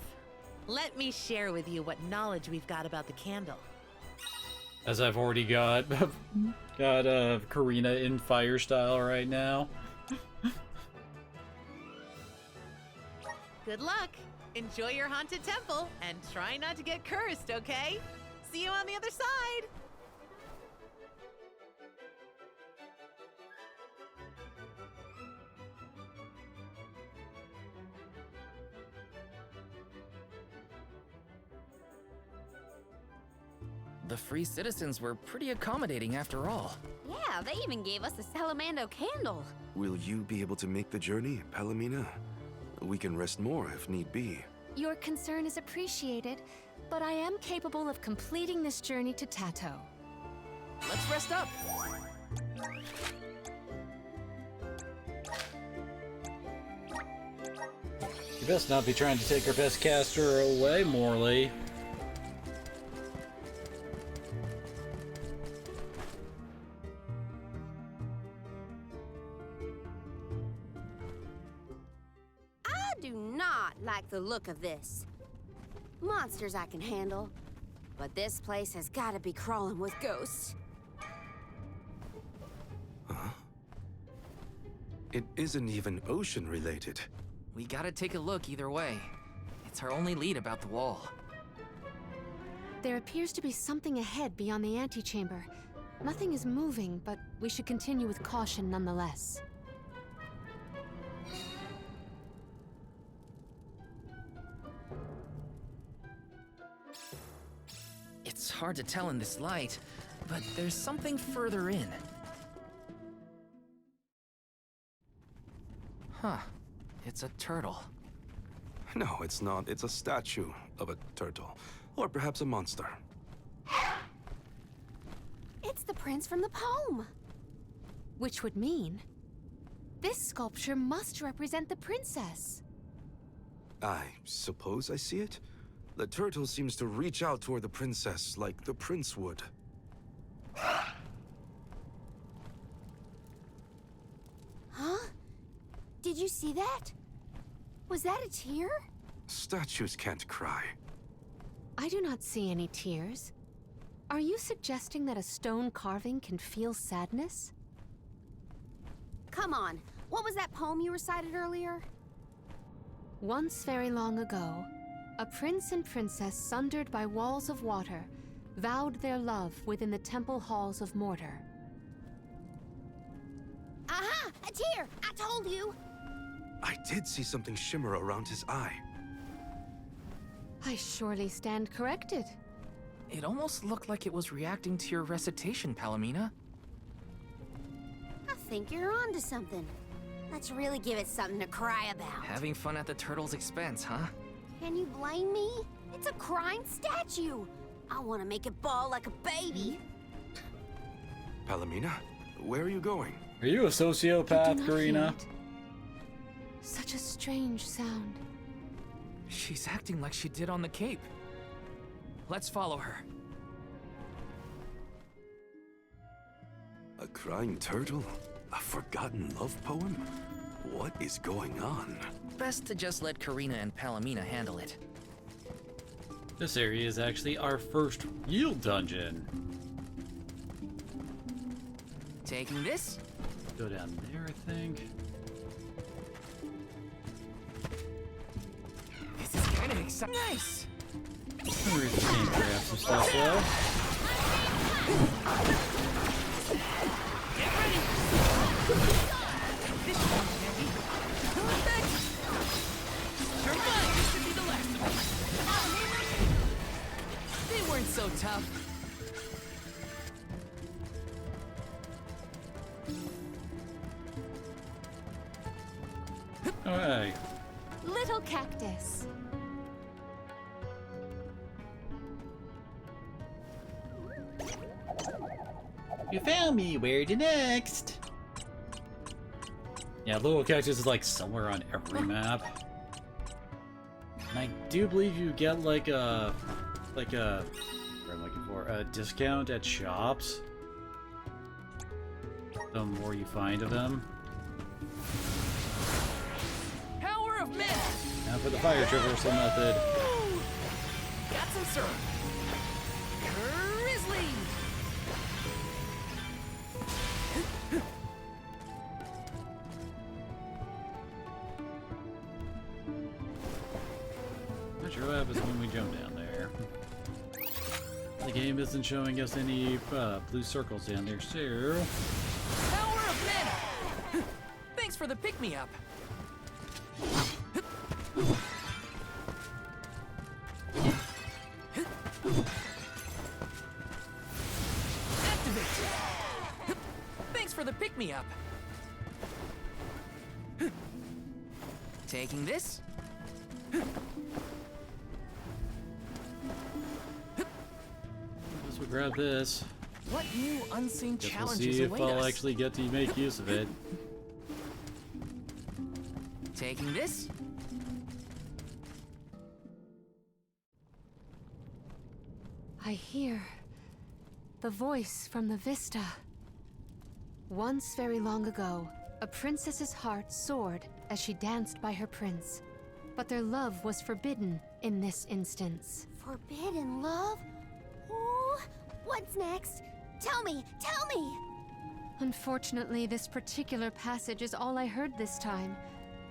Let me share with you what knowledge we've got about the candle. As I've already got Karina in fire style right now. Good luck. Enjoy your haunted temple and try not to get cursed, okay? See you on the other side. The free citizens were pretty accommodating after all. Yeah, they even gave us a Salamando candle. Will you be able to make the journey, Palomina? We can rest more if need be. Your concern is appreciated, but I am capable of completing this journey to Tato. Let's rest up. You best not be trying to take our best caster away, Morley. I do not like the look of this. Monsters I can handle, but this place has got to be crawling with ghosts. It isn't even ocean-related. We gotta take a look either way. It's our only lead about the wall. There appears to be something ahead beyond the antechamber. Nothing is moving, but we should continue with caution nonetheless. It's hard to tell in this light, but there's something further in. Huh. It's a turtle. No, it's not. It's a statue of a turtle. Or perhaps a monster. It's the prince from the poem. Which would mean this sculpture must represent the princess. I suppose I see it. The turtle seems to reach out toward the princess like the prince would. Huh? Did you see that? Was that a tear? Statues can't cry. I do not see any tears. Are you suggesting that a stone carving can feel sadness? Come on, what was that poem you recited earlier? Once very long ago, a prince and princess sundered by walls of water vowed their love within the temple halls of Mordor. Aha! A tear! I told you! I did see something shimmer around his eye. I surely stand corrected. It almost looked like it was reacting to your recitation, Palomina. I think you're onto something. Let's really give it something to cry about. Having fun at the turtle's expense, huh? Can you blame me? It's a crying statue. I want to make it bawl like a baby. Palomina, where are you going? Are you a sociopath, Karina? Such a strange sound. She's acting like she did on the Cape. Let's follow her. A crying turtle? A forgotten love poem? What is going on? Best to just let Karina and Palomina handle it. This area is actually our first real dungeon. Taking this? Go down there, I think. This is kind of exciting. Nice! Hurry if we can grab some stuff, though. Get ready! This one's heavy. Perfect! You're fine! This could be the last of them. They weren't so tough. Alright. Little cactus. You found me. Where to next? Yeah, little cactus is like somewhere on every map. And I do believe you get like a what am I looking for? A discount at shops. The more you find of them. Power of men! Now for the fire traversal method. Got some syrup. Grizzly! Not sure what happens when we jump down there. The game isn't showing us any blue circles down there, so... Power of men! Thanks for the pick-me-up. Activate! Thanks for the pick-me-up. Taking this? Guess we'll grab this. What new unseen Guess we'll challenges see if await I'll us? actually get to make use of it. Taking this? I hear the voice from the Vista. Once very long ago, a princess's heart soared as she danced by her prince. But their love was forbidden in this instance. Forbidden love? Ooh, what's next? Tell me, tell me! Unfortunately, this particular passage is all I heard this time.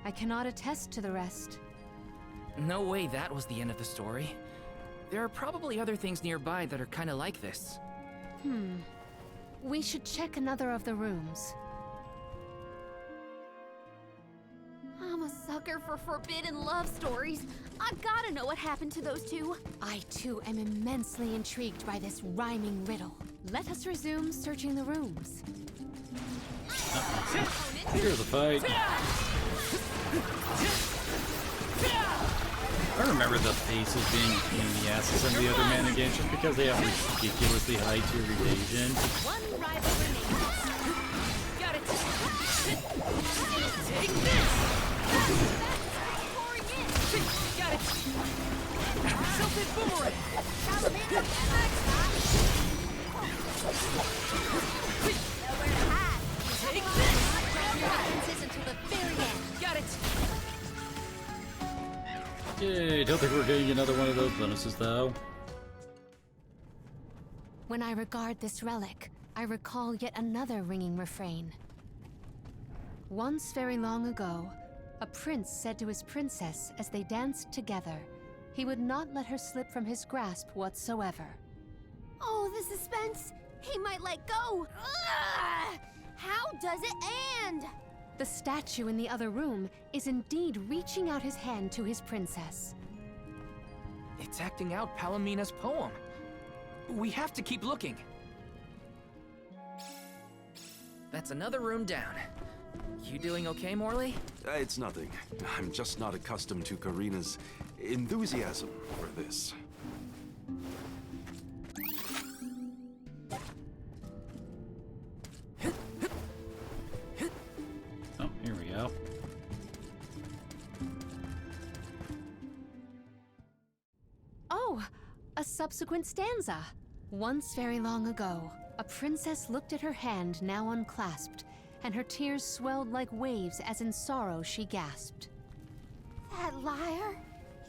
I cannot attest to the rest. No way that was the end of the story. There are probably other things nearby that are kind of like this. We should check another of the rooms. I'm a sucker for forbidden love stories. I gotta know what happened to those two. I too am immensely intrigued by this rhyming riddle. Let us resume searching the rooms. Here's a fight. I remember the faces being a pain in the ass of some of the other mana games just because they have ridiculously high tier evasion. One rival remains. Got it. Take this. Pouring in. Got it. Self-hit boomerang. Salamander nowhere to hide. Take this. Drop your weapons until the very end. Got it. Yay, don't think we're getting another one of those bonuses though. When I regard this relic, I recall yet another ringing refrain. Once very long ago, a prince said to his princess as they danced together, he would not let her slip from his grasp whatsoever. Oh, the suspense. He might let go. Ugh! How does it end? The statue in the other room is indeed reaching out his hand to his princess. It's acting out Palamina's poem. We have to keep looking. That's another room down. You doing okay, Morley? It's nothing. I'm just not accustomed to Karina's enthusiasm for this. Oh, here we go. Oh, a subsequent stanza. Once very long ago, a princess looked at her hand now unclasped, and her tears swelled like waves as in sorrow she gasped. That liar.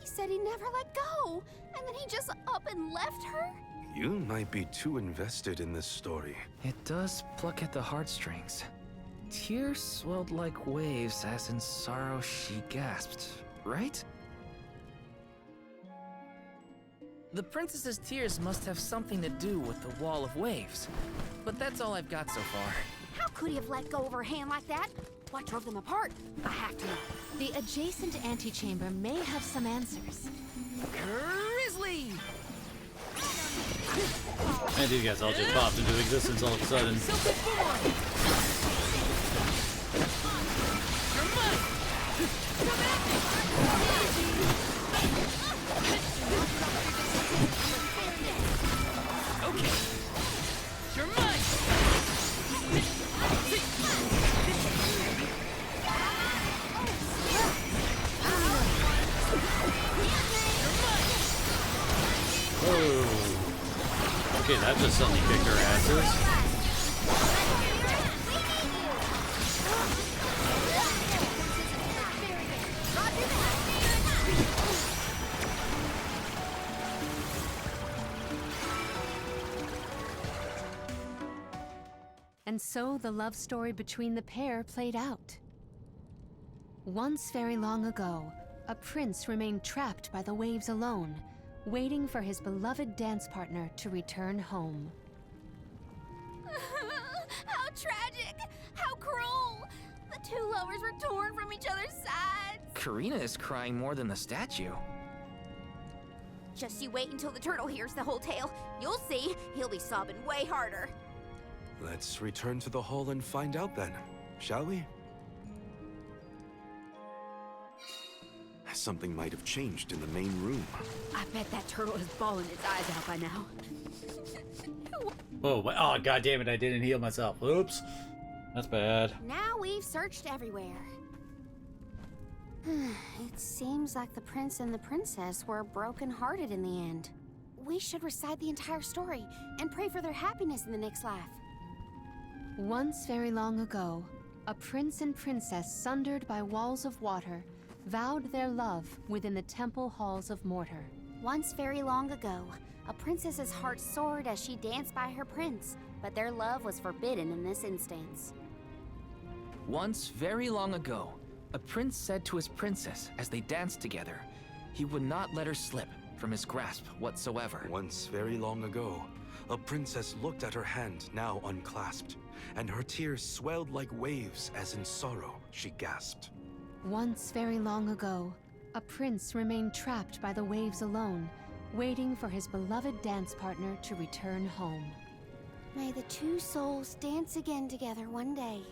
He said he never let go, and then he just up and left her? You might be too invested in this story. It does pluck at the heartstrings. Tears swelled like waves as in sorrow she gasped, right? The princess's tears must have something to do with the wall of waves. But that's all I've got so far. How could he have let go of her hand like that? What drove them apart? I have to know. The adjacent antechamber may have some answers. Grizzly! And these guys all just popped into existence all of a sudden. Okay. You're mine! Oh. Okay, that just suddenly kicked her asses. And so the love story between the pair played out. Once very long ago, a prince remained trapped by the waves alone, waiting for his beloved dance partner to return home. How tragic! How cruel! The two lovers were torn from each other's sides. Karina is crying more than the statue. Just you wait until the turtle hears the whole tale. You'll see, he'll be sobbing way harder. Let's return to the hall and find out then, shall we? Something might have changed in the main room. I bet that turtle is bawling its eyes out by now. Oh, oh, god damn it, I didn't heal myself. Oops. That's bad. Now we've searched everywhere. It seems like the prince and the princess were broken-hearted in the end. We should recite the entire story and pray for their happiness in the next life. Once very long ago, a prince and princess sundered by walls of water vowed their love within the temple halls of Mortar. Once very long ago, a princess's heart soared as she danced by her prince, but their love was forbidden in this instance. Once very long ago, a prince said to his princess as they danced together, he would not let her slip from his grasp whatsoever. Once very long ago, a princess looked at her hand now unclasped, and her tears swelled like waves as in sorrow she gasped. Once very long ago, a prince remained trapped by the waves alone, waiting for his beloved dance partner to return home. May the two souls dance again together one day.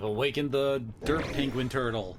Awaken the dirt penguin turtle.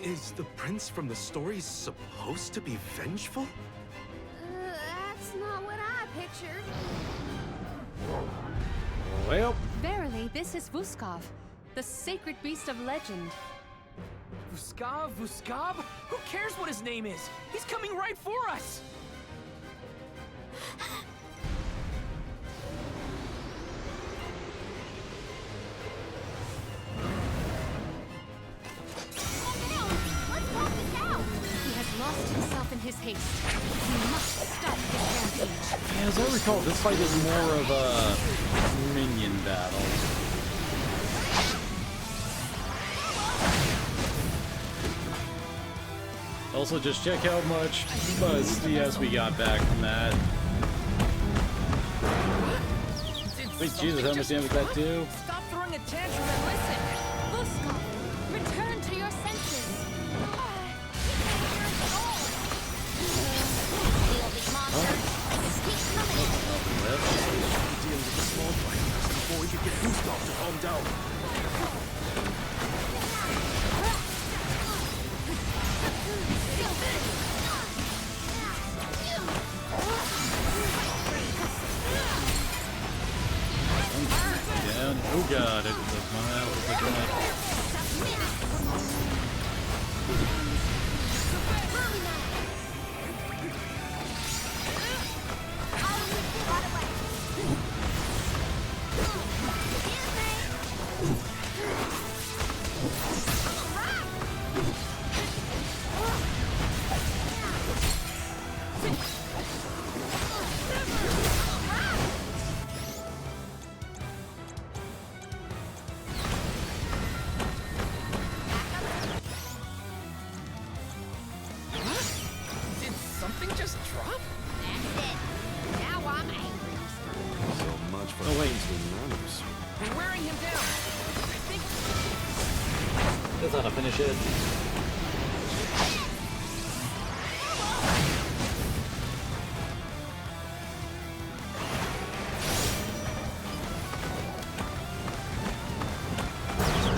Is the prince from the story supposed to be vengeful? That's not what I pictured. Well. Verily, this is Vuskov, the sacred beast of legend. Vuskav? Vuskav? Who cares what his name is? He's coming right for us! Lost himself in his haste. He must stop his rampage. Yeah, as I recall, this fight is more of a minion battle. Also, just check how much buzz DS we got back from that. Wait, Jesus, how much damage did that do? Stop throwing a tantrum and listen! Vuskov, return to your senses. Deal these monsters. Just keep coming. Dealing with the small fight before we could get Vuskov to calm down. Down. Oh god, it was a mile. It was like Did something just drop? That's it. Now I'm angry. So much for Oh, wait. manners. We're wearing him down. I think that's how to finish it.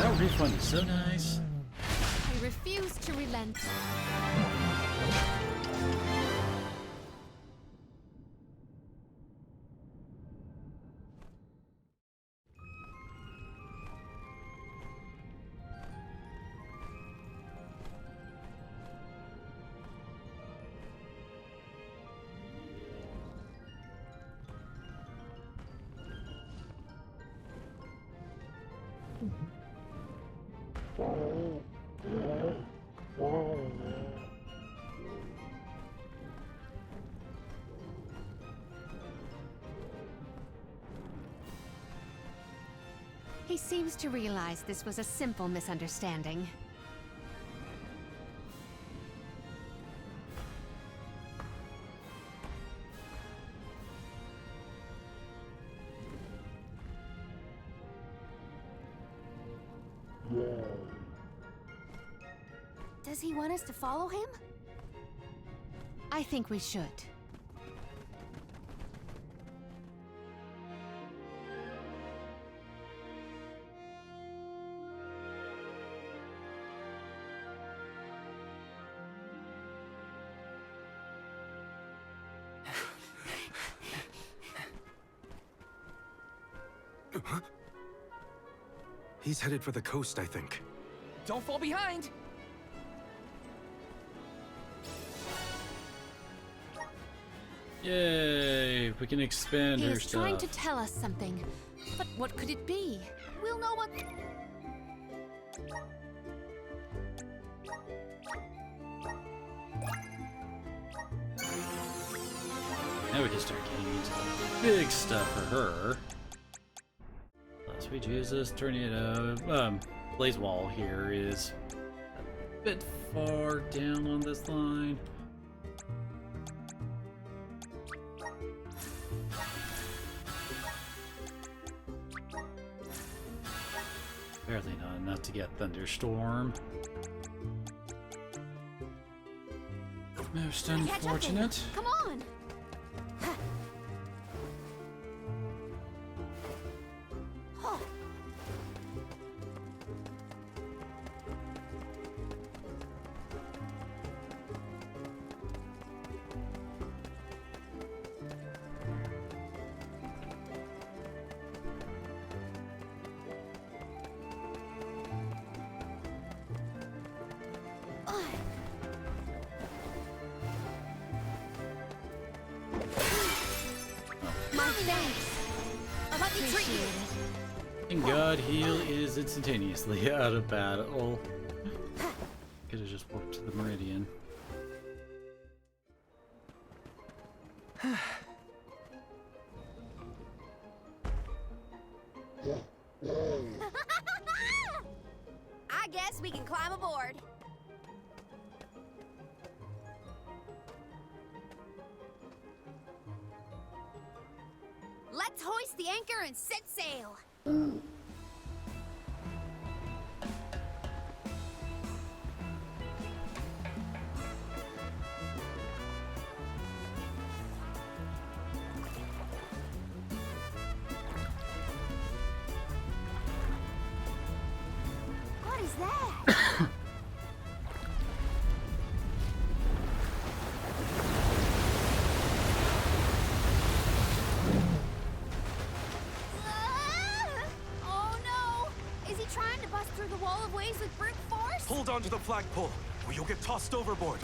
That refund is so nice. I refuse to relent. He seems to realize this was a simple misunderstanding. Does he want us to follow him? I think we should. He's headed for the coast, I think. don't fall behind. Yay! We can expand He her is stuff. trying to tell us something. But what could it be? We'll know what. Now we can start getting into the big stuff for her. Sweet Jesus, Tornado. Blaze Wall here is a bit far down on this line. Barely not enough to get Thunderstorm. Most Catch up to him. unfortunate. Come on. Oh. My thanks. Let me treat you. And God Heal is instantaneously out of battle. Could have just walked to the Meridian. I guess we can climb aboard. Let's hoist the anchor and set sail. What is that? Oh no! Is he trying to bust through the wall of waves with brute force? Hold on to the flagpole, or you'll get tossed overboard.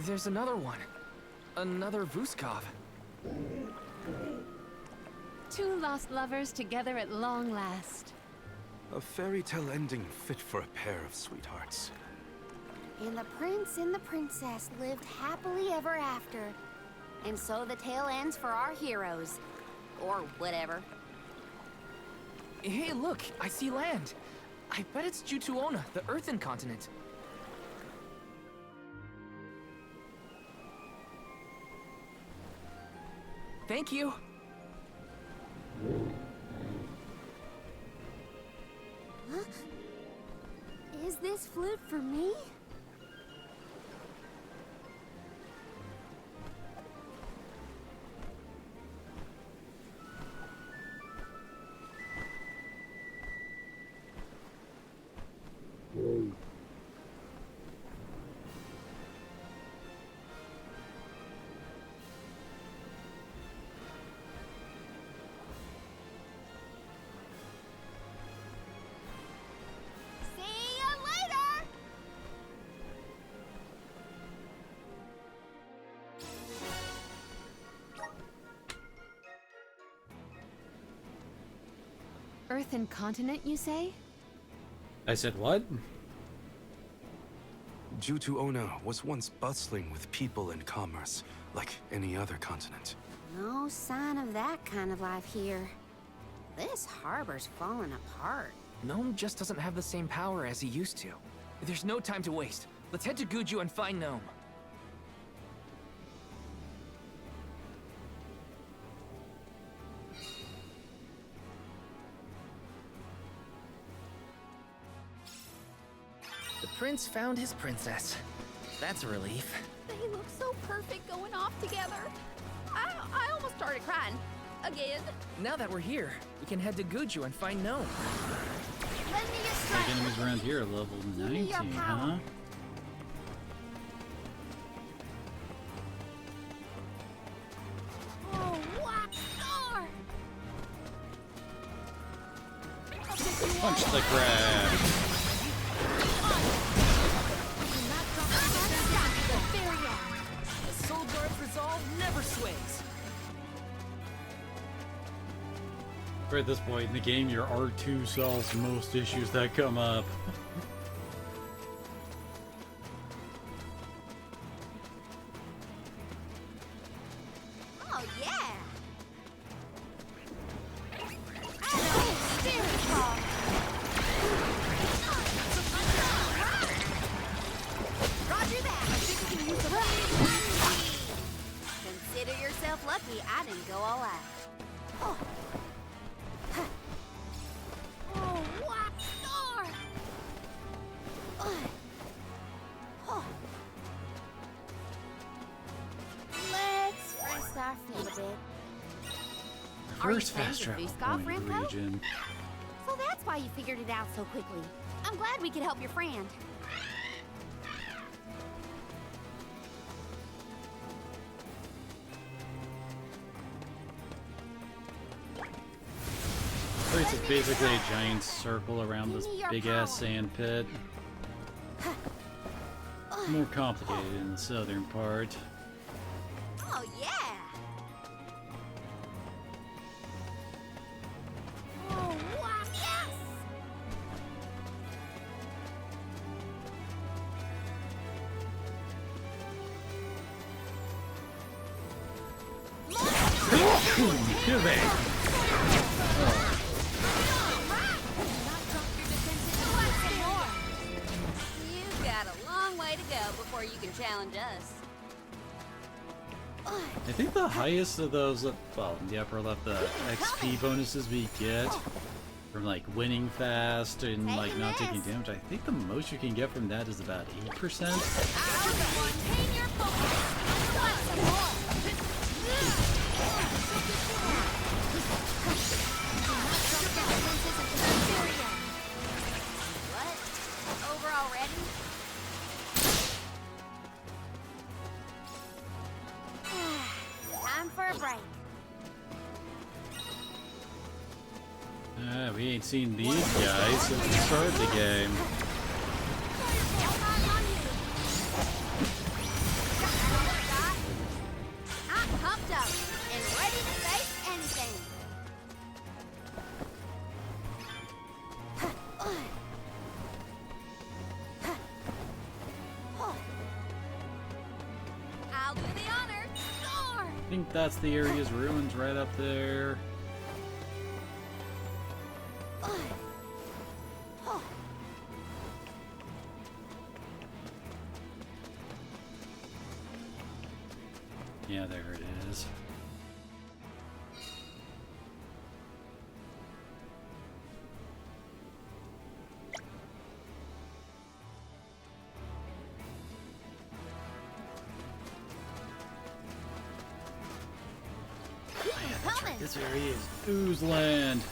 There's another one. Another Vuskov. Two lost lovers together at long last. A fairy tale ending fit for a pair of sweethearts. And the prince and the princess lived happily ever after. And so the tale ends for our heroes. Or whatever. Hey, look, I see land. I bet it's Jutuona, the Earthen continent. Thank you. Huh? Is this flute for me? Earthen continent, you say? I said what? Jutuona was once bustling with people and commerce, like any other continent. No sign of that kind of life here. This harbor's falling apart. Gnome just doesn't have the same power as he used to. There's no time to waste. Let's head to Guju and find Gnome. The prince found his princess. That's a relief. They look so perfect going off together. I almost started crying. Again. Now that we're here, we can head to Guju and find Gnome. Lend me your Like strength. enemies around here are level Give me your 19, power. huh? Oh, what star? Punch the crab. The Soul Guard's resolve never sways. Right at this point in the game, your R2 solves most issues that come up. Oh, yeah. Oh, spirit ball. Roger that. I think we can use the Consider yourself lucky I didn't go all out. Oh. Huh. Oh, what star? Oh. Let's rest our feet a bit. Are you First friends fast with travel Vuskov, point Remco? region. So that's why you figured it out so quickly. I'm glad we could help your friend. It's basically a giant circle around this big-ass sand pit. More complicated in the southern part. Oh, yeah! Oh, wow, yes! Give it! You've got a long way to go before you can challenge us. I think the highest of those, well, in the upper left, the XP bonuses we get from like winning fast and like not taking damage, I think the most you can get from that is about 8%. What? Over already? Time for a break. We ain't seen these guys since the start of the game. I'm pumped up and ready to face anything. I'll do the honors. Score! I think that's the area's ruins right up there. Yeah, there it is. This area is Ooze Land.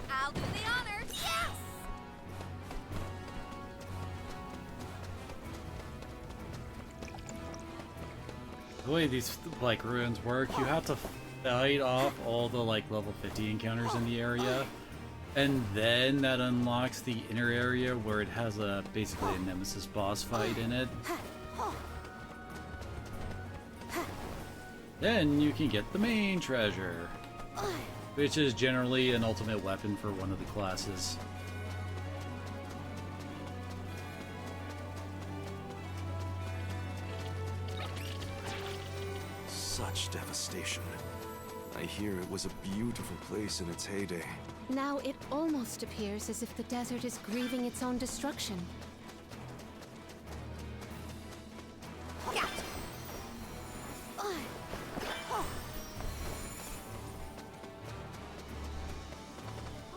I'll do the honors. Yes! The way these like ruins work, you have to fight off all the like level 50 encounters in the area, and then that unlocks the inner area where it has a basically a nemesis boss fight in it. Then you can get the main treasure, which is generally an ultimate weapon for one of the classes. Such devastation. I hear it was a beautiful place in its heyday. Now it almost appears as if the desert is grieving its own destruction. Oh,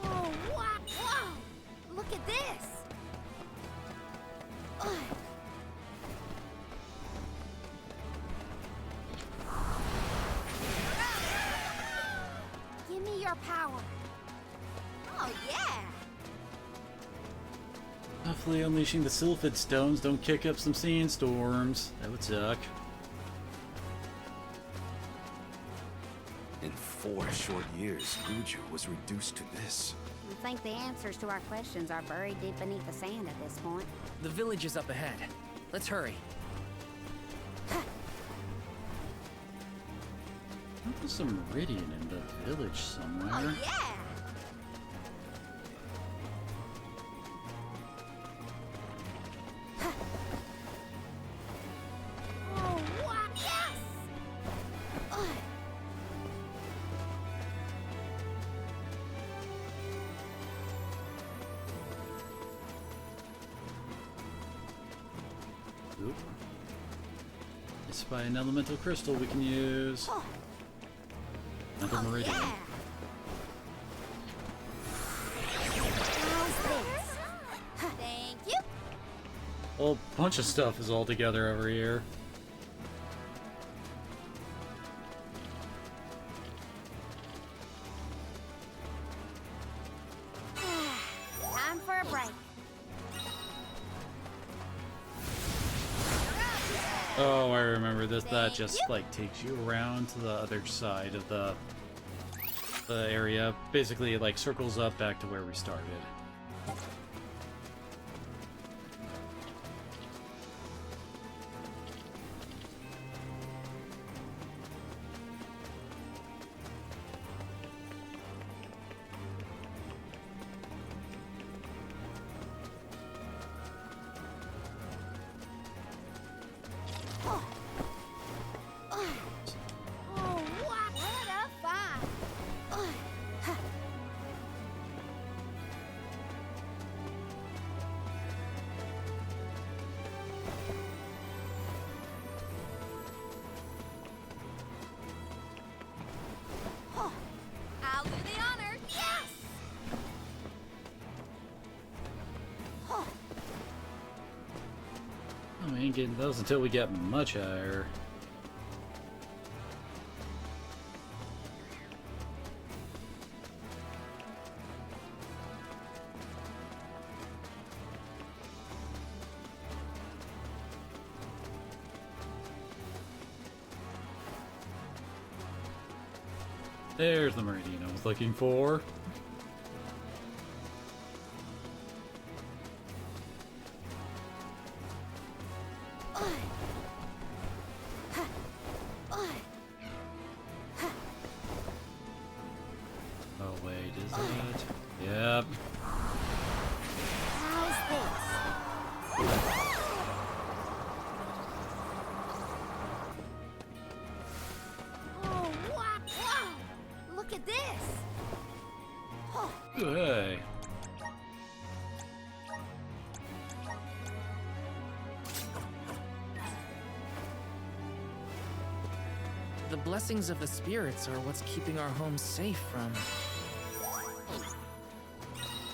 wow! Wow! Look at this! Give me your power. Oh, yeah! Hopefully unleashing the Sylphid Stones don't kick up some sandstorms. That would suck. In 4 short years, Guju was reduced to this. I think the answers to our questions are buried deep beneath the sand at this point. The village is up ahead. Let's hurry. There's some Meridian in the village somewhere. Oh, yeah! Oh, wow! Yes! Oop. It's by an elemental crystal we can use. Another Meridian. Thank you. A whole bunch of stuff is all together over here. Time for a break. Oh, I remember this. That just like takes you around to the other side of the area. Basically, it like circles up back to where we started. I'll do the honor. Yes! Oh, we ain't getting those until we get much higher. There's the meridian I was looking for. Oh wait, is it? Yep. How's this? Oh, wow! Look at this! Hey. The blessings of the spirits are what's keeping our home safe from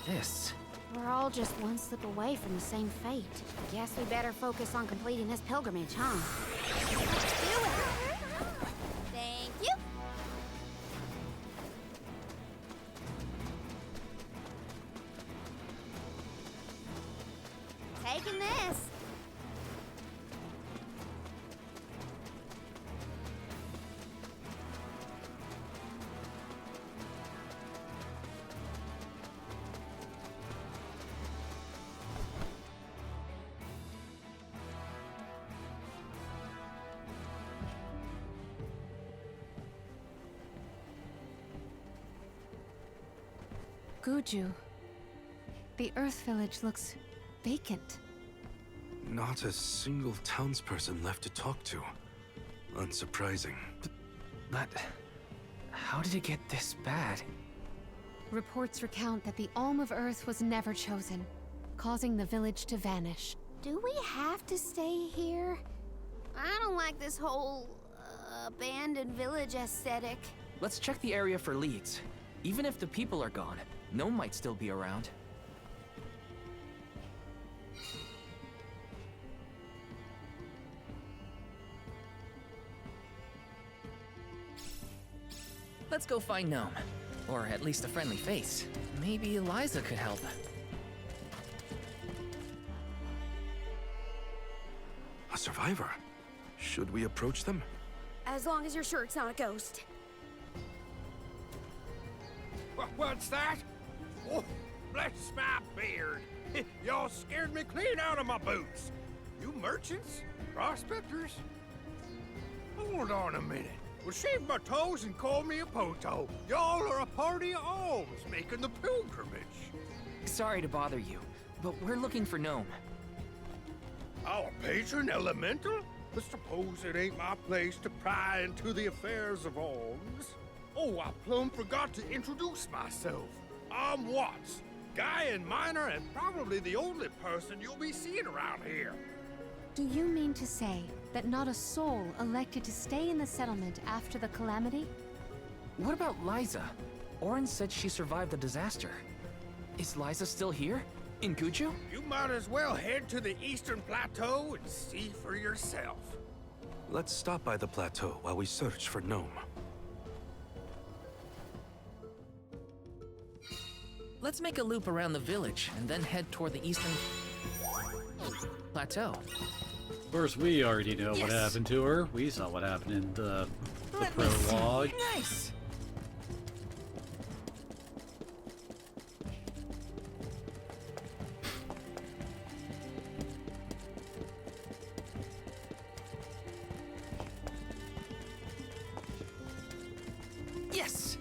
this. We're all just one slip away from the same fate. Guess we better focus on completing this pilgrimage, huh? Let's do it! Thank you! Taking this! Guju, the Earth Village looks vacant. Not a single townsperson left to talk to. Unsurprising. But how did it get this bad? Reports recount that the Alm of Earth was never chosen, causing the village to vanish. Do we have to stay here? I don't like this whole abandoned village aesthetic. Let's check the area for leads. Even if the people are gone, Gnome might still be around. Let's go find Gnome. Or at least a friendly face. Maybe Eliza could help. A survivor? Should we approach them? As long as you're sure it's not a ghost. What's that? Oh, bless my beard. Y'all scared me clean out of my boots. You merchants? Prospectors? Hold on a minute. Well, shave my toes and call me a poto. Y'all are a party of alms making the pilgrimage. Sorry to bother you, but we're looking for Gnome. Our patron elemental? I suppose it ain't my place to pry into the affairs of alms. Oh, I plumb forgot to introduce myself. I'm Watts, Gaian Miner, and probably the only person you'll be seeing around here. Do you mean to say that not a soul elected to stay in the settlement after the calamity? What about Liza? Orin said she survived the disaster. Is Liza still here? In Guju? You might as well head to the Eastern Plateau and see for yourself. Let's stop by the plateau while we search for Gnome. Let's make a loop around the village and then head toward the Eastern Plateau. Of course, we already know what Yes. happened to her. We saw what happened in the Let me see. prologue. Nice. Yes.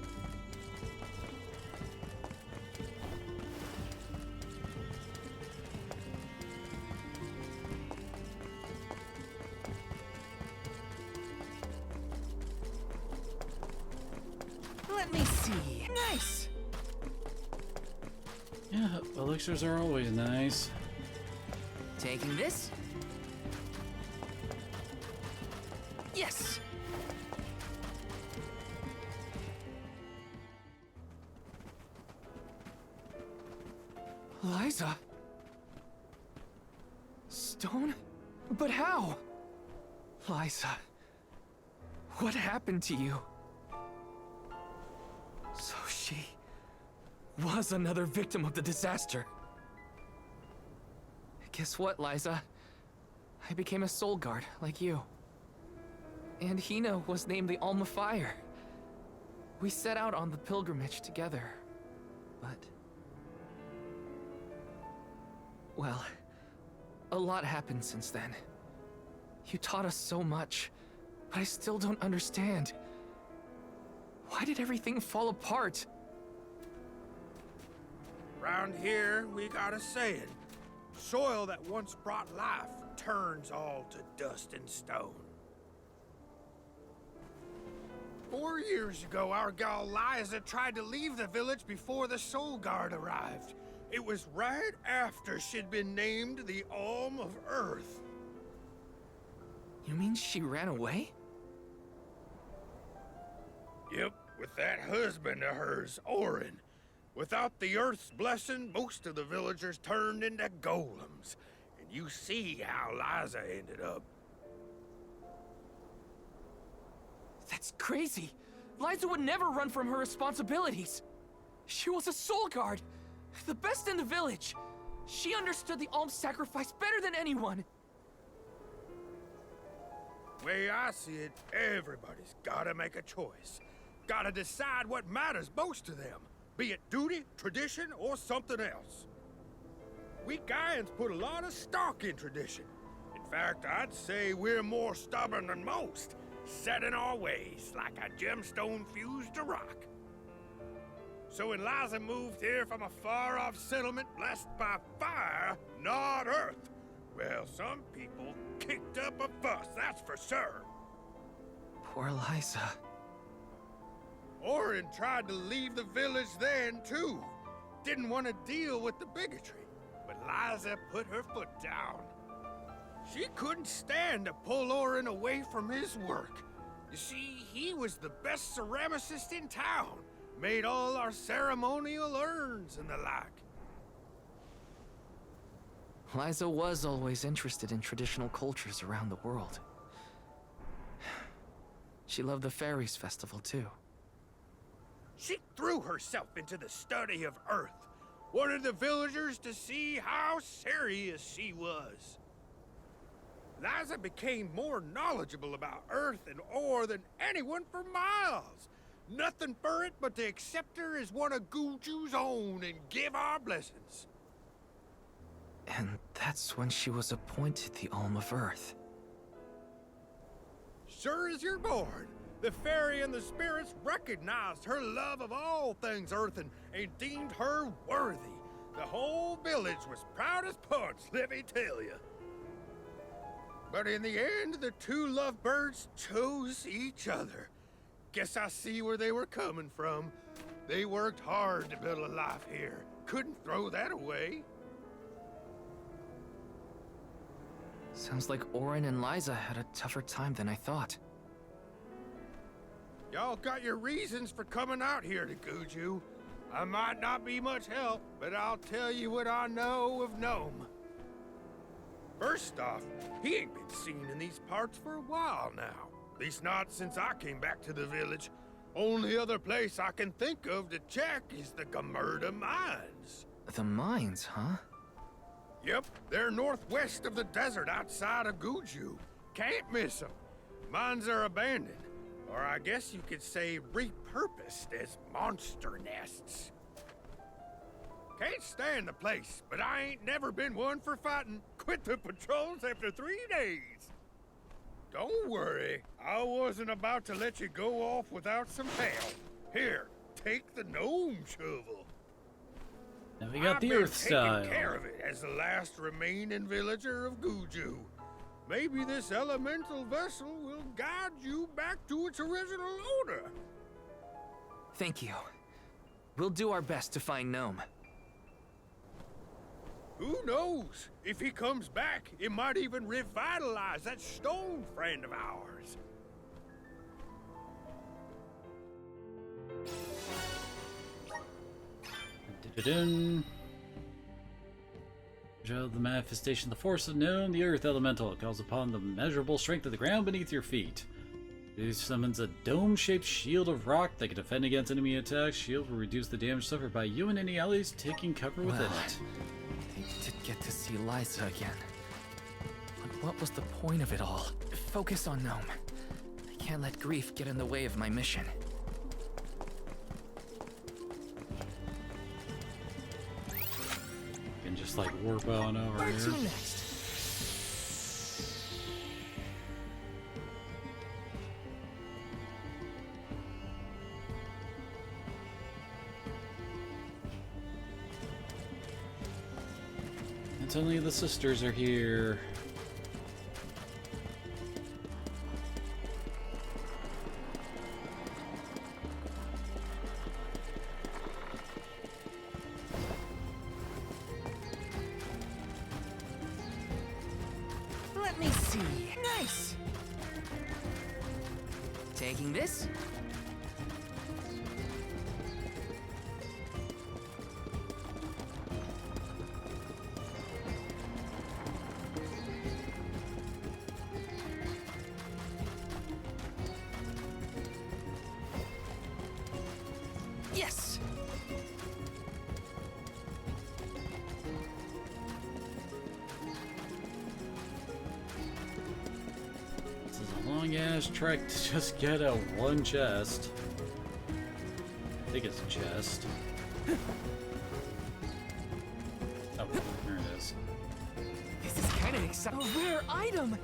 Let me see. Nice. Yeah, elixirs are always nice. Taking this. Yes. Liza? Stone? But how? Liza, what happened to you? So she was another victim of the disaster. Guess what, Liza? I became a soul guard, like you. And Hina was named the Alma Fire. We set out on the pilgrimage together, but... well, a lot happened since then. You taught us so much, but I still don't understand. Why did everything fall apart? Round here, we got a saying. Soil that once brought life turns all to dust and stone. 4 years ago, our gal Liza tried to leave the village before the Soul Guard arrived. It was right after she'd been named the Alm of Earth. You mean she ran away? Yep, with that husband of hers, Orin. Without the Earth's blessing, most of the villagers turned into golems. And you see how Liza ended up. That's crazy! Liza would never run from her responsibilities! She was a soul guard! The best in the village! She understood the alms sacrifice better than anyone! Way I see it, everybody's gotta make a choice. Gotta decide what matters most to them. Be it duty, tradition, or something else. We Gaians put a lot of stock in tradition. In fact, I'd say we're more stubborn than most, set in our ways like a gemstone fused to rock. So when Liza moved here from a far-off settlement blessed by fire, not earth, well, some people kicked up a fuss, that's for sure. Poor Liza. Orin tried to leave the village then, too. Didn't want to deal with the bigotry. But Liza put her foot down. She couldn't stand to pull Orin away from his work. You see, he was the best ceramicist in town. Made all our ceremonial urns and the like. Liza was always interested in traditional cultures around the world. She loved the Fairies Festival, too. She threw herself into the study of Earth. Wanted the villagers to see how serious she was. Liza became more knowledgeable about Earth and ore than anyone for miles. Nothing for it but to accept her as one of Guju's own and give our blessings. And that's when she was appointed the Alm of Earth. Sure as you're born, the fairy and the spirits recognized her love of all things Earth and deemed her worthy. The whole village was proud as punch, let me tell you. But in the end, the two lovebirds chose each other. Guess I see where they were coming from. They worked hard to build a life here. Couldn't throw that away. Sounds like Orin and Liza had a tougher time than I thought. Y'all got your reasons for coming out here to Guju. I might not be much help, but I'll tell you what I know of Gnome. First off, he ain't been seen in these parts for a while now. At least not since I came back to the village. Only other place I can think of to check is the Gamerda Mines. The mines, huh? Yep, they're northwest of the desert outside of Guju. Can't miss them. Mines are abandoned, or I guess you could say repurposed as monster nests. Can't stand the place, but I ain't never been one for fighting. Quit the patrols after 3 days. Don't worry, I wasn't about to let you go off without some help. Here, take the gnome shovel. Now we got the I've Earth style. been taking care of it as the last remaining villager of Guju. Maybe this elemental vessel will guide you back to its original owner. Thank you. We'll do our best to find Gnome. Who knows? If he comes back, it might even revitalize that stone friend of ours. Dun-dun-dun. Show the manifestation of the force of Gnome, the Earth Elemental. It calls upon the measurable strength of the ground beneath your feet. It summons a dome-shaped shield of rock that can defend against enemy attacks. Shield will reduce the damage suffered by you and any allies taking cover within it. They did get to see Liza again. But what was the point of it all? Focus on Gnome. I can't let grief get in the way of my mission. You can just like warp on over Where's here. he next? It's only the sisters are here. Let me see. Nice! Taking this? Yes! This is a long ass trek to just get a one chest. I think it's a chest. Oh, there it is. This is kind of exciting. A rare item!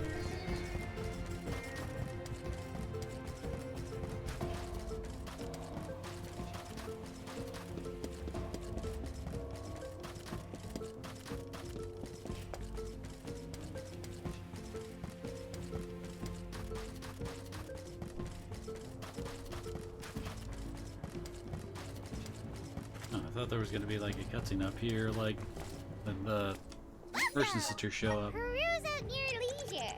Oh, I thought there was gonna be like a cutscene up here, like when the person sister show up. Peruse at your leisure.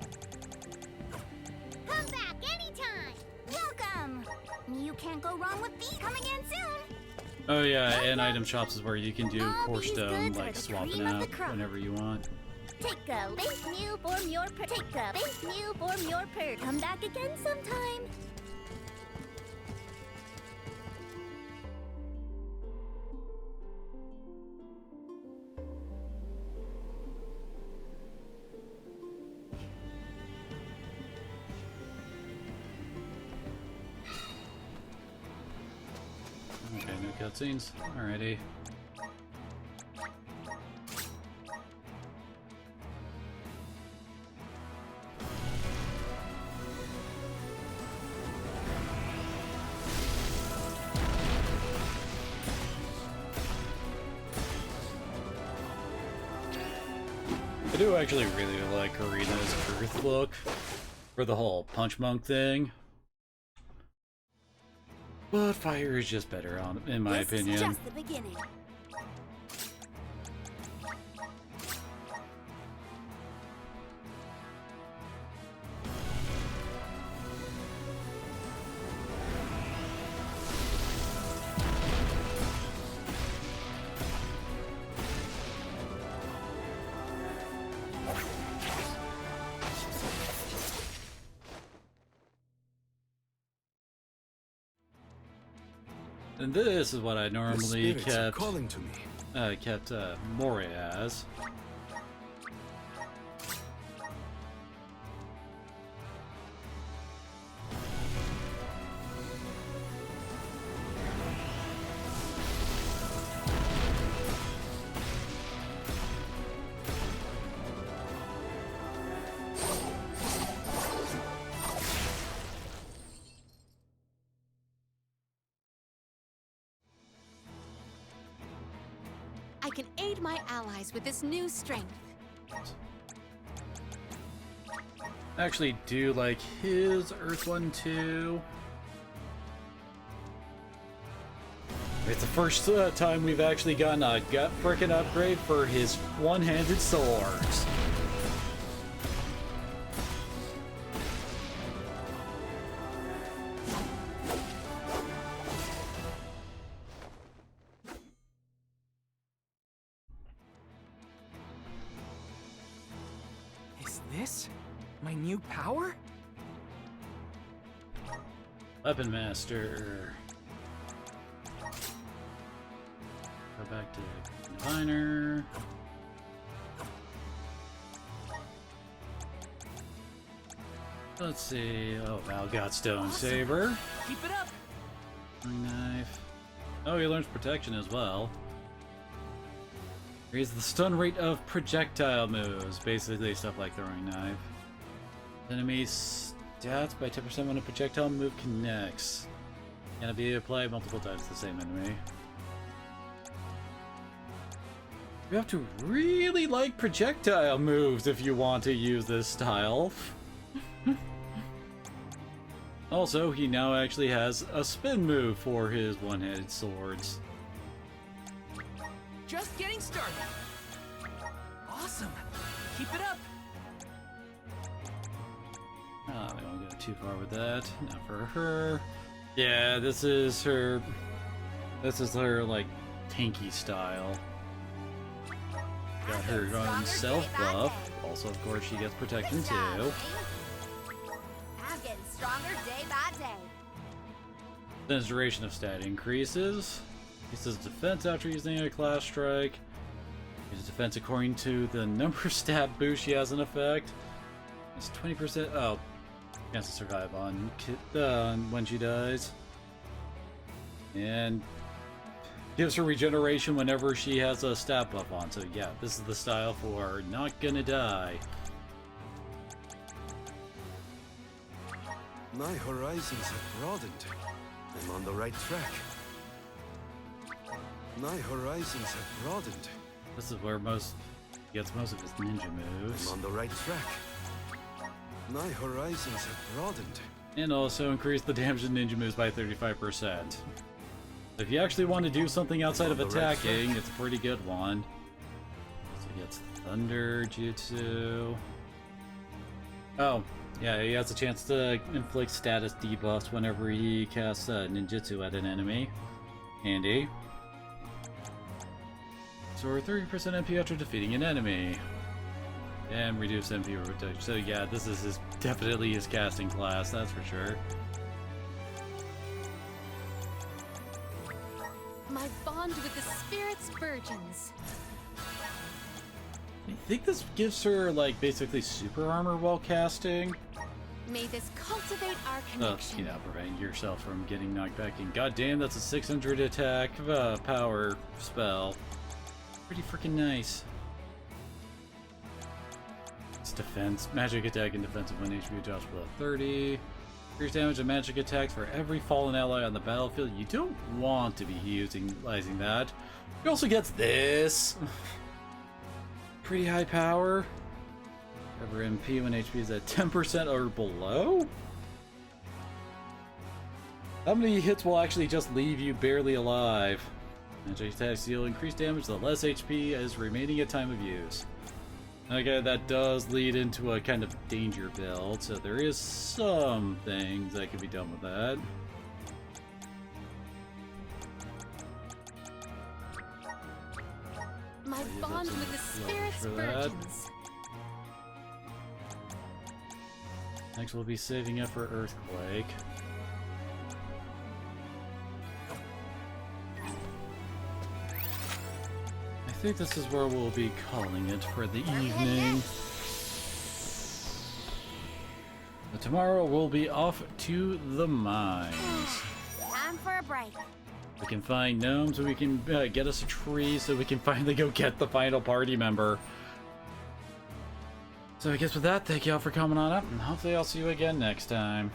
Come back anytime. Welcome. You can't go wrong with these. Come again soon. Oh yeah, and item shops is where you can do core these stone, goods are like the swapping cream of the out crop. whenever you want. Take a base meal, form your per. Take a base meal, form your per. Come back again sometime. Okay, no cutscenes. Alrighty. I do actually really like Arena's Earth look for the whole Punch Monk thing. But Fire is just better, in my opinion. This is just the beginning. And this is what I The normally spirits are kept calling to me. kept Moria as. can aid my allies with this new strength. I actually do like his Earth one too. It's the first time we've actually gotten a gut frickin' upgrade for his one-handed swords. Is this my new power? Weapon Master. Go back to Combiner. Let's see. Oh, Val got Stone Saber. Keep it up. Knife. Oh, he learns protection as well. Raise the stun rate of projectile moves. Basically, stuff like throwing knife. Enemy stats by 10% when a projectile move connects. Can it be applied multiple times to the same enemy? You have to really like projectile moves if you want to use this style. Also, he now actually has a spin move for his one-handed swords. Just getting started. Awesome. Keep it up. Oh, they won't go too far with that. Not for her. Yeah, this is her, like, tanky style. Got her own self-buff. Also, of course, she gets protection too. I'm getting stronger day by day. Then his duration of stat increases. He says defense after using a class strike. His defense according to the number stat boost she has in effect. It's 20%. Oh, chance to survive on when she dies. And gives her regeneration whenever she has a stat buff on. So yeah, this is the style for not gonna die. My horizons have broadened. I'm on the right track. My horizons have broadened. This is where he gets most of his ninja moves. I'm on the right track. My horizons have broadened. And also increase the damage of ninja moves by 35%. If you actually want to do something outside of attacking, it's a pretty good one. So he gets Thunder Jutsu. Oh, yeah, he has a chance to inflict status debuffs whenever he casts ninjutsu at an enemy. Handy. So we're 30% MP after defeating an enemy. And reduce MP protection. So yeah, this is definitely his casting class, that's for sure. My bond with the Spirit's virgins. I think this gives her, like, basically super armor while casting. May this cultivate our connection. You know, prevent yourself from getting knocked back in. God damn, that's a 600 attack power spell. Pretty freaking nice. It's defense, magic attack and defensive when HP drops below 30. Increase damage of magic attacks for every fallen ally on the battlefield. You don't want to be utilizing that. He also gets this. Pretty high power. Cover MP when HP is at 10% or below? How many hits will actually just leave you barely alive? Magic attacks deal increased damage the less HP is remaining at time of use. Okay, that does lead into a kind of danger build, so there is some things that can be done with that. My bond with the Spirit's virgins. Next, we'll be saving up for Earthquake. I think this is where we'll be calling it for the evening. But tomorrow we'll be off to the mines. Time for a break. We can find gnomes, so we can get us a tree, so we can finally go get the final party member. So I guess with that, thank you all for coming on up, and hopefully I'll see you again next time.